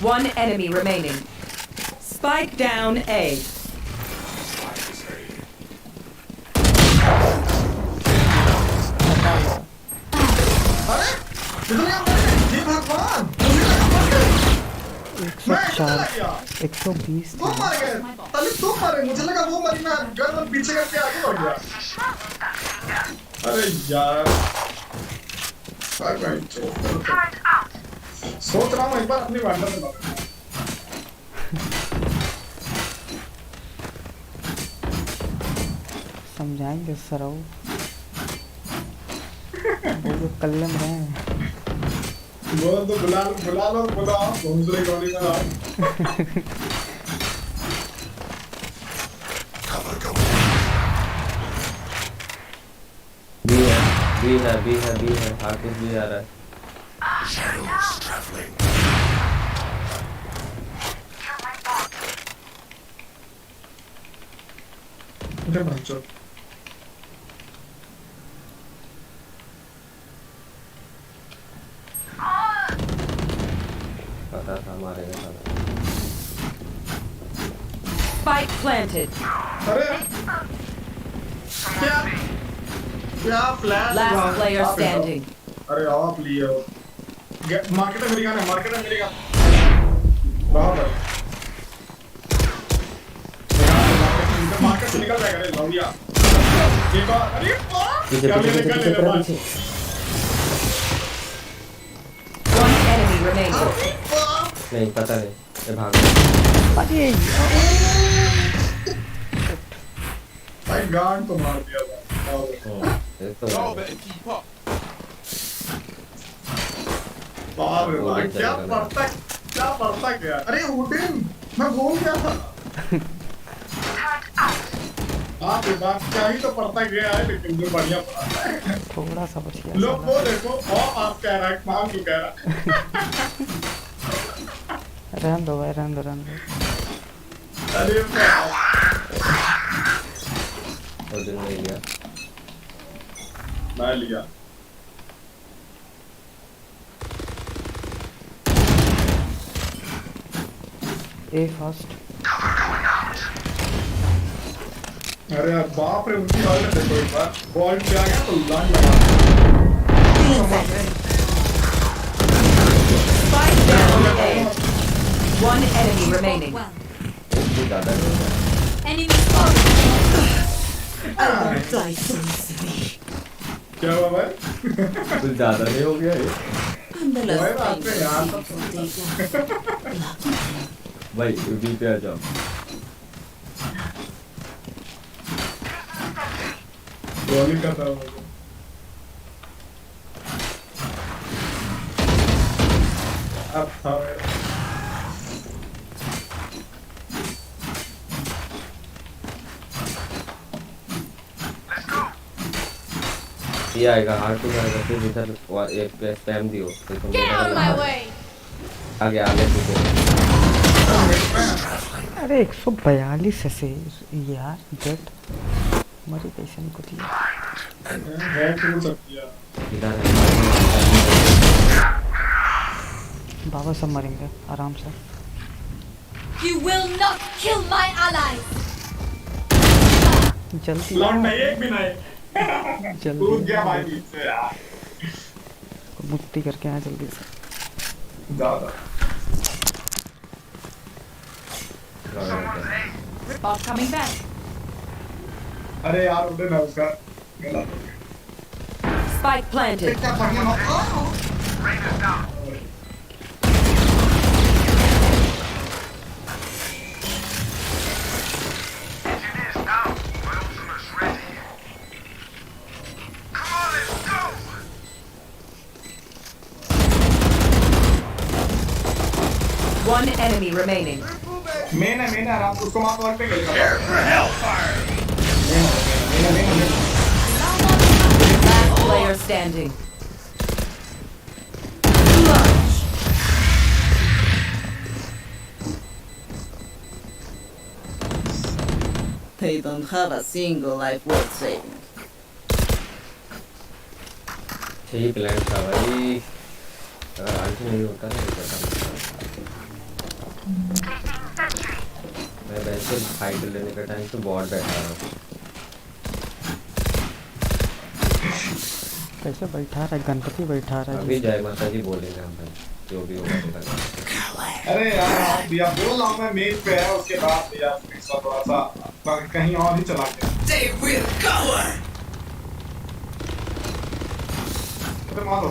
One enemy remaining. Spike down A. भगवान 120 वो मर गए तभी तुम मरे मुझे लगा वो मरी मैं गन पीछे करके आगे बढ़ गया। अरे यार सोच रहा हूँ एक बार अपनी वांडर से मारूं। समझाएंगे सर वो कल्लम रहे हैं वो तो बुला दूसरे गोली में बी है हाकिस भी आ रहा है। मुझे बच्चों पता था मारेगा साला। Spike planted. अरे क्या क्या फ्लैश Last player standing. अरे आप लिए मार्केट में मिलेगा ना मार्केट में मिलेगा बराबर मार्केट से निकल जाएगा रे लौड़िया एक और अरे क्या ले ले One enemy remaining. नहीं पता नहीं ये भाग अरे भाई गांड तो मार दिया था बाप रे भाई क्या पड़ता क्या अरे उडिन मैं भूल गया था आप बात क्या ही तो पड़ता गया है लेकिन जो बढ़िया पड़ा है थोड़ा सा बच गया लोग वो देखो और आप कह रहा है मां क्यों कह रहा रहने दो भाई रहने दो अरे उडिन नहीं लिया मैं लिया ए फर्स्ट अरे यार बाप रे उनकी हालत देखो एक बार बॉल पे आ गया तो लान लगा Spike down A. One enemy remaining. ज़्यादा नहीं है Enemy spotted. I won't die so easily. क्या हुआ भाई कुछ ज़्यादा नहीं हो गया ये I'm the last भाई बी पे आ जाओ बॉलिंग करता हूँ अब था ये आएगा हार्ड टू आएगा फिर इधर एक पे स्पैम दियो फिर तुम Get out of my way. आगे आगे कूदो अरे 142 ऐसे यार जेट मरी कैसे नहीं कुछ है क्यों सकती है इधर है बाबा सब मरेंगे आराम से You will not kill my allies. जल्दी लौट नहीं एक भी नहीं जल्दी कूद गया भाई बीच से यार मुक्ति करके आए जल्दी से ज्यादा Bot coming back. अरे यार उधर ना उसका गला Spike planted. क्या बढ़िया ना One enemy remaining. मैंने आराम से उसको मार मार पे गया Last player standing. They don't have a single life worth saving. सही प्लान था भाई अगर आंटी नहीं होता ना मैं वैसे फाइट लेने का टाइम तो बहुत बैठा रहा हूँ कैसे बैठा रहा है गणपति बैठा रहा है अभी जय माता जी बोलेंगे हम भाई जो भी होगा अरे यार आप दिया बोल रहा हूँ मैं मेज पे है उसके बाद दिया थोड़ा सा कहीं और ही चला गया They will cover. तो मारो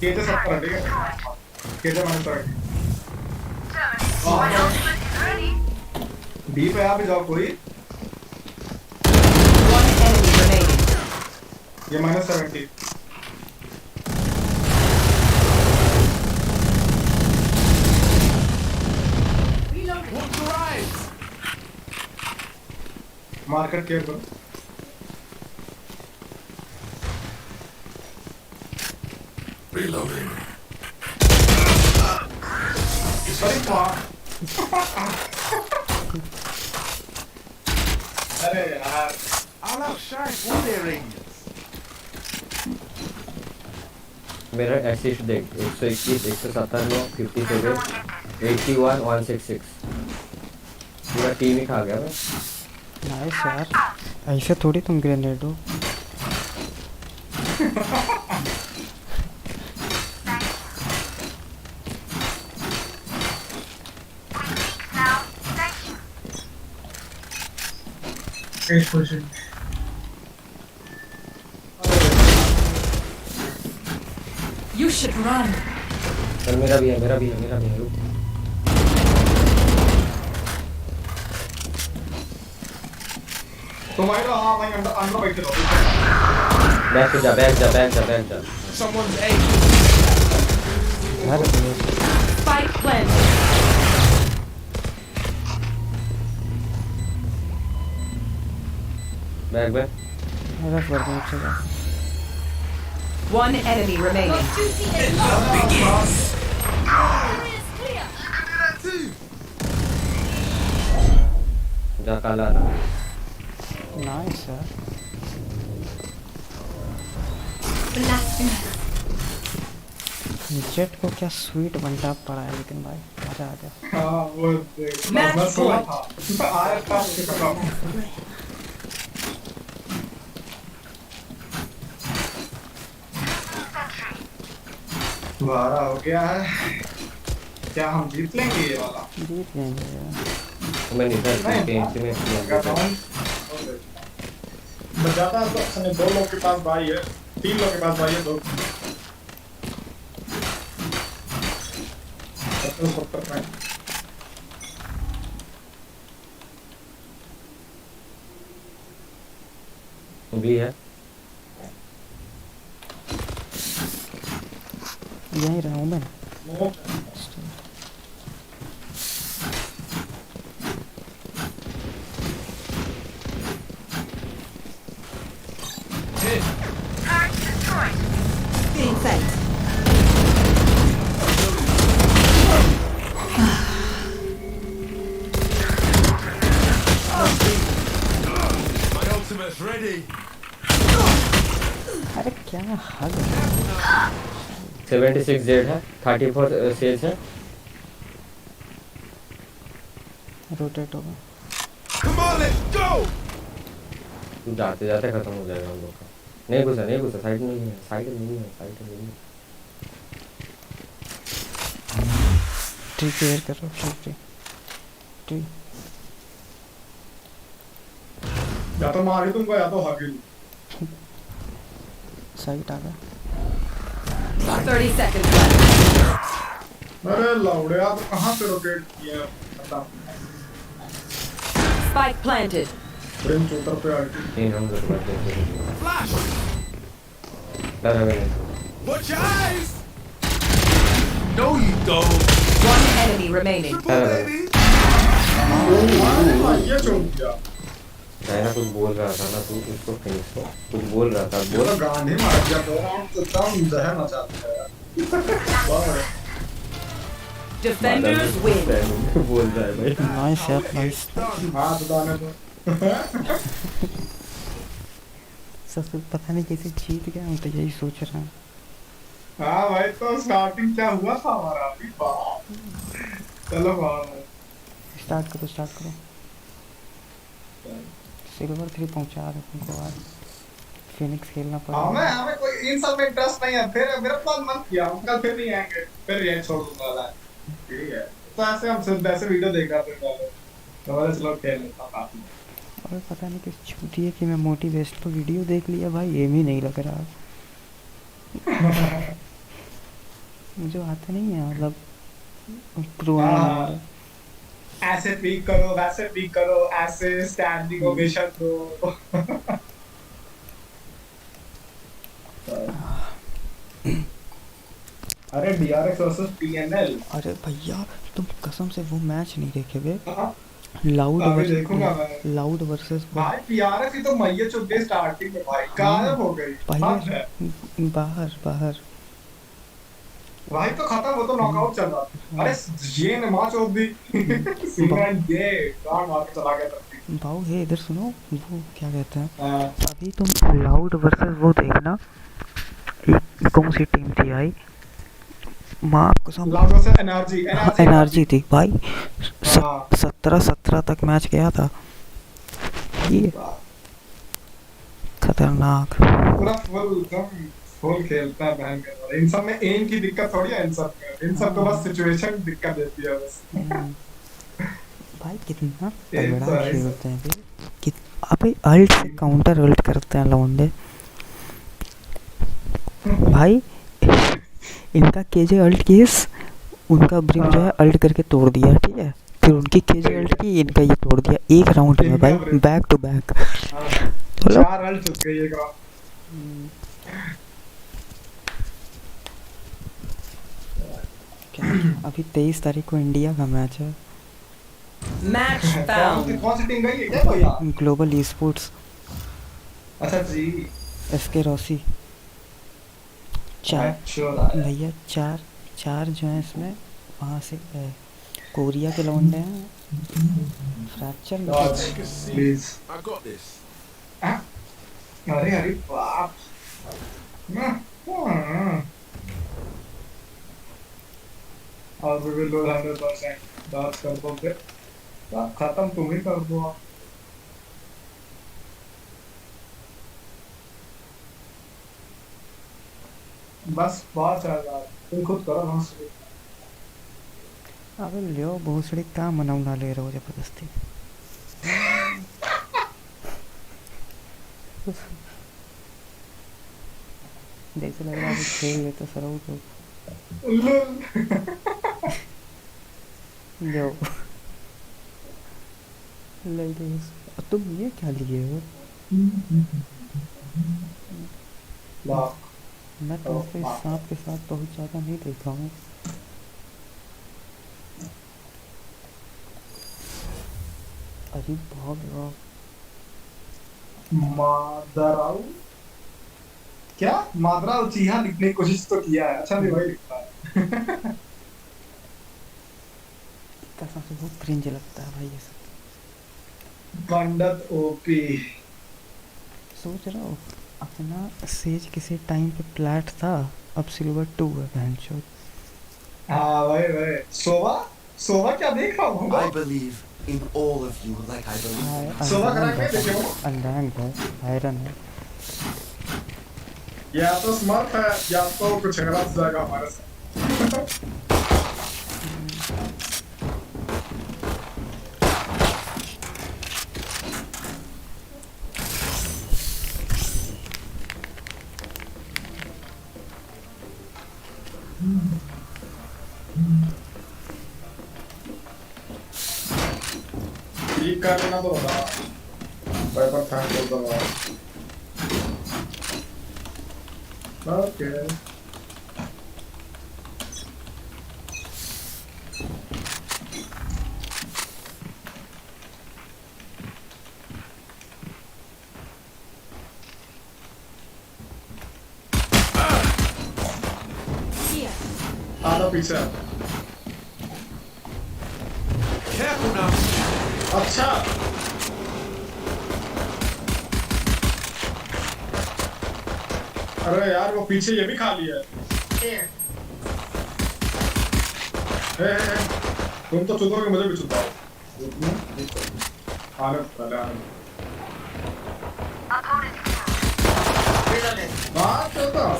केजे सब कर ठीक है केजे मैंने कर बी पे आप जाओ कोई One enemy remaining. ये -70 मार्केट केयर करो Reloading. अरे वाह अरे यार I'll outshine all their rings. मेरा एसिस्ट देख 121 197 57 81 166 पूरा टीम ही खा गया मैं। नाइस यार, ऐसे थोड़ी तुम ग्रेनेड हो। You should run. चल मेरा भी है रुक। तो भाई हाँ भाई अंदर बैठे रहो। बैक जा। Someone's A. Spike planted. Back. मेरा फर्क नहीं चला। One enemy remaining. जा काला। नाइस यार। जेट को क्या स्वीट बनता पड़ा है, लेकिन भाई मजा आ गया। हाँ वो Match point. आया था उसके खत्म। बारह हो गया है, क्या हम जीत लेंगे ये वाला? जीत लेंगे यार। मैं नहीं था बचाता है तो अपने 2 लोग के पास भाई है, 3 लोग के पास भाई है, 2 भी है। यहीं रहा हूँ मैं। Being fed. My ultimate's ready. अरे क्या हद 76 जेड है, 34 सेज है। रोटेट होगा। Come on, let's go. जाते जाते खत्म हो जाएगा हम लोग का। नहीं घुसा साइड नहीं है। ट्री क्लियर करो। ट्री या तो मारी तुमको या तो हगी। साइड आ गया। 30 seconds left. अरे लौड़े आप कहाँ पे रोटेट किया? खत्म। Spike planted. ब्रेन चौतर पे आके। नहीं हम लोग Flash. डर है। Watch your eyes. No, you don't. One enemy remaining. ये छोड़ दिया। चाइना कुछ बोल रहा था ना, तू उसको फिनिश को कुछ बोल रहा था। बोल तो गांधी मार दिया, तो एकदम जहर मचाता है यार। Defenders win. बोल रहा है भाई। नाइस यार, नाइस। हाथ दाने तो सब पता नहीं कैसे जीत गया, हम तो यही सोच रहे हैं। हाँ भाई, तो स्टार्टिंग क्या हुआ था हमारा अभी बात। चलो बाहर स्टार्ट करो। सिल्वर 3 पहुंचा रहे तुमको आज। फिनिक्स खेलना पड़ेगा। हमें कोई इन सब में इंटरेस्ट नहीं है। फिर मेरे पास मन किया, हम कल फिर नहीं आएंगे, फिर यही छोड़ दूंगा। ठीक है, तो ऐसे हम सिर्फ ऐसे वीडियो देख रहे थे तो मैंने चलो खेल लेता काफी। और पता नहीं किस छूटी है कि मैं मोटिवेशन तो वीडियो देख लिया भाई, एम ही नहीं लग रहा। मुझे आता नहीं है, मतलब प्रो ऐसे पीक करो, वैसे पीक करो, ऐसे स्टैंडिंग ओवेशन दो। अरे डीआरएक्स वर्सेस टीएनएल। अरे भैया तुम कसम से वो मैच नहीं देखे बे? लाउड वर्सेस भाई डीआरएक्स ही तो मैया चुके स्टार्टिंग में भाई गायब हो गई। बाहर भाई तो खत्म, वो तो नॉकआउट चल रहा था। अरे ये ने मैच हो दी। सिंगल ये गांड मार के चला गया था। बाऊ हे इधर सुनो, वो क्या कहते हैं, अभी तुम लाउड वर्सेस वो देखना, एक कौन सी टीम थी भाई, माँ कसम, लाउड वर्सेस एनर्जी एनर्जी थी भाई। 17 तक मैच गया था ये खतरनाक। पूरा फुल खेलता है बहन का। इन सब में एम की दिक्कत थोड़ी है, इन सब को बस सिचुएशन दिक्कत देती है बस। भाई कितना तगड़ा खेलते हैं कि अबे अल्ट से काउंटर अल्ट करते हैं लौंडे भाई। इनका केजे अल्ट केस, उनका ब्रिम जो है अल्ट करके तोड़ दिया, ठीक है, फिर उनकी केजे अल्ट की, इनका ये तोड़ दिया एक राउंड में भाई, बैक टू बैक। 4 अल्ट चुक गई एक राउंड। क्या अभी 23 तारीख को इंडिया का मैच है। मैच कौन सी टीम गई है क्या भैया? Global e sports. अच्छा जी। SK Rossi. 4 भैया, 4 जो है इसमें वहाँ से कोरिया के लौंडे हैं। Fracture please. अरे अरे बाप। और we will lose 100%। डॉच कर दो फिर, खत्म तुम ही कर दो। बस बहुत चल रहा है, तुम खुद करो ना। अबे लियो भोसड़ी का मनाउना ले रहे हो जबरदस्ती। जैसे लग रहा है खेल लेते सर तो यो लेडीज, तुम ये क्या लिए हो? मैं तुमसे इस सांप के साथ बहुत ज़्यादा नहीं देखा हूँ। अजीब भाग रहा। मादराऊ क्या? मादराऊ चीहा लिखने की कोशिश तो किया है, अच्छा नहीं भाई लिखता है। कसम से बहुत क्रिंज लगता है भाई ये सब। पंडित ओपी। सोच रहा हूँ अपना सेज किसी टाइम पे प्लैट था, अब सिल्वर 2 है बहनचोद। हाँ भाई भाई। सोवा सोवा क्या देख रहा हूँ? I believe in all of you like I believe in सोवा करा के देखो। अनरैंक है, आयरन है। या तो स्मार्ट है या तो कुछ गलत जाएगा हमारे साथ। ठीक कर लेना तो होगा। पर थैंक यू ओके। आधा पीछे। अच्छा अरे यार वो पीछे ये भी खा लिया है। तुम तो चुदोगे, मुझे भी चुदाओ। आने पहले आने।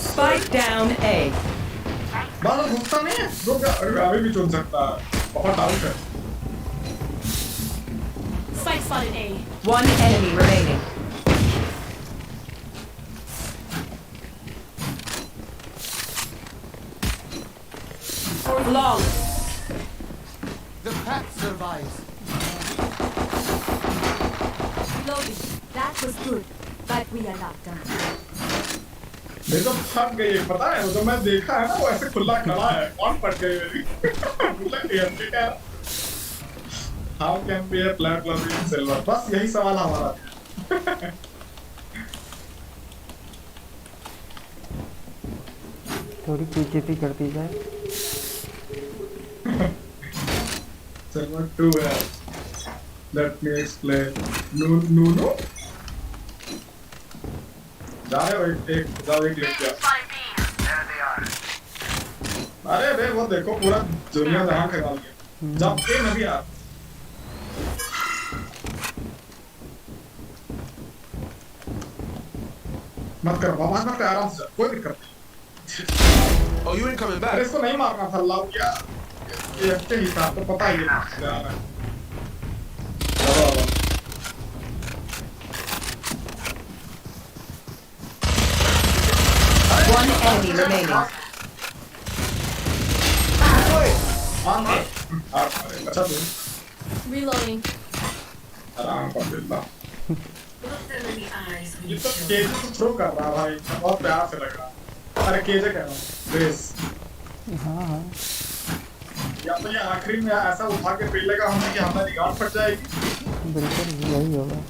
Spike down A. बाला घुसता नहीं है, रुक जा। अरे अभी भी चुन सकता है, बहुत डाउट है। Spike spotted A. One enemy remaining. Flawless. The pack survives. Reloading. That was good, but we are not done. नहीं तो फट गई है, पता है? वो तो मैं देखा है ना, वो ऐसे खुला खड़ा है, कौन फट गई मेरी? How can be a platinum in silver? बस यही सवाल हमारा। थोड़ी पीछे करती जाए। Silver 2 है। Let me explain. No. जा रहे हो एक जाओ एक लेके आओ। अरे वो देखो पूरा दुनिया जहां खा गया। जब के नबी यार मत कर बाबा मत कर आराम से कोई दिक्कत नहीं Oh, you ain't coming अरे back. इसको नहीं मारना था लाओ यार ये अच्छे ही था तो पता ही है यार One enemy remaining. अच्छा तू Reloading. आराम कर लेता ये तो केजे को थ्रो कर रहा भाई बहुत प्यार से लग रहा अरे केजे कह रहा हूँ रेस हाँ हाँ या तो ये आखिरी में ऐसा उठा के पी लेगा हमें कि हमारी गांड फट जाएगी बिल्कुल यही होगा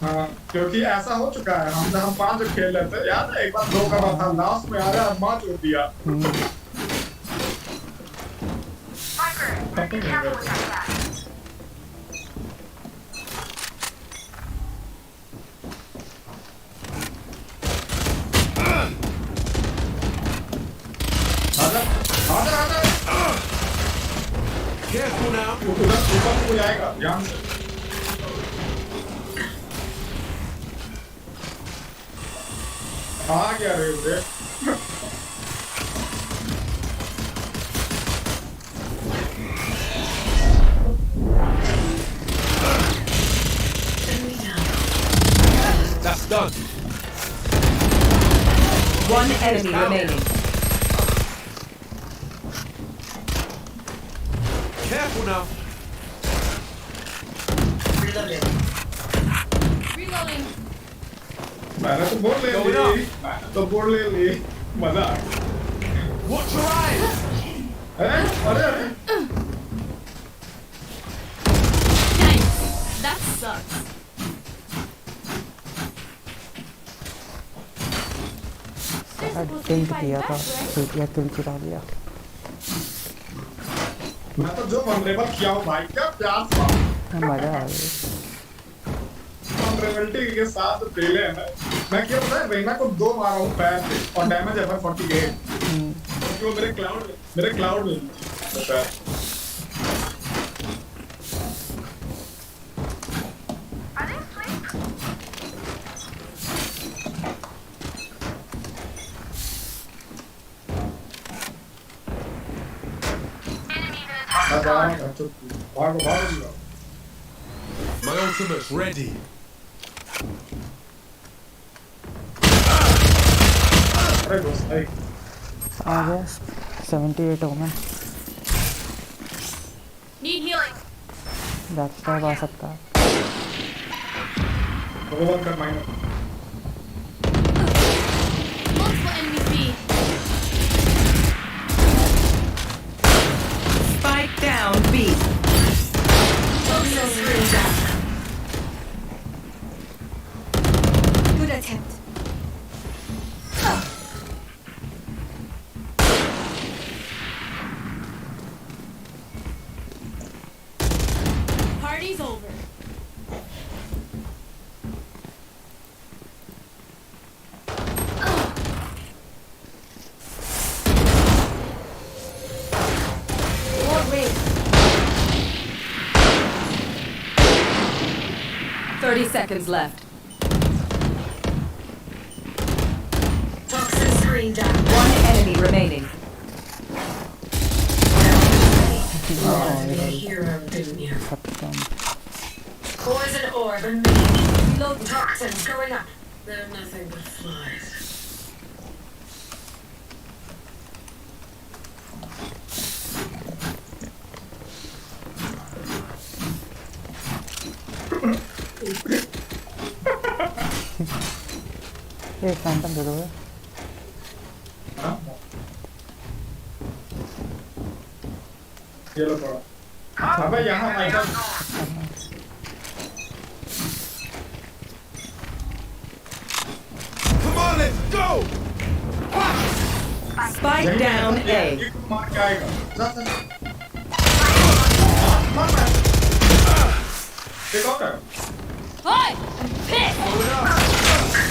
हाँ क्योंकि ऐसा हो चुका है हम 5 जो खेल रहे थे याद है एक बार थ्रो कर रहा था लास्ट में आ रहा मार छोड़ दिया Careful now. उधर ऊपर को जाएगा ध्यान से आ गया रे उधर That's done. One enemy remaining. Careful now. Reloading. मैंने तो बोल ले ली मैंने तो बोल ले ली मजा आ गया Watch your eyes. अरे अरे अरे Nice. That sucks. टेंट किया था चुटिया किल चुरा लिया मैं तो जो वनरेबल किया हूँ भाई क्या प्यार से मजा आ गया वनरेबिलिटी के साथ पहले है मैं क्या पता है रेना को 2 मारा हूँ पैर पे और डैमेज है 48 क्योंकि वो मेरे क्लाउड में पैर My ultimate's ready. आ गया 78 हो गया Need healing. बैक स्टैब आ सकता है Multiple enemies B. Spike down B. Good attempt. Party's over. More raid. 30 seconds left. Toxin screen down. One enemy remaining. Hero, didn't you? खत्म Poison orb and me. Reload. Toxins going up. They're nothing but flies. ये Phantom दे दो ये लो थोड़ा अबे यहाँ Michael Come on, let's go. Spike down A. मार के आएगा जा जा एक और है Hi! I'm pissed!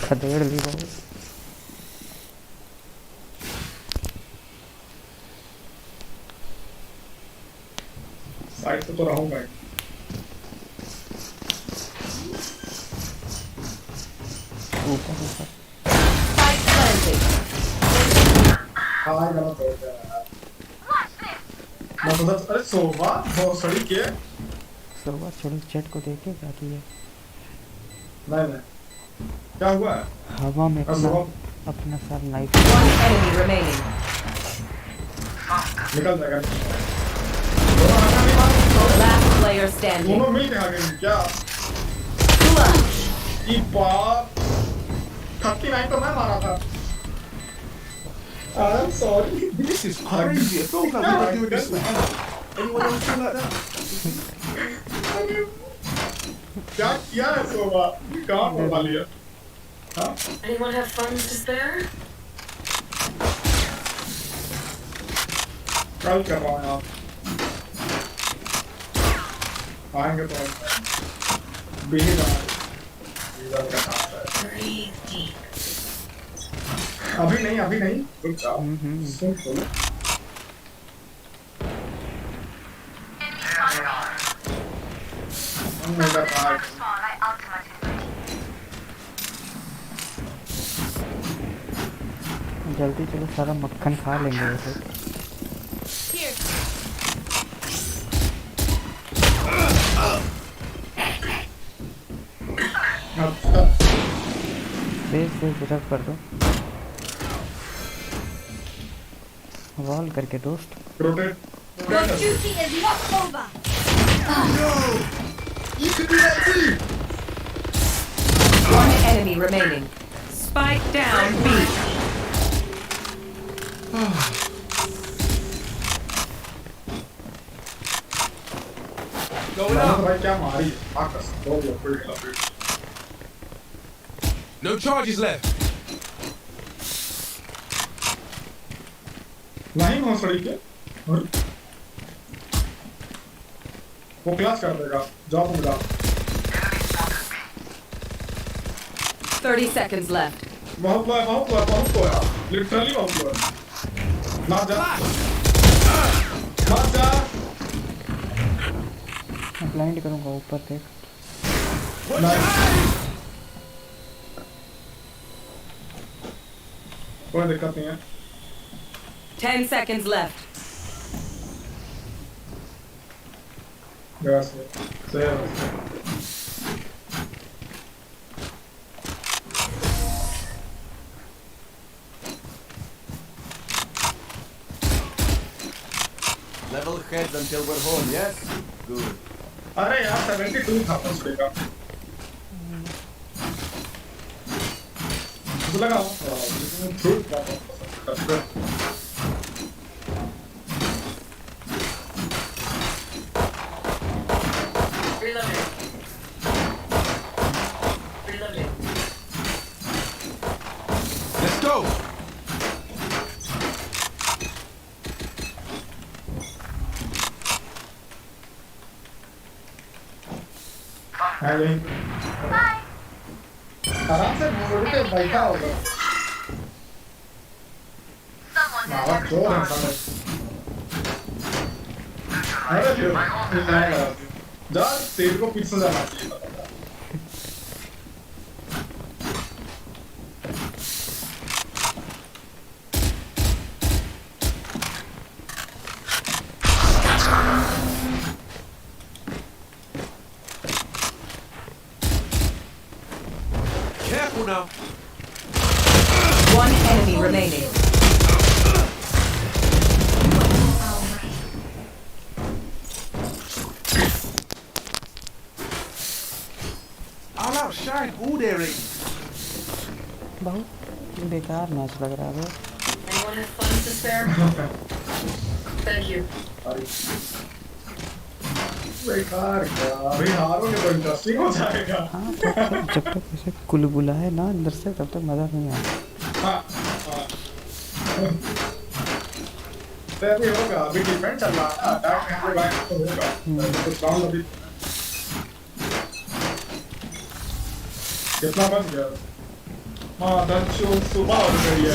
खदेड़ ली बहुत साइड पे तो रहूंगा ही हाँ गलत हो गया। मैं सोचा अरे सोवा बहुत सड़ी के। सोवा छोड़ो चैट को देखे क्या किया? नहीं क्या हुआ है? हवा में अपना सार नाइफ निकल जाएगा। Last player standing. दोनों मिल के आ गए क्या? ये बाप 39 तो मैं मारा था। I'm sorry. This is crazy. It feels like we've been doing this for anyone else feel like that? क्या किया है सोवा? कहाँ पर लिया? हाँ? Anyone have funds to spare? कल कर रहा हूँ आप। आएंगे तो बीही अभी नहीं रुक जाओ सुन बोलो जल्दी चलो सारा मक्खन खा लेंगे वैसे। से रख कर दो वॉल करके दोस्त। Your duty is not over. No! You could do that too! One enemy remaining. Spike down B. Going up. No charges left. नहीं हो सड़ी के वो क्लास कर देगा जॉब मिला 30 seconds left. बहुत लोया लिटरली बहुत लोया ना जा मैं ब्लाइंड करूंगा ऊपर देख कोई दिक्कत नहीं है 10 seconds left. Yes, Level heads until we're home, yes? Good. अरे यार 72 था उस पे का मुझे लगा फ्रूट का Let's go! आराम से बोर्ड पे बैठा होगा मारा जोर है साले अरे जा तेरे को पीछे जाना चाहिए Careful now. One enemy remaining. I'll outshine all their aim. बहुत बेकार मैच लग रहा है। Anyone have funds to spare? Thank you. बेकार क्या अभी हारोगे तो इंटरेस्टिंग हो जाएगा हाँ जब तक ऐसे कुलबुला है ना अंदर से तब तक मजा नहीं आएगा तभी होगा अभी डिफेंस चल रहा है अटैक में बैक तो होगा कुछ राउंड अभी कितना बच गया हाँ 10 सुबह हो गई है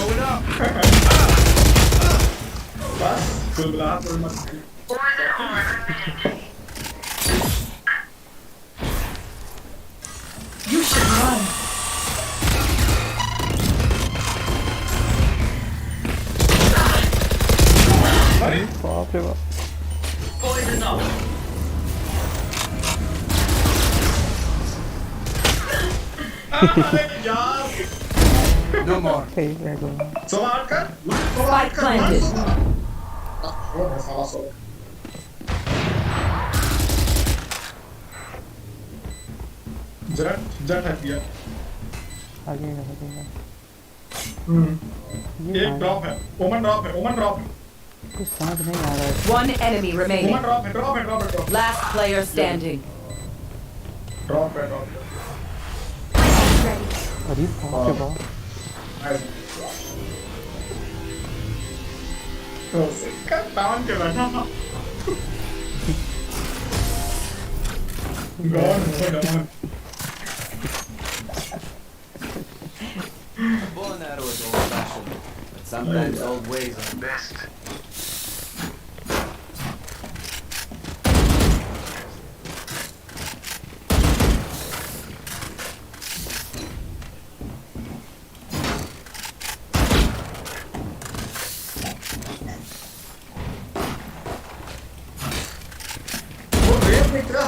बस कुलबुला तो मत You should run. रे बाप Poison off. अरे यार No more. सही है गो सवाल कर Spike planted. वो है साला सो जट है दिया आगे एक ड्रॉप है ओमन ड्रॉप है कुछ समझ नहीं आ रहा है One enemy remaining. ओमन ड्रॉप है Last player standing. ड्रॉप है अरे बाप रे बाप तो से कट डाउन के बैठा gone Bow and arrow is old-fashioned, but sometimes old ways are best.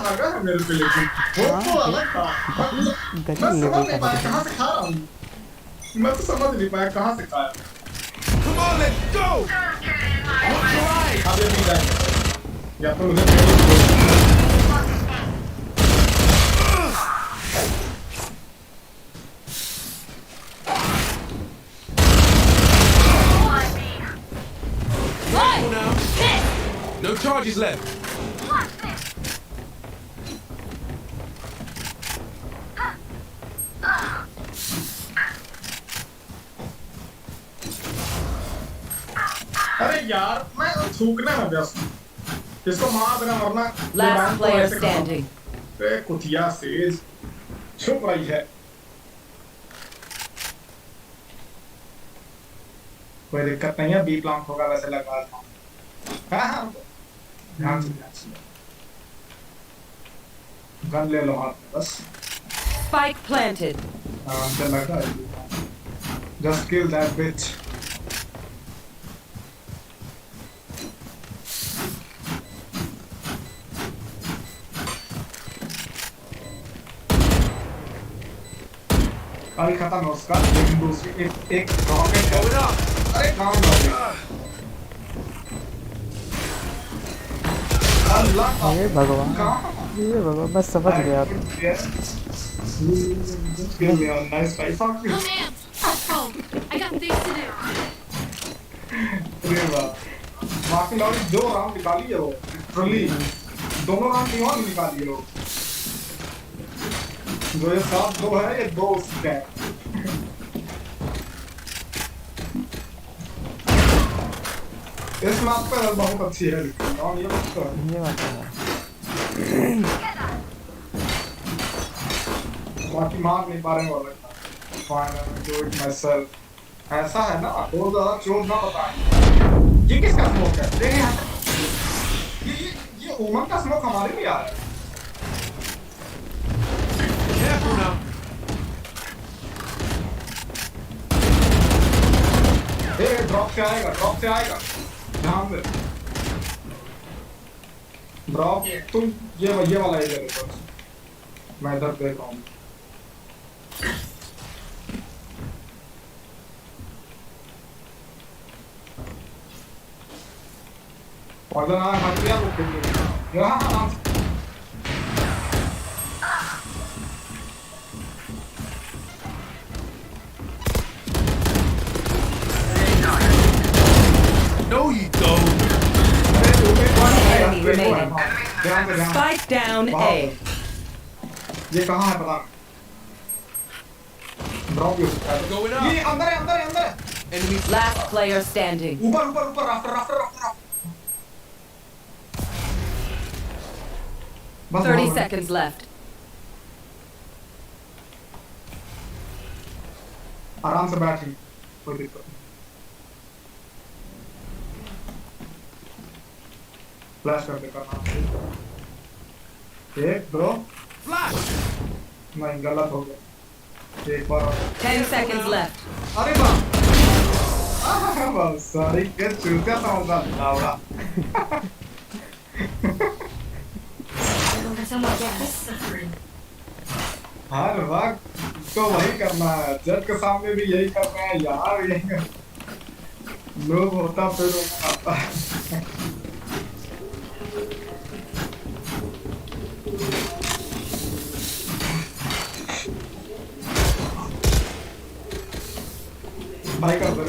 लगा है मेरे पे लेकिन वो तो अलग था मैं समझ नहीं पाया कहाँ से खा रहा हूँ मैं तो समझ नहीं पाया कहाँ से खाया Come on, let's go! What's your eye? अब ये नहीं जाएगा या तो मुझे No charges left. अरे यार मैं थूकने में व्यस्त हूँ इसको मार देना वरना Last player standing. अरे कुतिया सेज छुप रही है कोई दिक्कत नहीं है बी प्लांट होगा वैसे लगा था हाँ ध्यान से गन ले लो हाथ में बस Spike planted. चल लगा just kill that bitch अरे खत्म है उसका लेकिन दूसरी एक रॉकेट है अरे काम अल्लाह ये भगवान मैं समझ गया nice fight fuck you I got things to do. अरे वाह बाकी लोग दो राउंड निकाली है वो लिटरली दोनों राउंड क्यों निकाली है वो जो ये सात दो है ये दो उसके हैं इस मैप पे बहुत अच्छी है लेकिन और ये बात है बाकी मार नहीं पा रहे हैं वाला fine do it my self ऐसा है ना बहुत ज्यादा चोट ना बताएं ये किसका स्मोक है ये ओमन का स्मोक हमारे लिए आ रहा है Careful now. ड्रॉप से आएगा ध्यान दे ड्रॉप तुम ये वाला एरिया देखो मैं इधर देख रहा हूँ और ना हाथ लिया वो खेल यहाँ आराम से No, you don't. One enemy remaining. Spike down A. ये कहाँ है पता ड्रॉप यूज Going up. ये अंदर है Enemy. Last player standing. ऊपर राफ्टर 30 seconds left. आराम से बैठ कोई दिक्कत नहीं फ्लैश करके करना एक दो Flash. नहीं गलत हो गया एक बार 10 seconds left. अरे वाह सॉरी के चूतिया समझ लाउडा Someone get this suffering. हर वक्त तो वही करना है, जज के सामने भी यही करना है यार, यही कर लोग होता फिर वो आता है। भाई कर दो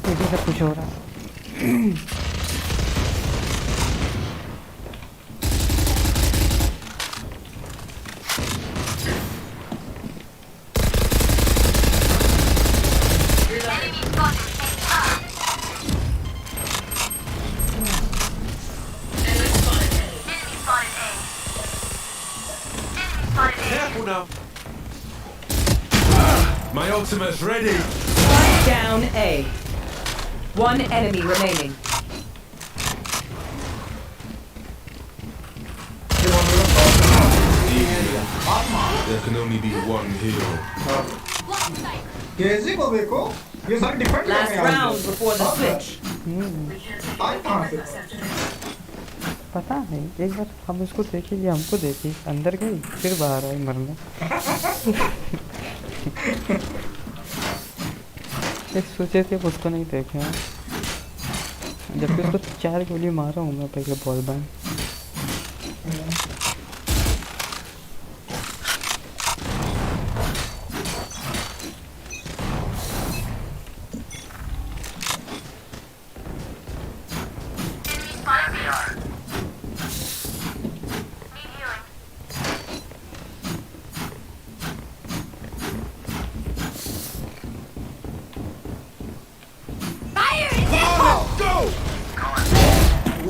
तेजी से कुछ हो रहा है। Careful now. My ultimate's ready. Spike down A. One enemy remaining. There can only be one hero. KG को देखो, ये सारे डिफेंड कर Last रहे हैं round before the switch. आज कहाँ से? पता नहीं, एक बार हम उसको देखे या हमको देखी, अंदर गई फिर बाहर आई मरने। एक सोचे थे उसको नहीं देखे हैं, जबकि उसको 4 गोली मारा हूँ मैं पहले ball ban.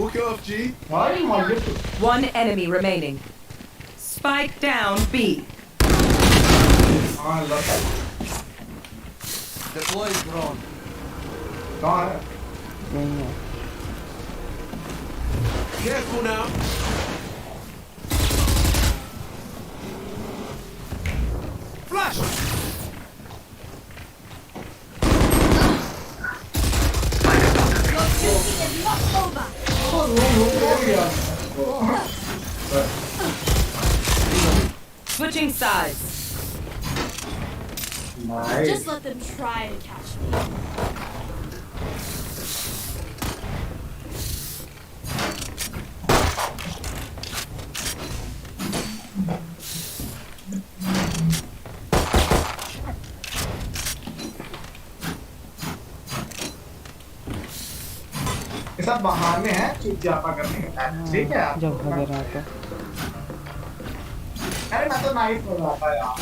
Walk it off, G. One enemy remaining. Spike down B. Deploy drone. कहाँ है? नहीं है। Careful now. Flash. Switching sides. Just let them try to catch me. ये सब बहाने हैं चुपचापा करने के, ठीक है? जब भाग रहा था। अरे मैं तो नाइस हो रहा था यार।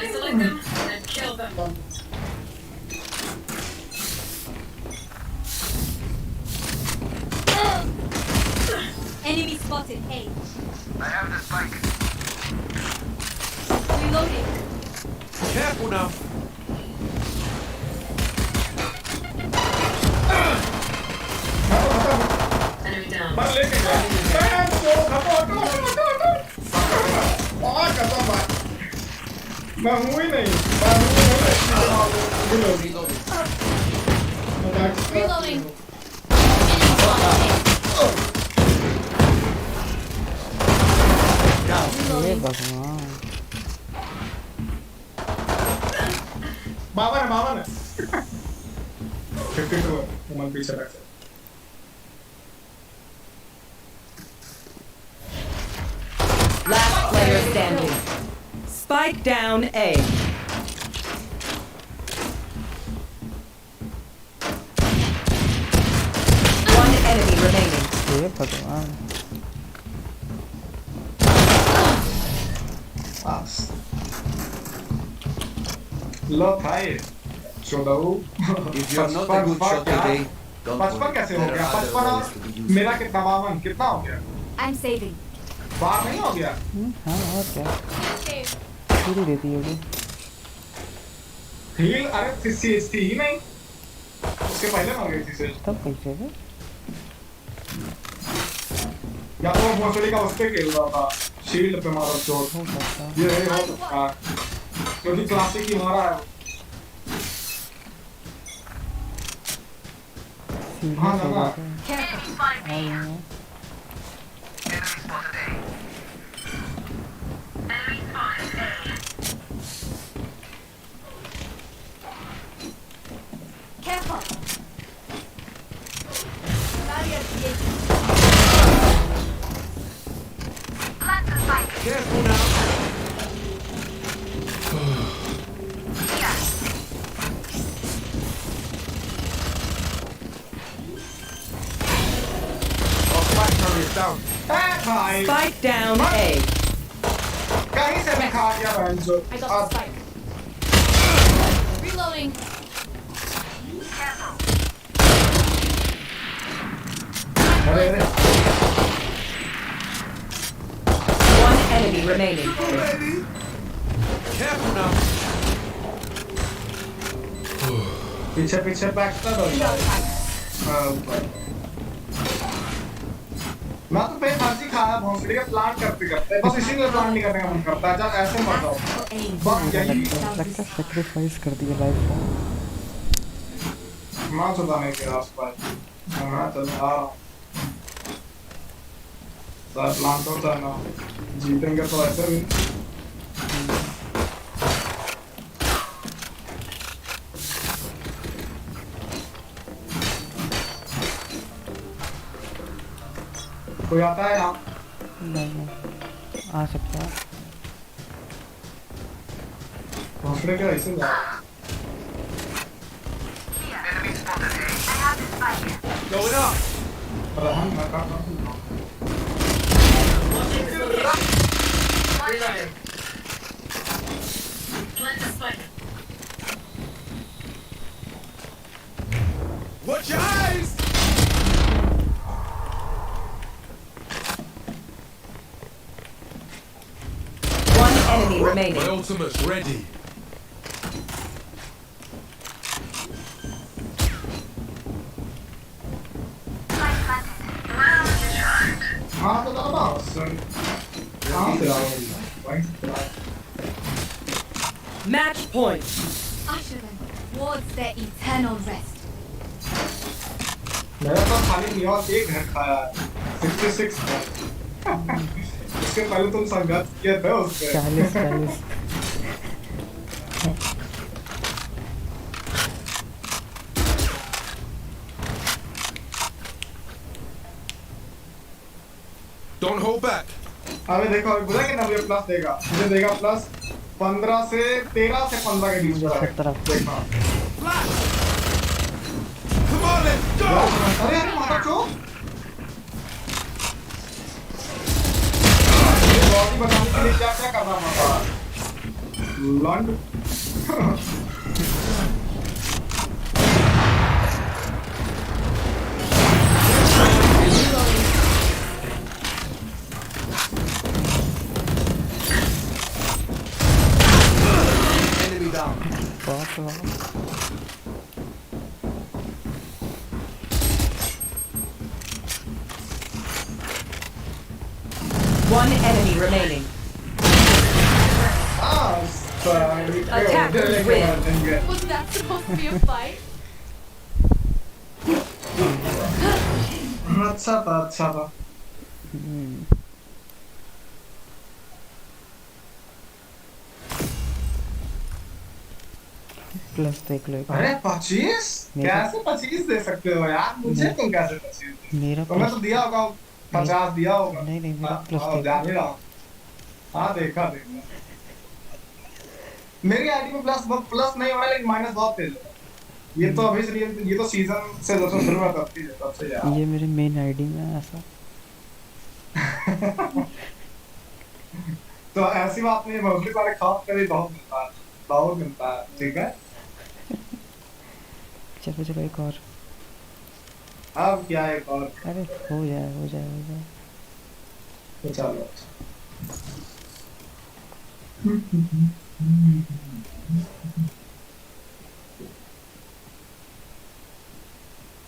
Isolate them and kill them. Enemy spotted. A. I have the spike. Reloading. Careful now. Enemy down. बस लेके गया। बैन को खत्म। बहुत खत्म बात। मैं हूँ ही नहीं। मैं हूँ ही नहीं। Reloading. हे भगवान। बावन है। 52 मन पीछे रख सकते। Last player standing. Spike down A. One enemy remaining. हे भगवान। लो भाई चौदह If you're not a good shot today, don't 55 कैसे हो गया? 55 और मेरा कितना 52 कितना हो गया? I'm saving. बार नहीं हो गया? हाँ और क्या? पूरी देती होगी। हील अरे थी ही नहीं, उसके पहले मर गई थी सिर्फ। तब कैसे है? या तो भोसड़ी का उस पे खेल रहा था, शील्ड पे मारा चोट। ये नहीं हो सकता क्योंकि क्लासिक ही मारा है। हाँ जाना। Careful. Careful now. Down. Spike down A. कहीं से मैं खा गया बहनचो। I got the spike. Reloading. अरे One enemy remaining. Careful now. पीछे पीछे बैकस्टैब हो गया। हाँ ऊपर। मैं तो पेट हंसी खाया भोंसड़ी का प्लान करते करते, बस इसीलिए प्लान नहीं करने का मन करता है। जब ऐसे मर जाओ बस यही लगता है सैक्रिफाइस कर दिया लाइफ को। मां चुदा नहीं किया उस पर। मैं चल आ रहा हूँ। सर प्लान तो होता है ना, जीतेंगे तो ऐसे भी। कोई आता है यहाँ? नहीं आ सकता है। भोसड़ी का ऐसे जा। Going up. रहन मैं कर रहा हूँ। Plant the spike. Watch your eyes. One enemy remaining. My ultimate's ready. हाँ तो दादा सर कहाँ से आओ? Match point. Usher them towards their eternal rest. मेरा तो खाली नियॉन एक घर खाया है 66 है। इसके पहले तुम संघर्ष किए थे उससे 40 Don't hold back. अबे देखो अभी बोला कि ना मुझे प्लस देगा, मुझे देगा प्लस 15 से 13 से 15 के बीच में देखना। Come on, let's go. अरे अरे माता चो ये बॉडी बनाने के लिए क्या क्या करना पड़ता है law and Enemy down. One enemy remaining. Attackers win. Was that supposed to be a fight? अच्छा था अच्छा था। प्लस देख लो। अरे 25 कैसे 25 दे सकते हो यार मुझे? तुम कैसे 25? मेरा तुमने तो दिया होगा 50 दिया होगा। नहीं नहीं मेरा प्लस ध्यान नहीं रहा। हाँ देखा देखा मेरी आईडी में प्लस नहीं हो रहा लेकिन माइनस बहुत तेज है। ये तो अभी से ये तो सीजन से जब से शुरू हुआ तब से यार। ये मेरे मेन आईडी में है ऐसा। तो ऐसी बात नहीं, मोस्टली वाले खास करे बहुत मिलता है ठीक है। चलो चलो एक और। अब क्या एक और? अरे हो जाए तो चलो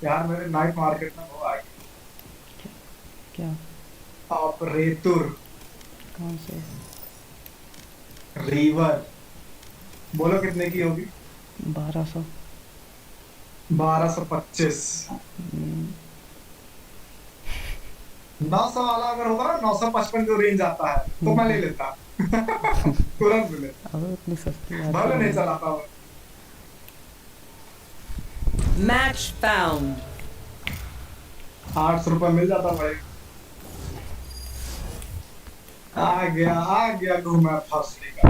यार मेरे नाइट मार्केट में वो आ गई क्या? ऑपरेटर कौन से? रीवर। बोलो कितने की होगी? 1200। 1225। 900 वाला अगर होगा ना, 955 जो रेंज आता है तो मैं ले लेता। तुरंत ले लेता। अब इतनी सस्ती आती भले नहीं है। चलाता वो। Match found. 800 रुपये मिल जाता भाई। आ गया घूमा फंसने का।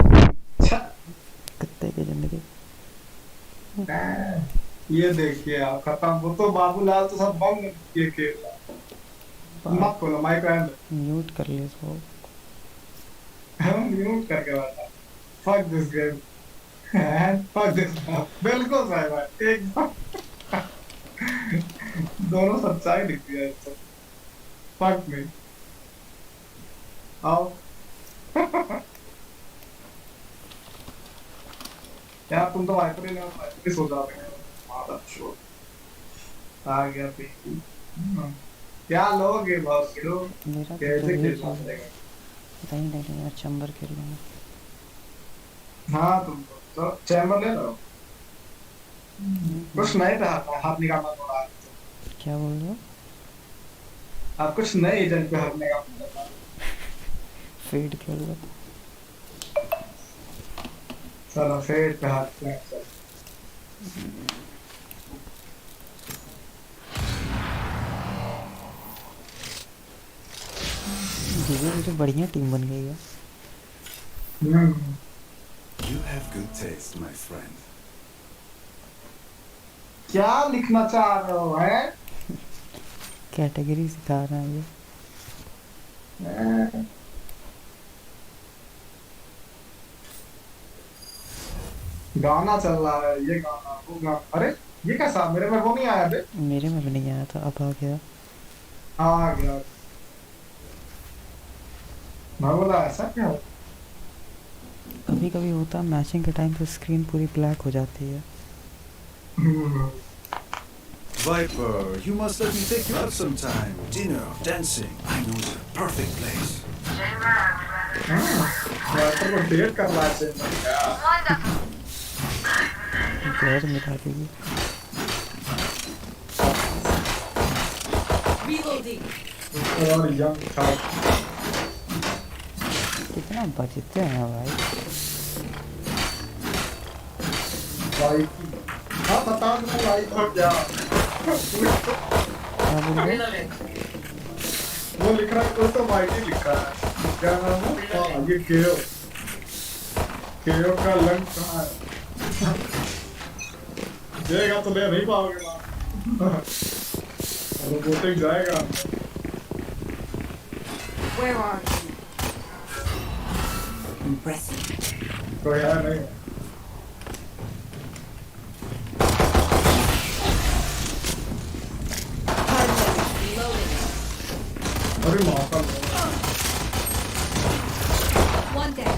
कुत्ते की जिंदगी। ये देखिए आप खत्म। वो तो बाबूलाल तो सब बम ये खेल रहा। मत खोलो माइक एंड म्यूट कर ले इसको। हम म्यूट करके बैठा। Fuck this game and fuck this. बिल्कुल सही बात एकदम। दोनों सच्चाई दिखती है इसको। फक में आओ। यार तुम तो वाइपर ही ना वाइपर सो जाते हैं। मादर चोद। आ गया पीकी। क्या लोगे बॉस लो? मेरा तो कैसे नहीं खेलना पड़ेगा? नहीं यार, चैम्बर खेल लूंगा। हाँ तुम तो चैम्बर ले लो। कुछ नहीं था हाथ निकालना पड़ा। क्या बोल रहे हो? आप कुछ नए एजेंट पे हाथ निकालना पड़ा। फेड खेल लो। चलो फेड पे हाथ निकाल। धीरे धीरे बढ़िया टीम बन गई है। You have good taste, my friend. क्या लिखना चाह रहे हो है? कैटेगरी सिखा रहा है ये। गाना चल रहा है ये गाना वो गाना। अरे ये कैसा? मेरे में वो नहीं आया बे। मेरे में भी नहीं आया था, अब आ गया। आ गया। मैं बोला ऐसा क्या? कभी कभी होता है मैचिंग के टाइम पे स्क्रीन पूरी ब्लैक हो जाती है। Viper, you must let me take you out sometime. Dinner, dancing. I know the perfect place. Viper को डेट करना चाहिए। जहर मिटा देगी। और यंग था। कितना बचते हैं भाई। भाई हाँ बता दो भाई हो क्या? क्या बोल रहे हो? वो लिख रहा है कोई तो वाइटी लिख रहा है। क्या नाम है? हाँ ये केओ। केओ का लंग कहाँ है? देगा तो ले नहीं पाओगे ना। रोबोटिक जाएगा। Where are you? Impressive. कोई है नहीं। अरे मौका One day.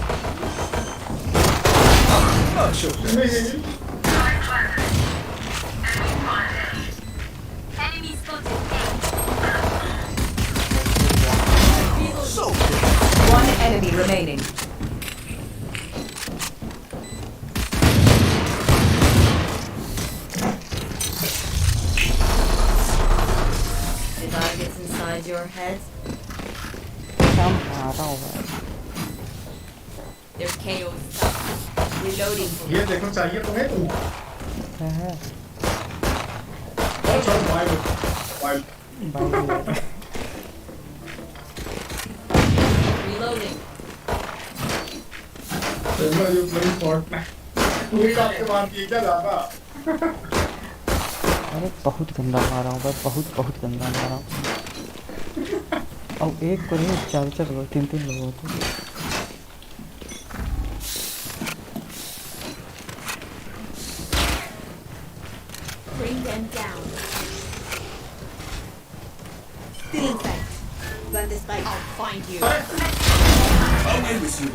Enemy spotted. One enemy remaining. The target's inside your head. There's KO stuff. Reloading. ये देखो चाहिए तुम्हें तुम। क्या है? और चलो वाइल्ड Reloading. चलो ये प्लेइंग Fortnite। पूरी आपके मार की क्या ज्यादा? अरे बहुत गंदा मारा हूँ भाई, बहुत गंदा मारा हूँ। अब एक को नहीं, 4 लोग 3 लोग होते हैं। Bring them down. Still in sight. Plant the spike. I'll find you. I'll end with you.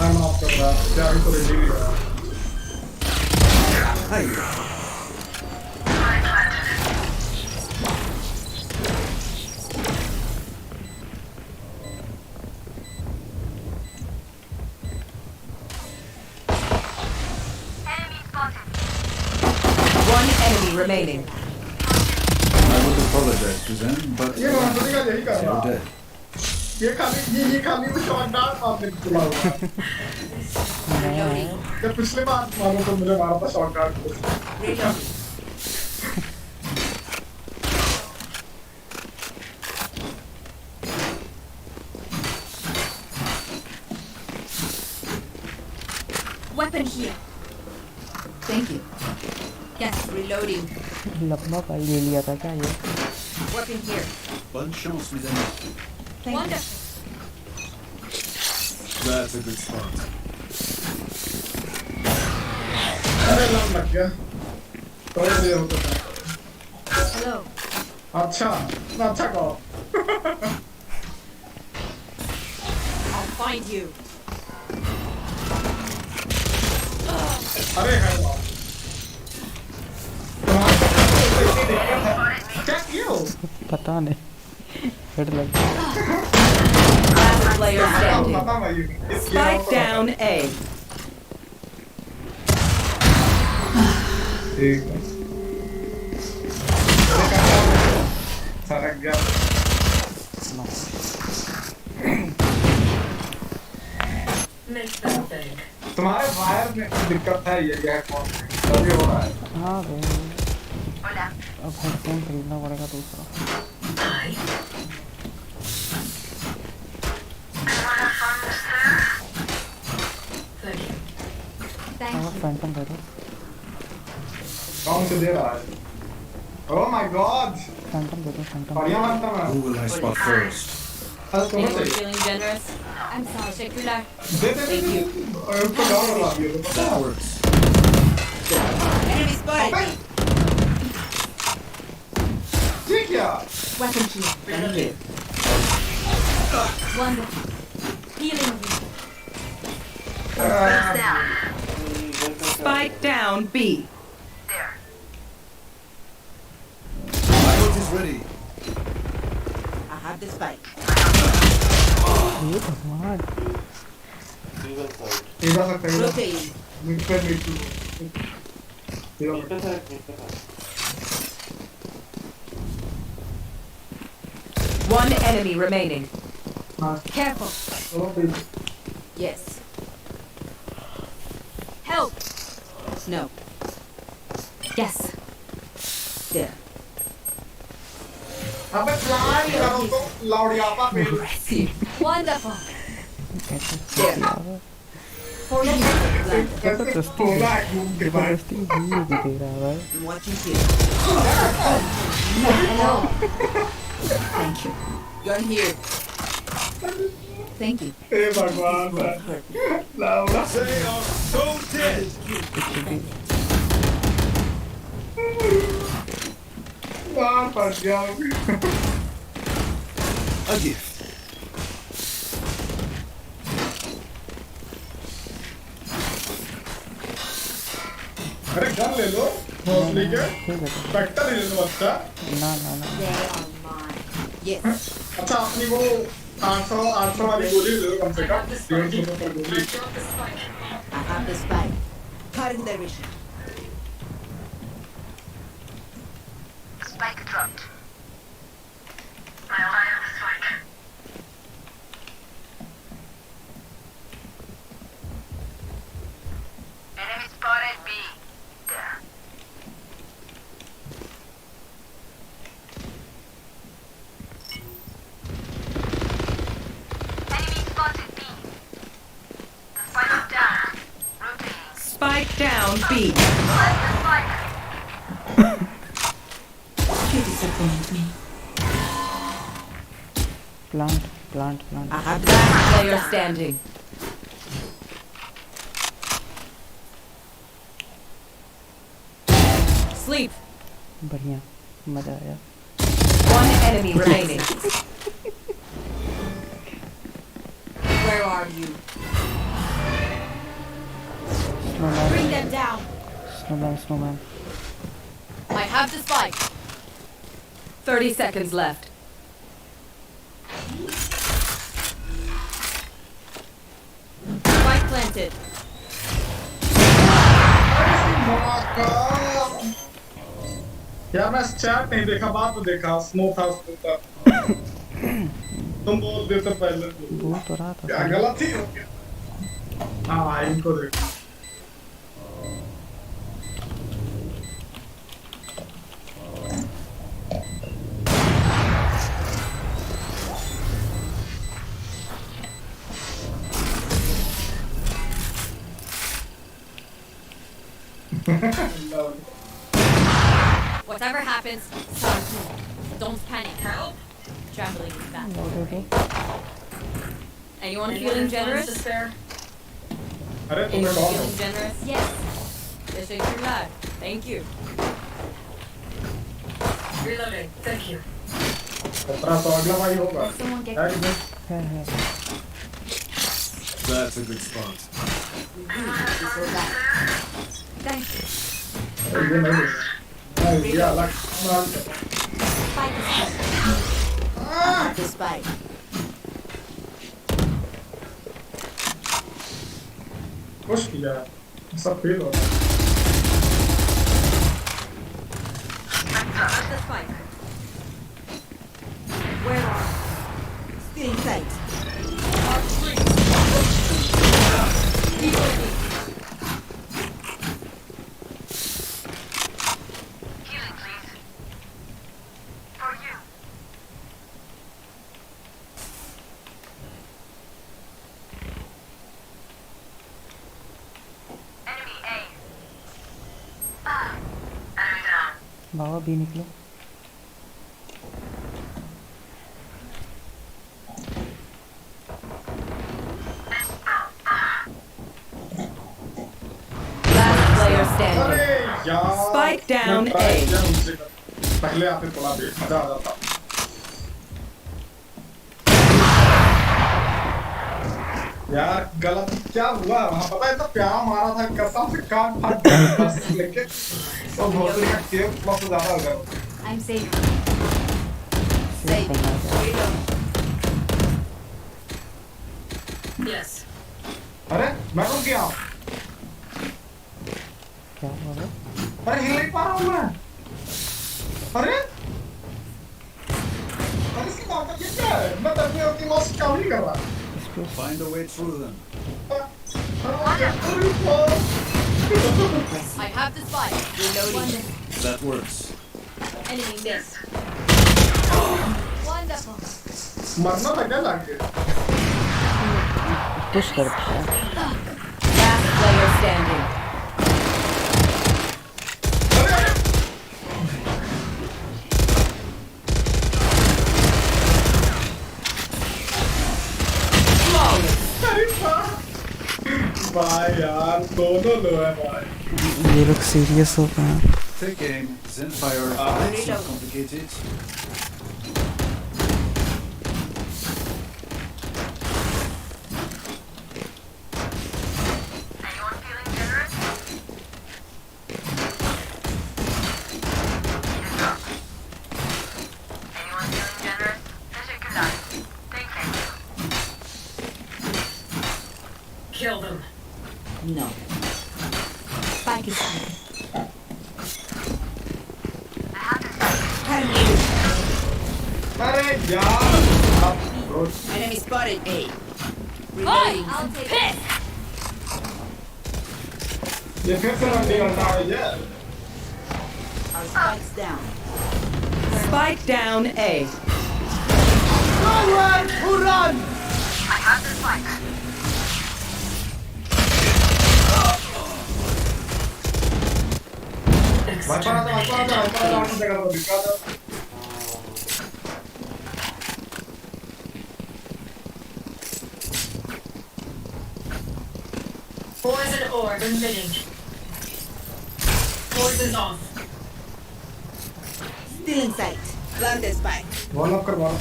I'm off कर रहा है। क्या ही तो रेडी रहा। Hiya. enemy remaining. I would apologize to them, but ये मानते का यही कर they're रहा dead. ये खाली वो शॉट डाल मारने को बुला हुआ जब पिछले बार मारो तो मुझे मारा था शॉट डाल को Weapon here. Thank you. Yes, reloading. लंबा भाई ले लिया था क्या ये? Weapon here. Bonne chance, mes amis. Wonderful. That's a good spot. अरे लाम लग गया थोड़ी देर होता था Hello. अच्छा ना अच्छा कहो I'll find you. अरे है बाप क्या क्यों पता नहीं हेड लग गया Last player standing. पता नहीं Spike down A. ठीक है सरक गया Makes them think. तुम्हारे वायर में दिक्कत है ये हेडफोन तभी हो रहा है हाँ भाई अब हेडफोन खरीदना पड़ेगा दूसरा फैंटम दे दो कौन से दे रहा है ओह माय गॉड फैंटम दे दो फैंटम बढ़िया लगता है Who will I spot first? Anyone feeling generous? I'm sorry, secular. Thank you. That works. Enemy spotted. ये क्या Weapon here. Thank you. Wonderful. Healing you. Spike down B. My ult is ready. I have the spike. ये भगवान इधर से कहीं Rotating. Mid पे mid One enemy remaining. Careful. Yes. Help. No. Yes. There. अबे fly करो तो लाउडियापा पे Wonderful. There. For you. जबरदस्ती जबरदस्ती भी दे रहा है भाई I'm watching you. Hello. Thank you. You're here. Thank you. ए भगवान लाउडा They are so dead. बाहर फंस गया A gift. अरे गन ले लो मोस्टली के स्पेक्टर ले लो अच्छा ना ना ना They are mine. Yes. अच्छा अपनी वो 800 वाली गोली ले लो कम से कम 150 पर गोली I have the spike. Cutting their vision. Spike dropped. I have the spike. Enemy spotted B. There. Enemy spotted B. The spike is down. Rotating. Spike down B. Spike the spike. You disappoint me. Plant plant I plant have the Last player standing. Sleep. बढ़िया मजा आया One enemy remaining. Where are you? Bring them down. Snowman I have the spike. 30 seconds left. Spike planted. यार मैं chat नहीं देखा, बाद में देखा। स्नो था स्नो था। तुम बोल देते पहले। बोल तो रहा था। क्या गलती हो गया? हाँ इनको देखो। Whatever happens, don't panic. Help! Traveling is back. Anyone feeling generous? Anyone feeling generous? Yes. Yes, thank you, lad. Thank you. Reloading. Thank you. 1700 अगला भाई होगा। Someone get That's a good spot. Thank you. ये नहीं ये अलग The spike. Push किया सब fail हो रहा है। The spike. Where are you? Stealing sight. बाबा भी निकलो। Last player standing. Spike down A. पहले आते थोड़ा मजा आ जाता। यार गलत क्या हुआ वहाँ? पता है तो प्यार मारा था कसम से, कान फट गया बस। लेकिन तो भोसड़ी का केव बहुत ज्यादा हो गया। I'm safe. Yes. अरे मैं रुक गया। क्या हुआ? अरे हिल नहीं पा रहा हूँ मैं। अरे इसकी बात ये क्या है? मैं तभी अपनी मौत काम नहीं कर रहा। Find a way through them. I have the spike. Reloading. That works. Enemy miss. Wonderful. मरना लगा लाके। पुश कर। Last player standing. भाई यार दोनों लो है भाई। ये लोग सीरियस हो गए हैं। Take aim. Zenfire. That's not complicated. Anyone feeling generous? Anyone feeling generous? Teşekkürler. Thank you. Kill them. No. Spike is down. अरे यार Enemy spotted A. Reloading. I'll take it. ये फिर से रंडी करता है ये। Our spike's down. Spike down A. Onward, who run? I have the spike. Poison orb emitting. Poison off. Stealing sight. Plant the spike. One up कर one.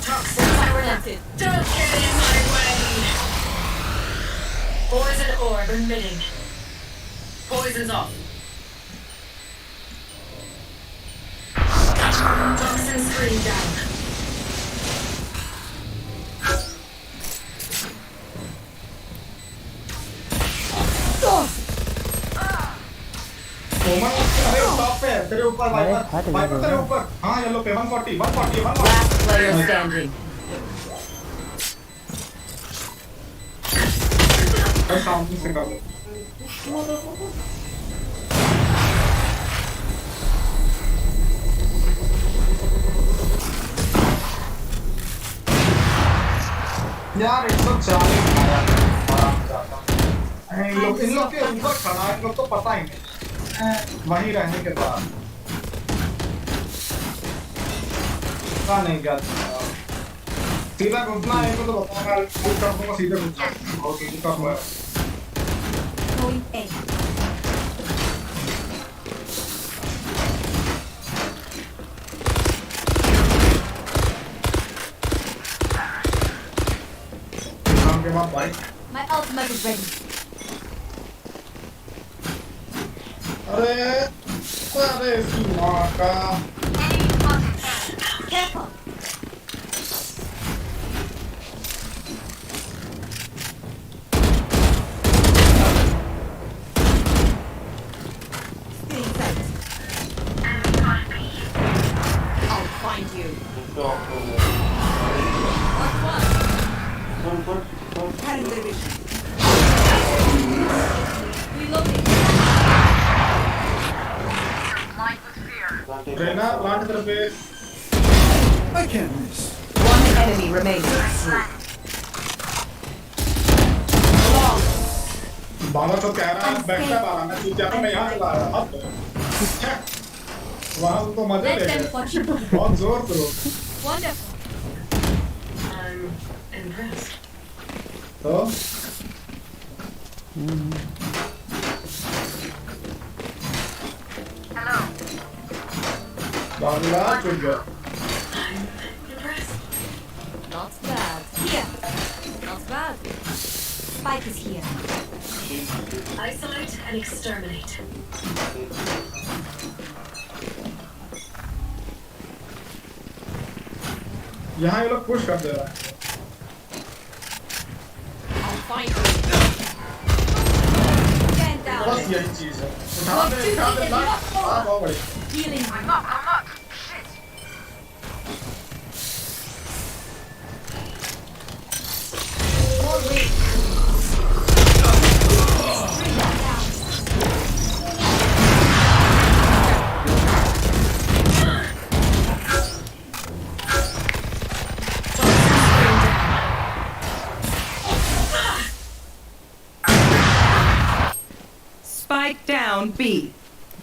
Toxins planted. Don't get in my way. Poison orb emitting. Poison's off. Toxin screen down. अरे top पे तेरे ऊपर wiper तेरे ऊपर हाँ yellow पे 140 Last player standing. सामने से कर यार 140 इन लोग के ऊपर खड़ा है इन लोग को पता ही नहीं वहीं रहने के बाद पता नहीं क्या सीधा घुसना है तो बताऊंगा कर दूंगा सीधे घुसना बहुत इजी काम है Going A. काम के बाद भाई My ultimate is ready. अरे अरे इसकी माँ का Careful. I'll find you. Cutting the vision. Reloading. रहना प्लांट तरफ पे I can't miss. One enemy remaining. बाबा तो कह रहा है बैठता बाबा मैं तू क्या मैं यहाँ चला रहा अब वहाँ तो मजे ले रहे बहुत जोर से Wonderful. I'm impressed. तो बांग्ला चुप गया I'm impressed. Not bad. Here. Not bad. Spike is here. Isolate and exterminate. यहाँ ये लोग पुश कर दे रहा है I'll find you. Stand down. बस यही चीज है उठा दे हाँ बहुत बढ़िया Healing. I'm up. Shit. More weight. Spike down B.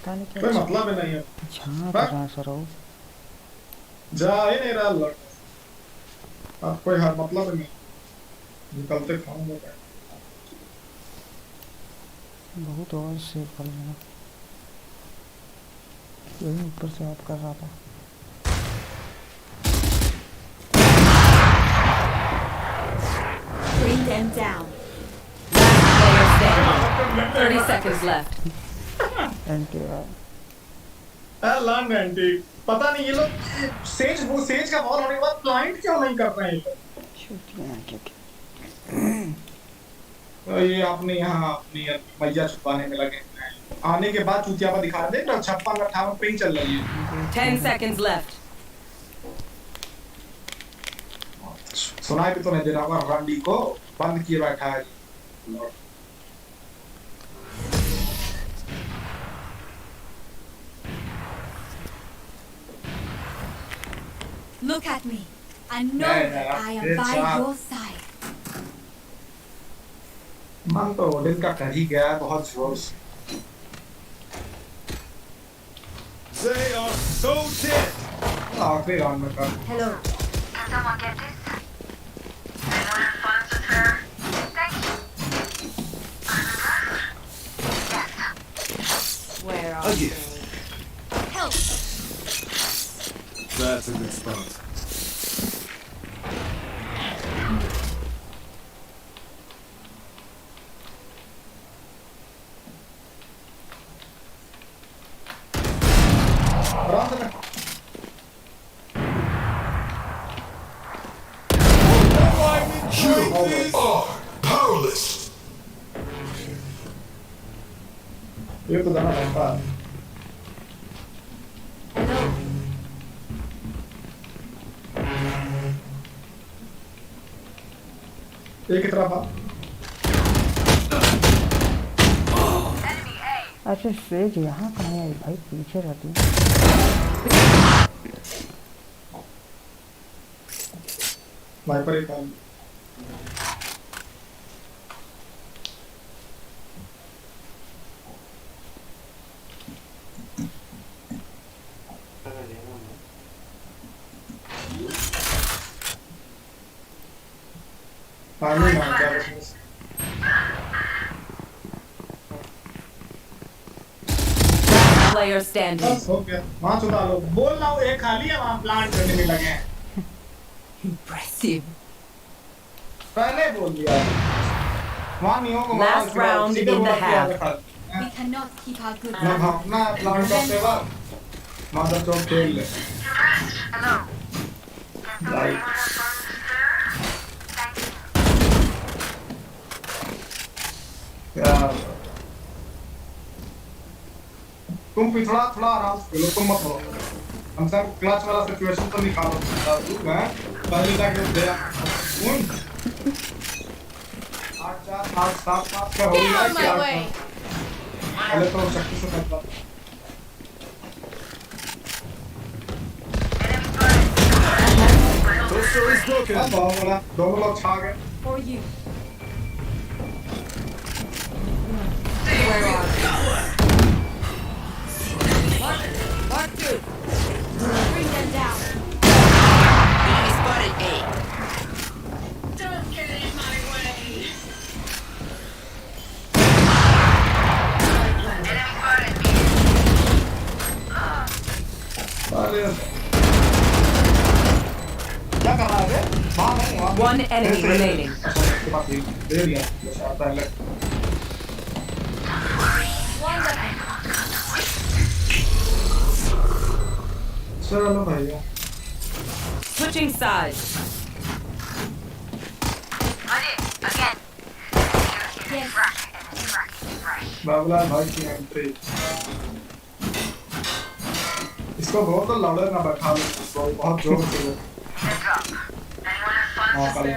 कोई मतलब ही नहीं है जहाँ ट्रांसफर हो जा ही नहीं रहा लड़ अब कोई हर मतलब ही नहीं निकलते खाऊंगा बहुत और सेव कर लेना यही ऊपर से आप कर रहा था Bring them down. Last player standing. 30 seconds left. Anti long anti पता नहीं ये लोग सेज का बॉल होने के बाद प्लांट क्यों नहीं कर रहे हैं ये आपने यहाँ अपनी मैया छुपाने में लगे आने के बाद चूतियापा दिखा दे ना 56-58 पे ही चल रही है 10 seconds left. सुनाई भी तो नहीं दे रहा होगा रंडी को बंद किए बैठा है Look at me. I know that I am by your side. मन तो ओडिन का कर ही गया है बहुत जोर से They are so dead. आखिरी राउंड में कर Hello. Can someone get this? Anyone have funds to spare? Thank you. Yes. Where A are you? gift. Help. That's a good spot. You are powerless. ये तो जाना बनता है एक ही तरफ आ अच्छा सेज यहाँ कहाँ आई भाई पीछे रहती वाइपर एक काम पानी ना क्या बस Player standing. बस हो गया वहाँ चुका लो बोल रहा हूँ एक खाली है वहाँ प्लांट करने में लगे हैं Impressive. पहले बोल दिया वहाँ नहीं होगा Last round in the half. We cannot keep our good ना भागना प्लांट करते वक्त मादर चौक खेल ले राइट यार तुम पिछड़ा थोड़ा आराम से खेलो तुम मत हो हम सब क्लच वाला सिचुएशन तो निकालो तू मैं पहले जाके दे उन 8-4-8-7 का हो गया क्या पहले तो शक्ति से करता दोनों लोग छा गए For you. Mark two. Bring them down. Enemy spotted A. Don't get in my way. क्या कर रहा है वहाँ नहीं वहाँ One enemy remaining. दे दिया पहले चलो भैया Switching sides. बाबूलाल भाई की एंट्री इसको बहुत तो लौड़े ना बैठा लो इसको बहुत जोर से हाँ कल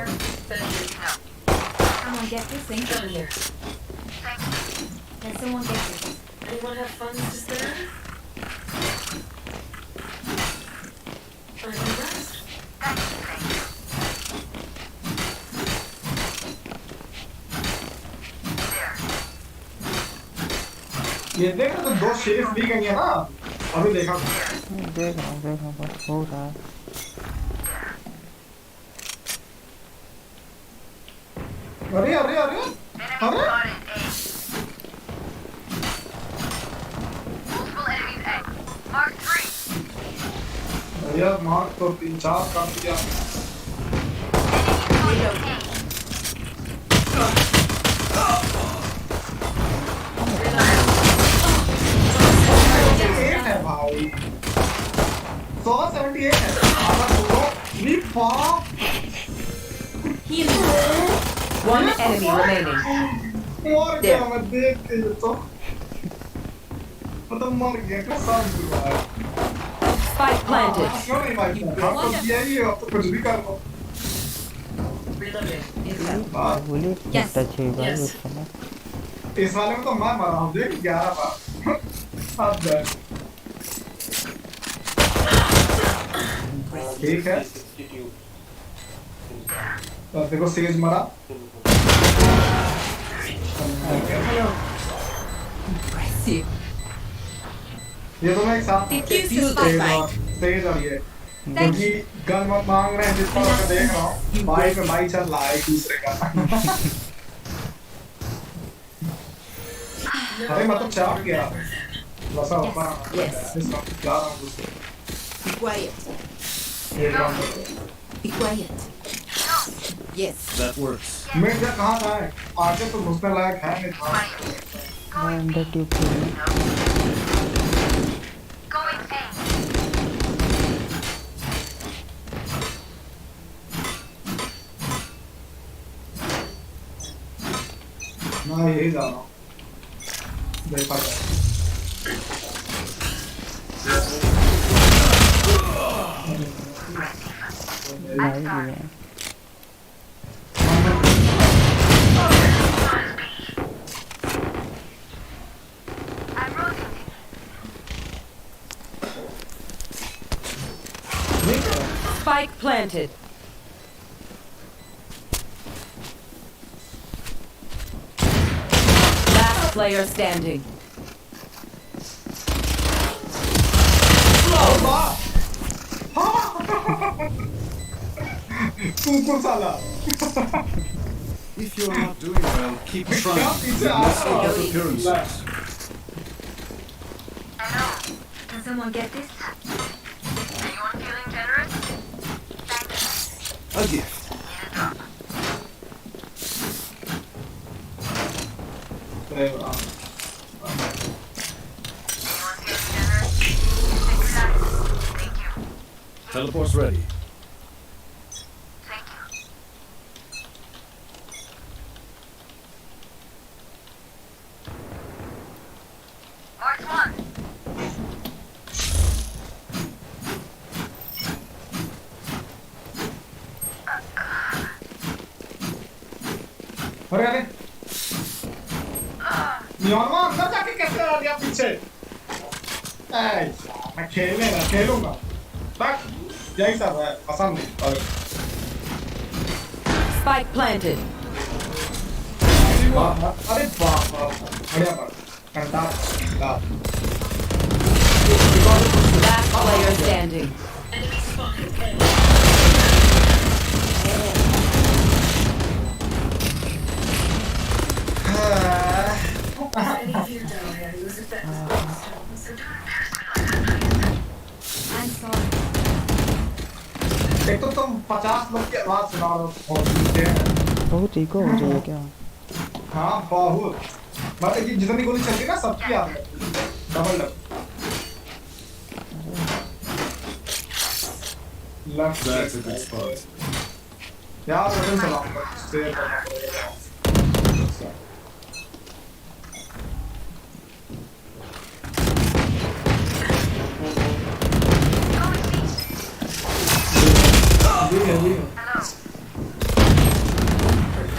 Someone get this thing over here. Can someone get this? Anyone have funds to spare? I'm impressed. ये देख रहे तो दो शेफ ली गई है ना अभी देखा देख रहा हूँ बस हो रहा है अरे अरे अरे अरे भैया मार्क तो 3-4 कर दिया है भाई 178 है One enemy remaining. मर गया मैं देख के ये तो मतलब मर गया क्या साथ हुआ है Spike planted. क्यों नहीं भाई हाँ तो दिया ही है अब तो कुछ भी कर लो बोली टच हुई भाई उस समय इस वाले में तो मैं मरा हूँ देख 11 बार अब देख ठीक है तो देखो सीरीज मरा Impressive. ये दोनों एक साथ तेज और ये क्योंकि गन मांग रहे हैं जिस तरह से देख रहा हूँ भाई पे भाई चल रहा है एक दूसरे का अरे मतलब चाट गया बसा ऊपर Be quiet. Be quiet. Yes. That works. Mid जा कहाँ था है आगे तो घुसने लायक है नहीं था मैं अंदर ट्यूब खेलूँ मैं यही जा रहा हूँ देखा जाए भाई Spike planted. Last player standing. If you're not doing well, keep trying. You must keep up appearances. Hello. Can someone get this? Anyone feeling generous? A gift. Teleport's ready. Mark one. अरे अरे neon में अंदर जाके कैसे आ गया पीछे? मैं खेलूंगा बस यही सब है पसंद नहीं। Spike planted. अरे बाप बढ़िया कंटा Last player standing. I'm sorry. एक तो तुम 50 लोग की आवाज सुना रहे हो और सुनते हैं। बहुत इको हो रही है क्या? हाँ बहुत मतलब कि जितनी गोली चलती है ना सबकी आती है double left. That's a good spot. यार वजन चलाऊंगा स्टेयर करना पड़ेगा।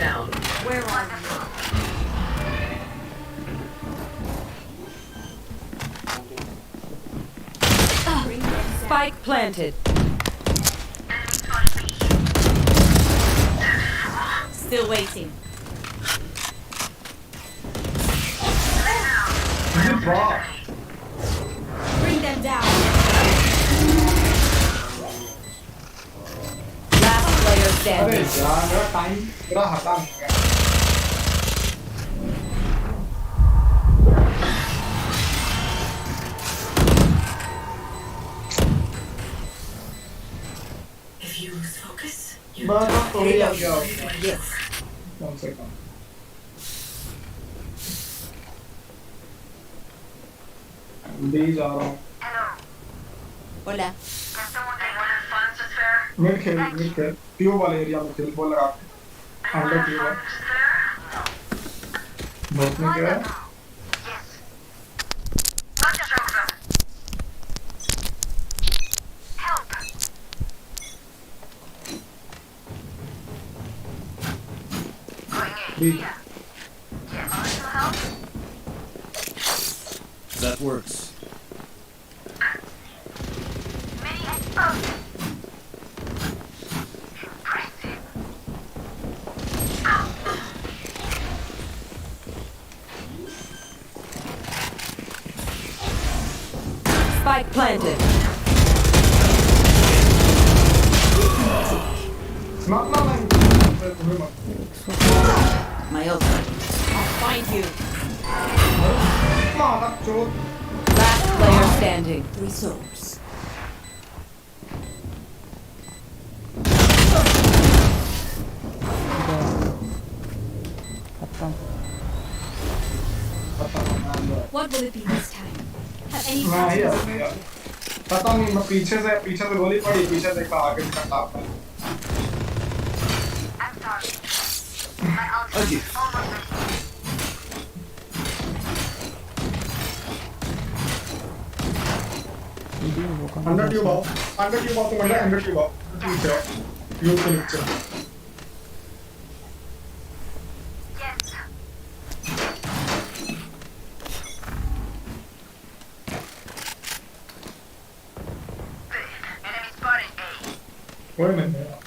Down. Where are you? Spike planted. Still waiting. Bring them down. Last player अरे standing. यार मेरा टाइम पूरा हटा नहीं गया। If you lose focus, you बस तो ही आ गया। Yes. कम से कम भी जा रहा हूँ। Hola. मिड खेल ट्यूब वाले एरिया में खेल बॉल लगा के अंडर ट्यूब है बहुत में क्या है That works. Spike planted. My ult. I'll find you. Last player standing. 3 souls. What will it be this time? Have any नहीं plans? यार पता नहीं मैं पीछे से गोली पड़ी पीछे से आगे से टॉप में A gift. अंडर ट्यूब आओ तो मतलब अंडर ट्यूब आओ नीचे ट्यूब के नीचे कोई नहीं है।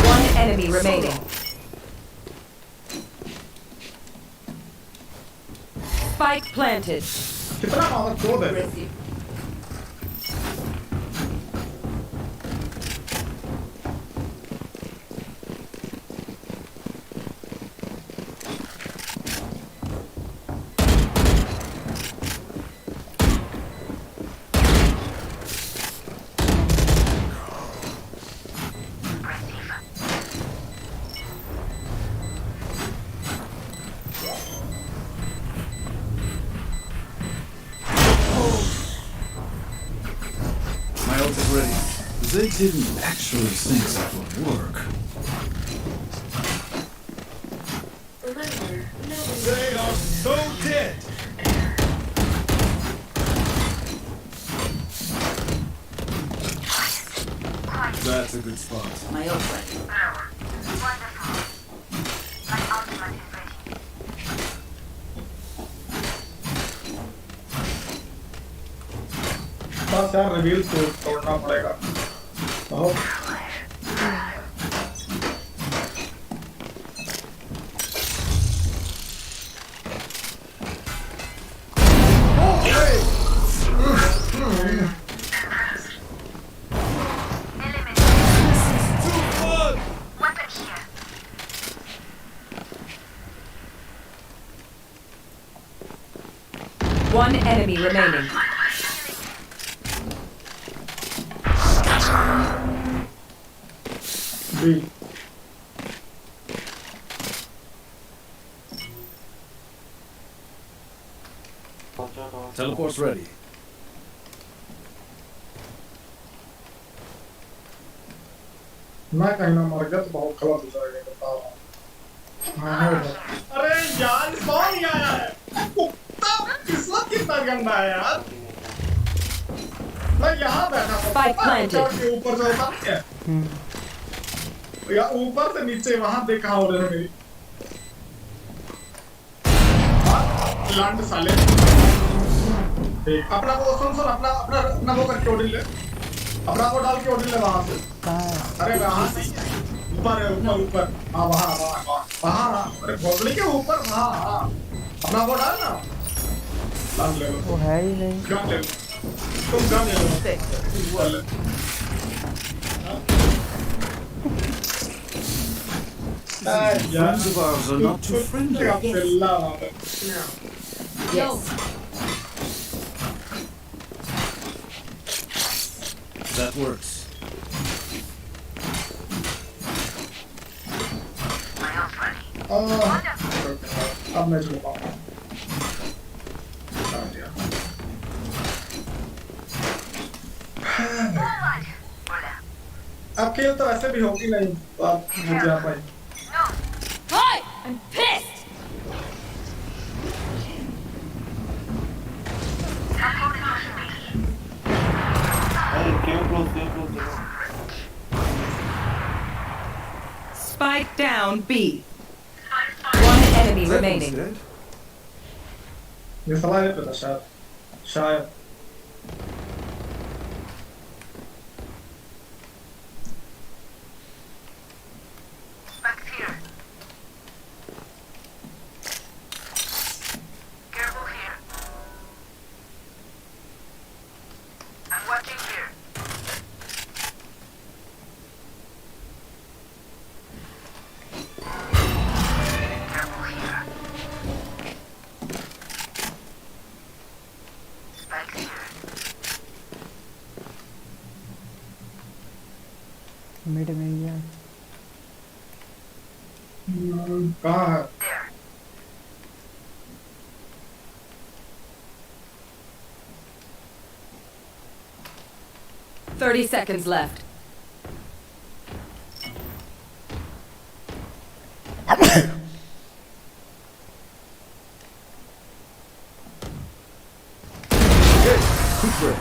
One enemy remaining. Spike planted. कितना मारा दो दे। My ult is ready. They didn't actually think that would work. They are so dead. That's a good spot. My ult ready. बस यार रिवील तोड़ना पड़ेगा। ओह One enemy remaining. B. Teleport's ready. मैं कहीं ना मर गया तो बहुत गलत हो जाएगा बताओ। अरे यार कौन ही आया है? कुत्ता किस्मत कितना गंदा है यार। मैं यहाँ बैठा था। Spike planted. के ऊपर से होता नहीं है। यार ऊपर से नीचे वहाँ देखा हो रहे मेरी। लांड साले। अपना वो सुन अपना वो करके ओडिल ले। अपना वो डाल के ओडिल ले वहाँ से। अरे वहाँ नहीं है। ऊपर है ऊपर। हाँ वहाँ। अरे भोसड़ी के ऊपर वहाँ। अपना वो डाल ना। लांड ले लो। वो है ही नहीं। गन ले लो। तुम गन ले लो। वो ले। Friends of ours are not too friendly. Yes. That works. अब मैं चल पाऊंगा। अब खेल तो ऐसे भी होगी नहीं। आप मुझे आप भाई। Hi! I'm pissed! Spike down B. One enemy remaining. ये सवाल है पता शायद। मिड में ही है। कहाँ है? Thirty seconds left. Quick break.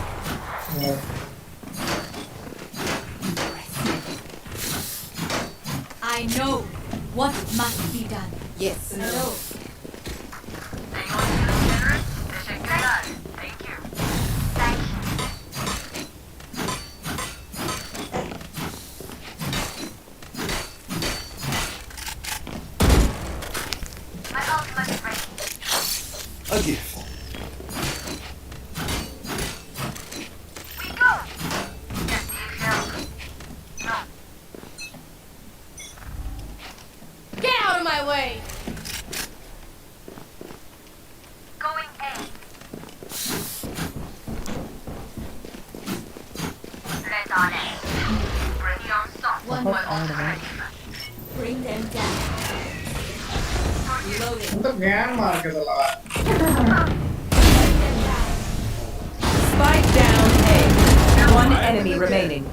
What must be done? Yes. No. A gift. Get out of my way! Going A. Red on A. Bring on stop. One more on. Bring them down. Reloading. तो ज्ञान मार के चला Spike down A. One enemy remaining.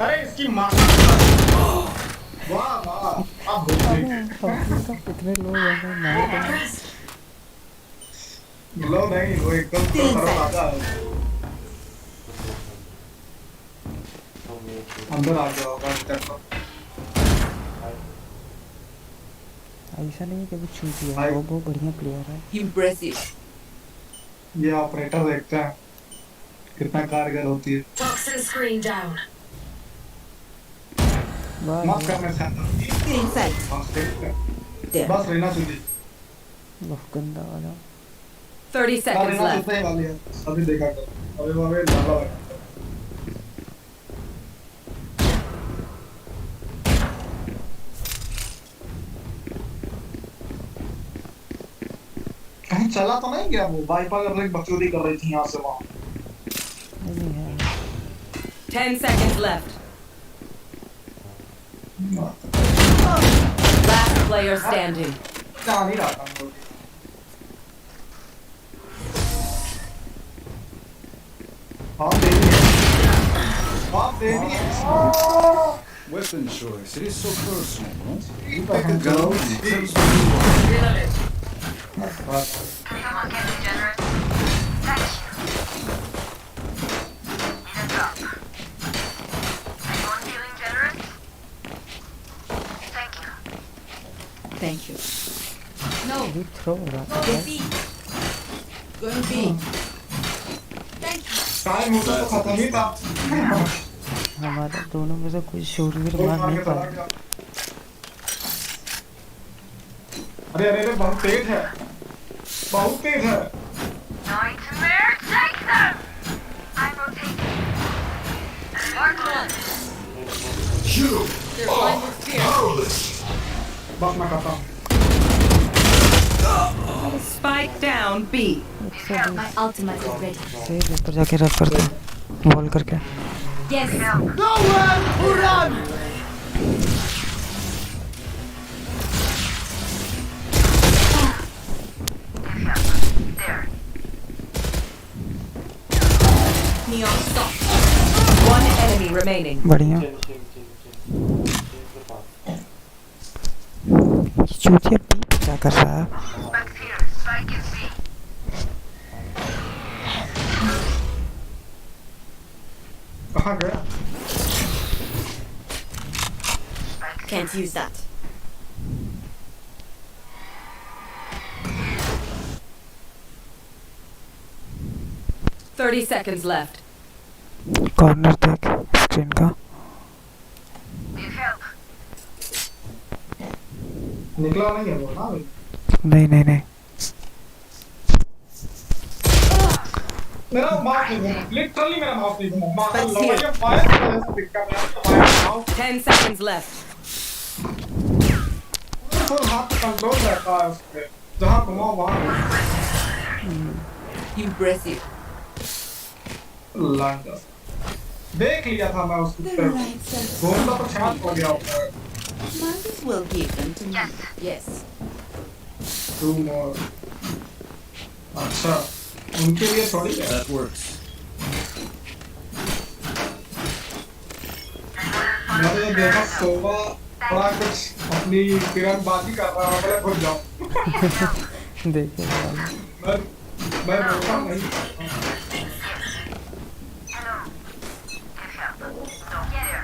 अरे इसकी माँ वाह वाह अब कितने लोग हैं मार लो नहीं वो एकदम राजा अंदर आ गया होगा तक ऐसा नहीं कभी छूट गया वो बहुत बढ़िया प्लेयर है Impressive. ये ऑपरेटर देखते हैं कितना कारगर होती है Toxin screen down. मत करने से Inside. बस रहना चाहिए गंदा वाला 30 seconds left. वाली है अभी देखा कर अभी वो डाला है कहीं चला तो नहीं गया वो वाइपर कर रही बकचोदी कर रही थी यहाँ से वहाँ 10 seconds left. Last player standing. कहाँ नहीं रहा था Weapon choice. It is so personal, no? You pick a gun and it tells me you are. Anyone getting generous? Thank you. Need a drop. Anyone feeling generous? Thank you. Thank you. No. भी throw रहा Go B. Going B. Thank you. Time होता तो खत्म ही था हमारा दोनों में से कोई शूरवीर मार नहीं पाया अरे अरे अरे बहुत तेज है Nightmare, take them! I'm rotating. Mark one. You They're flying with fear. powerless. बस मैं करता हूँ Spike down B. My ultimate is ready. सही ऊपर जाके रख कर दो बॉल करके Yes. Nowhere to run. There. Neon stop. One enemy remaining. बढ़िया चूतिया पीप क्या कर रहा है Spike's here. Spike is B. कहाँ गया Can't use that. Thirty seconds left. Corner देख स्क्रीन का Need help. निकला नहीं है वो ना नहीं नहीं नहीं मेरा माउस नहीं घूमा लिटरली मेरा माउस नहीं घूमा माउस लगाया फायर की वजह से दिक्कत है हमारा माउस 10 seconds left. फुल हाथ कंट्रोल रहता है उस पे जहाँ घुमाओ वहाँ Impressive. लांडा देख लिया था मैं उस पे घूमता तो छाप हो गया ऊपर Might as well give them to me. Yes. 2 more अच्छा उनके लिए थोड़ी है That works. मैंने जब देखा सोवा थोड़ा कुछ अपनी तिरंगबाजी कर रहा है मैं भूल जाऊँ देखे मैं रोका नहीं Hello. Need help. Don't get her.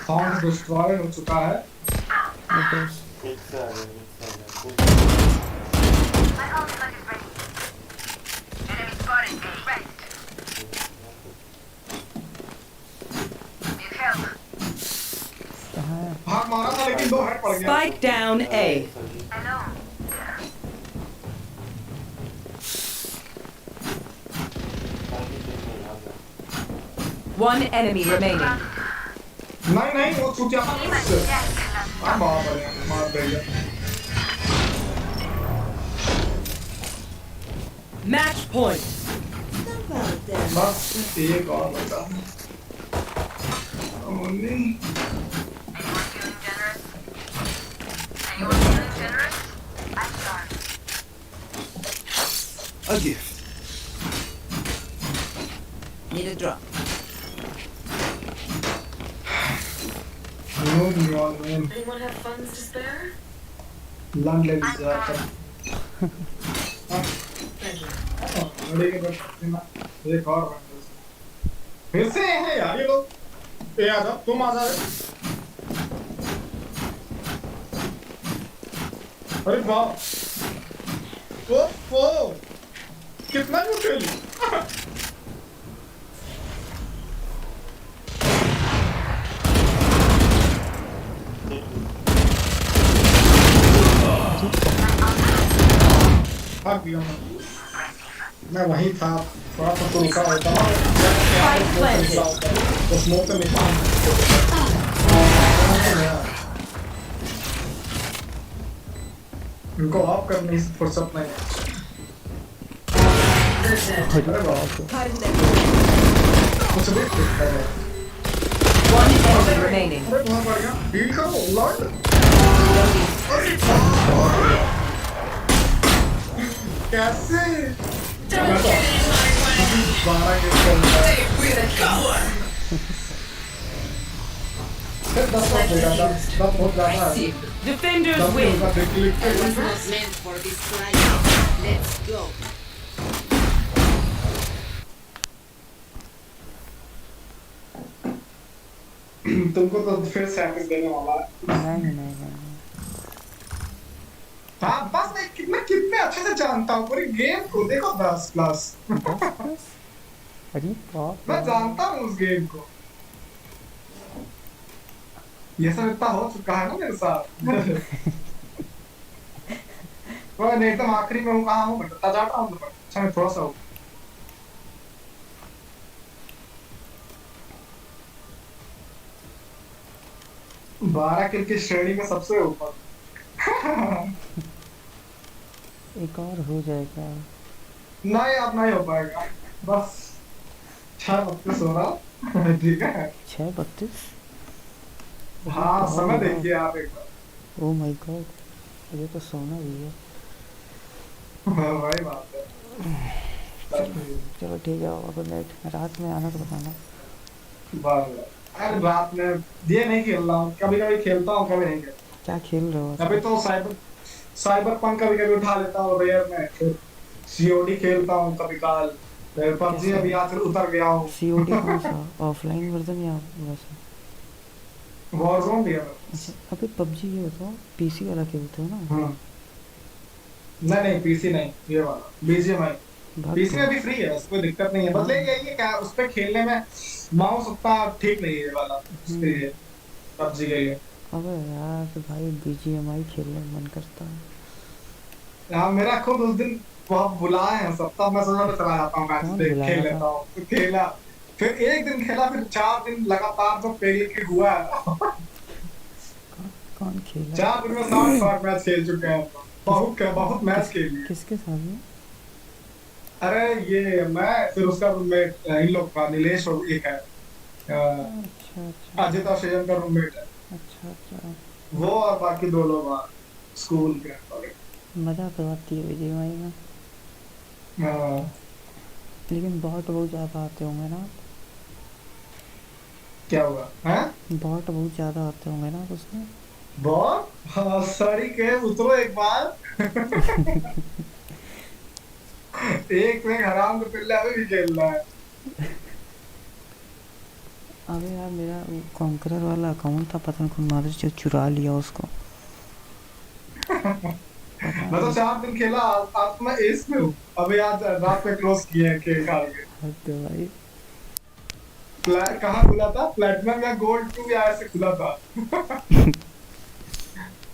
Sound destroy हो चुका है। भाग मारा था लेकिन 2 हेड पड़ गया। Spike down A. One enemy remaining. नहीं वो चुतिया था मुझसे। बाप रे मार दिया। Match point. बस एक और बचा। Only A gift. Need a drop. Anyone have funds to spare? Lung ले लीजिए आप। Thank you. लड़े के बाद एक और फिर से है यार ये लोग। ए आजा तुम आ जा। अरे वाह ओ कितना क्यों खेली। भाग गया मैं वहीं था थोड़ा सा तो रुका होता तो स्मोक में निकाल इनको ऑफ करने से फुर्सत नहीं है। कुछ भी One enemy remaining. अरे बहुत बढ़िया डील करो लॉर्ड। कैसे 12 के Defenders win. It was not meant for this flight. Let's go. तुमको तो फिर सैंडविच देने वाला है। नहीं हाँ बस मैं कितने अच्छे से जानता हूँ पूरी गेम को। देखो 10+। अरे बाप मैं जानता हूँ उस गेम को। ये सब इतना हो चुका है ना मेरे साथ। मैं एकदम आखिरी में हूँ कहाँ हूँ भटकता जा रहा हूँ तो अच्छा मैं थोड़ा सा हूँ। बारह किल की श्रेणी में सबसे ऊपर। एक और हो जाएगा। नहीं अब नहीं हो पाएगा बस 6:32 हो रहा। ठीक है 6:32। हाँ समय देखिए आप एक बार। ओह माय गॉड मुझे तो सोना भी है। वही बात है। चलो ठीक है गुड नाइट। रात में आना तो बताना। अरे रात में ये नहीं खेल रहा हूँ। कभी कभी खेलता हूँ कभी नहीं खेलता। क्या खेल रहे हो? अभी तो साइबर पंक कभी कभी उठा लेता हूँ रेयर में। फिर सीओडी खेलता हूँ कभी काल। फिर पबजी अभी आजकल उतर गया हूँ। सीओडी कौन सा ऑफलाइन वर्जन या वैसे? वॉरज़ोन भी है। अच्छा अभी पबजी ये बताओ पीसी वाला खेलते हो ना? नहीं पीसी नहीं ये वाला बीजीएमआई। पीसी में भी फ्री है कोई दिक्कत नहीं है। बस ले यही है क्या उस पे खेलने में माउस उतना ठीक नहीं है ये वाला इसलिए पबजी के लिए। अबे यार भाई बीजीएमआई खेलने मन करता है। हाँ मेरा खुद उस दिन बहुत बुलाए हैं सब तब मैं सोचा मैं चला जाता हूँ मैच देख खेल लेता हूँ। तो खेला फिर एक दिन खेला फिर 4 दिन लगातार जो पेली की हुआ है। कौन खेला? 4 दिन में 60 मैच खेल चुके हैं। बहुत मैच खेल लिए। किसके साथ में? अरे ये मैं फिर उसका रूममेट इन लोग का नीलेश एक है। अजित और शेजन का रूममेट है। अच्छा वो और बाकी 2 लोग स्कूल के। मजा तो आती है बीजीएमआई में। लेकिन बॉट बहुत ज्यादा आते होंगे ना? क्या हुआ हैं? बॉट बहुत ज्यादा आते होंगे ना उसमें? बॉट हाँ सड़ी के उतरो एक बार। एक में हराम को पिल्ला अभी भी खेल रहा है। अबे यार मेरा कॉन्करर वाला अकाउंट था, पता नहीं कौन मादर जो चुरा लिया उसको। मैं तो 4 दिन खेला, आज तो मैं एस में हूँ। अभी आज रात में क्लोज किए हैं के खा के। तो भाई कहाँ खुला था? प्लेटिनम या गोल्ड 2 या ऐसे खुला था।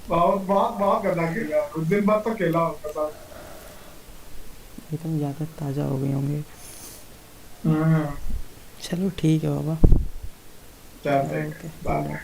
बहुत बहुत बहुत गंदा खेला उस दिन भर तो खेला उसके साथ। एकदम ज़्यादा ताज़ा हो गए होंगे। हम्म। चलो ठीक है बाबा। चल ठीक ओके है, bye.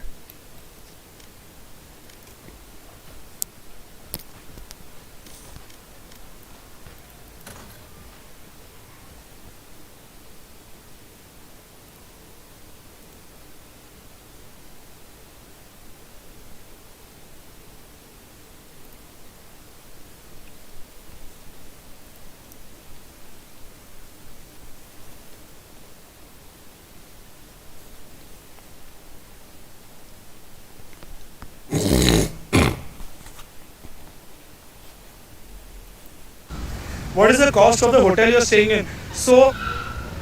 What is the cost of the hotel you're staying in? So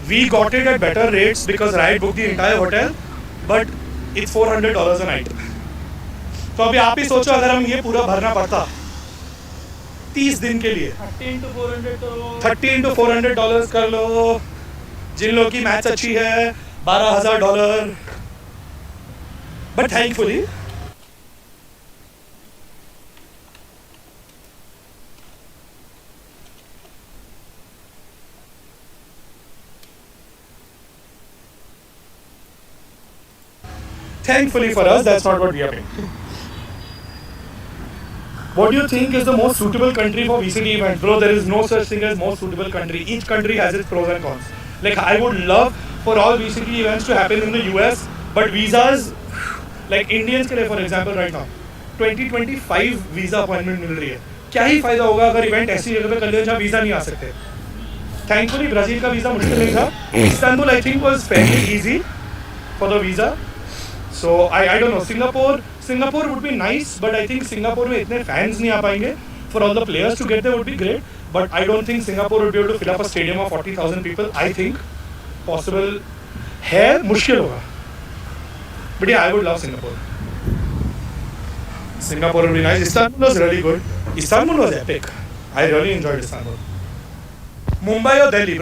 we got it at better rates because Riot booked the entire hotel, but it's $400 a night. तो अभी आप ही सोचो अगर हम ये पूरा भरना पड़ता 30 दिन के लिए 30 into $400 कर लो, जिन लोगों की मैच अच्छी है $12,000, but thankfully Thankfully for us, that's not what we are paying. What do you think is the most suitable country for VCD events? Bro, there is no such thing as most suitable country. Each country has its pros and cons. Like, I would love for all VCD events to happen in the US, but visas, like Indians के लिए, for example, right now, 2025 visa appointment मिल रही है. क्या ही फायदा होगा अगर event ऐसी जगह पे कर लिया जहाँ वीजा नहीं आ सकते. Thankfully, ब्राजील का वीजा मुश्किल नहीं था. Istanbul, I think, was fairly easy for the visa. So I don't know. Singapore would be nice, but I think Singapore में इतने fans नहीं आ पाएंगे. For all the players to get there would be great, but I don't think Singapore would be able to fill up a stadium of 40,000 people. I think possible है, मुश्किल होगा. But yeah, I would love Singapore. Singapore would be nice. Istanbul was really good. Istanbul was epic. I really enjoyed Istanbul. Mumbai or Delhi?